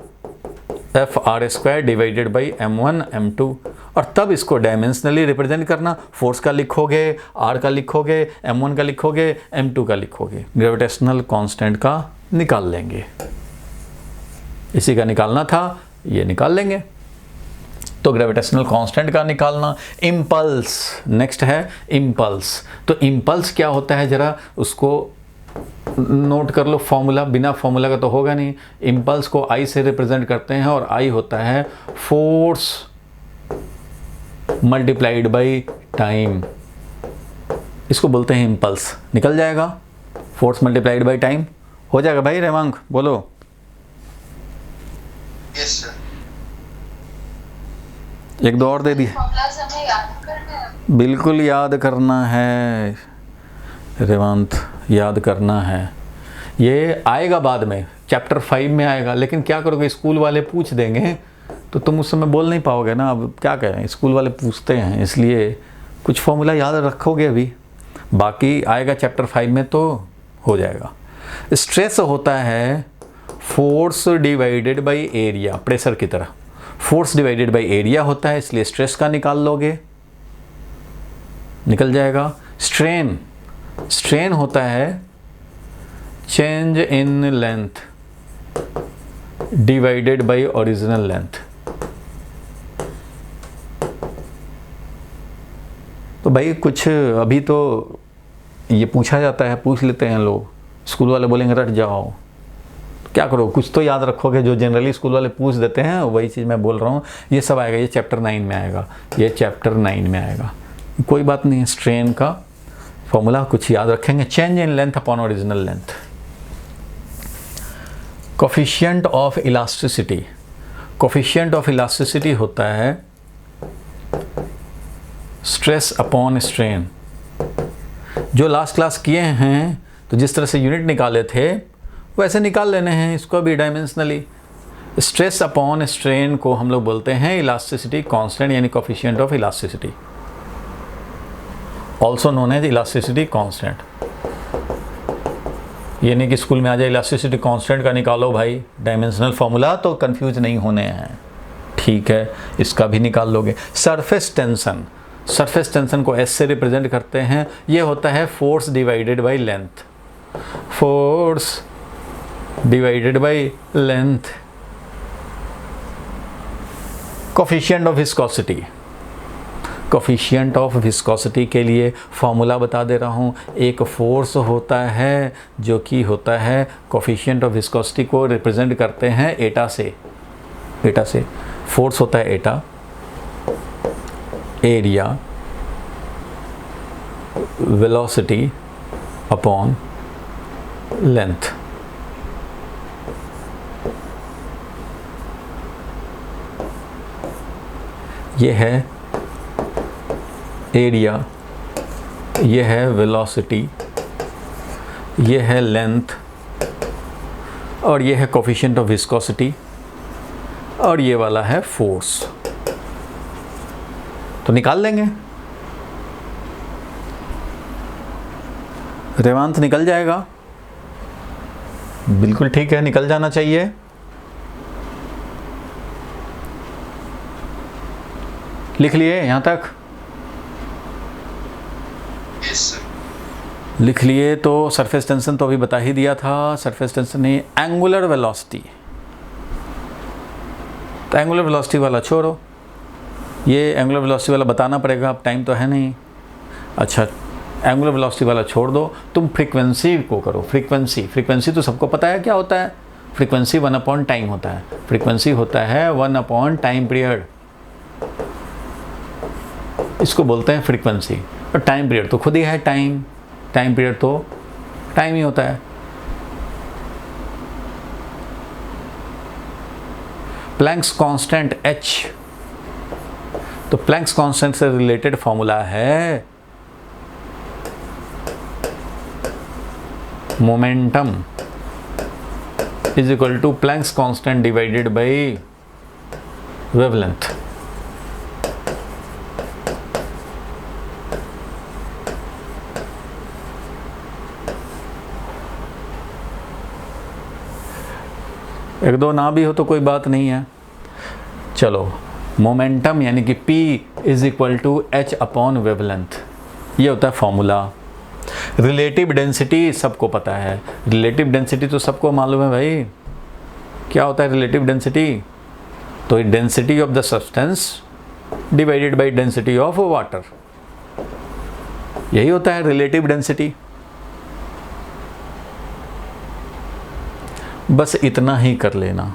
F r² divided by m1m2, और तब इसको डायमेंशनली रिप्रेजेंट करना। फोर्स का लिखोगे, r का लिखोगे, m1 का लिखोगे, m2 का लिखोगे, ग्रेविटेशनल कांस्टेंट का निकाल लेंगे। इसी का निकालना था, ये निकाल लेंगे। तो ग्रेविटेशनल कांस्टेंट का निकालना। इम्पल्स नेक्स्ट है, इम्पल्स। तो इम्पल्स क्या होता है जरा उसको नोट कर लो, फॉर्मूला, बिना फॉर्मूला का तो होगा नहीं। इम्पल्स को I से रिप्रेजेंट करते हैं और I होता है फोर्स मल्टीप्लाइड बाई टाइम, इसको बोलते हैं इम्पल्स। निकल जाएगा, फोर्स मल्टीप्लाइड बाई टाइम हो जाएगा भाई। रेवांक बोलो। Yes sir. एक दो और दे दिए, फॉर्मूलाज हमें याद करने हैं। बिल्कुल याद करना है रेवांत, याद करना है। ये आएगा बाद में, चैप्टर 5 में आएगा, लेकिन क्या करोगे, स्कूल वाले पूछ देंगे तो तुम उस समय बोल नहीं पाओगे ना। अब क्या करें, स्कूल वाले पूछते हैं, इसलिए कुछ फॉर्मूला याद रखोगे अभी, बाकी आएगा चैप्टर 5 में तो हो जाएगा। स्ट्रेस होता है force divided by area, pressure की तरह फोर्स डिवाइडेड बाई एरिया होता है, इसलिए स्ट्रेस का निकाल लोगे, निकल जाएगा। स्ट्रेन, स्ट्रेन होता है change in length divided by original length. तो भाई कुछ अभी तो ये पूछा जाता है, पूछ लेते हैं लोग, स्कूल वाले बोलेंगे रट जाओ, क्या करो, कुछ तो याद रखोगे। जो जनरली स्कूल वाले पूछ देते हैं वही चीज़ मैं बोल रहा हूँ। ये सब आएगा, ये चैप्टर 9 में आएगा, ये चैप्टर 9 में आएगा, कोई बात नहीं है। स्ट्रेन का फॉर्मूला कुछ याद रखेंगे, change in length upon original length. Coefficient of elasticity, coefficient of elasticity होता है स्ट्रेस अपॉन स्ट्रेन। जो लास्ट क्लास किए हैं तो जिस तरह से यूनिट निकाले थे वैसे निकाल लेने हैं इसको भी डायमेंशनली। स्ट्रेस अपॉन स्ट्रेन को हम लोग बोलते हैं इलास्टिसिटी कांस्टेंट, यानी coefficient of elasticity, also known as elasticity constant. ये नहीं कि स्कूल में आ जाए इलास्टिसिटी कांस्टेंट का निकालो भाई, डायमेंशनल फॉर्मूला, तो कंफ्यूज नहीं होने हैं, ठीक है। इसका भी निकाल लोगे। सरफेस टेंशन, सरफेस टेंशन को S से रिप्रेजेंट करते हैं, ये होता है force divided by length, force divided by length. Coefficient of viscosity, coefficient of viscosity के लिए फॉर्मूला बता दे रहा हूँ। एक फोर्स होता है जो कि होता है कोफिशिएंट ऑफ विस्कोसिटी को रिप्रेजेंट करते हैं एटा से, एटा से फोर्स होता है एटा, एरिया वेलोसिटी अपॉन लेंथ। ये है एरिया, ये है वेलोसिटी, ये है लेंथ, और ये है कोफिशिएंट ऑफ विस्कोसिटी, और ये वाला है फोर्स। तो निकाल लेंगे, रेवांत निकल जाएगा, बिल्कुल ठीक है, निकल जाना चाहिए। लिख लिए यहाँ तक? Yes sir. लिख लिए। तो सरफेस टेंशन तो अभी बता ही दिया था, सरफेस टेंशन नहीं। एंगुलर वेलोसिटी, तो एंगुलर वेलोसिटी वाला छोड़ो, ये एंगुलर वेलोसिटी वाला बताना पड़ेगा, अब टाइम तो है नहीं। अच्छा, एंगुलर वेलोसिटी वाला छोड़ दो, तुम फ्रीक्वेंसी को करो। फ्रीक्वेंसी, फ्रीक्वेंसी तो सबको पता है क्या होता है। फ्रीक्वेंसी 1 अपॉन टाइम होता है। फ्रीक्वेंसी होता है 1 अपॉन टाइम पीरियड, इसको बोलते हैं फ्रीक्वेंसी। और टाइम पीरियड तो खुद ही है टाइम, टाइम पीरियड तो टाइम ही होता है। प्लैंक्स कांस्टेंट h, तो प्लैंक्स कांस्टेंट से रिलेटेड फॉर्मूला है momentum is equal to Planck's constant divided by wavelength. एक दो ना भी हो तो कोई बात नहीं है। चलो, मोमेंटम यानी कि P is equal to H upon wavelength, ये होता है फॉर्मूला। रिलेटिव डेंसिटी सबको पता है, रिलेटिव डेंसिटी तो सबको मालूम है भाई। क्या होता है रिलेटिव डेंसिटी? तो density of the substance divided by density of water, यही होता है रिलेटिव डेंसिटी। बस इतना ही कर लेना।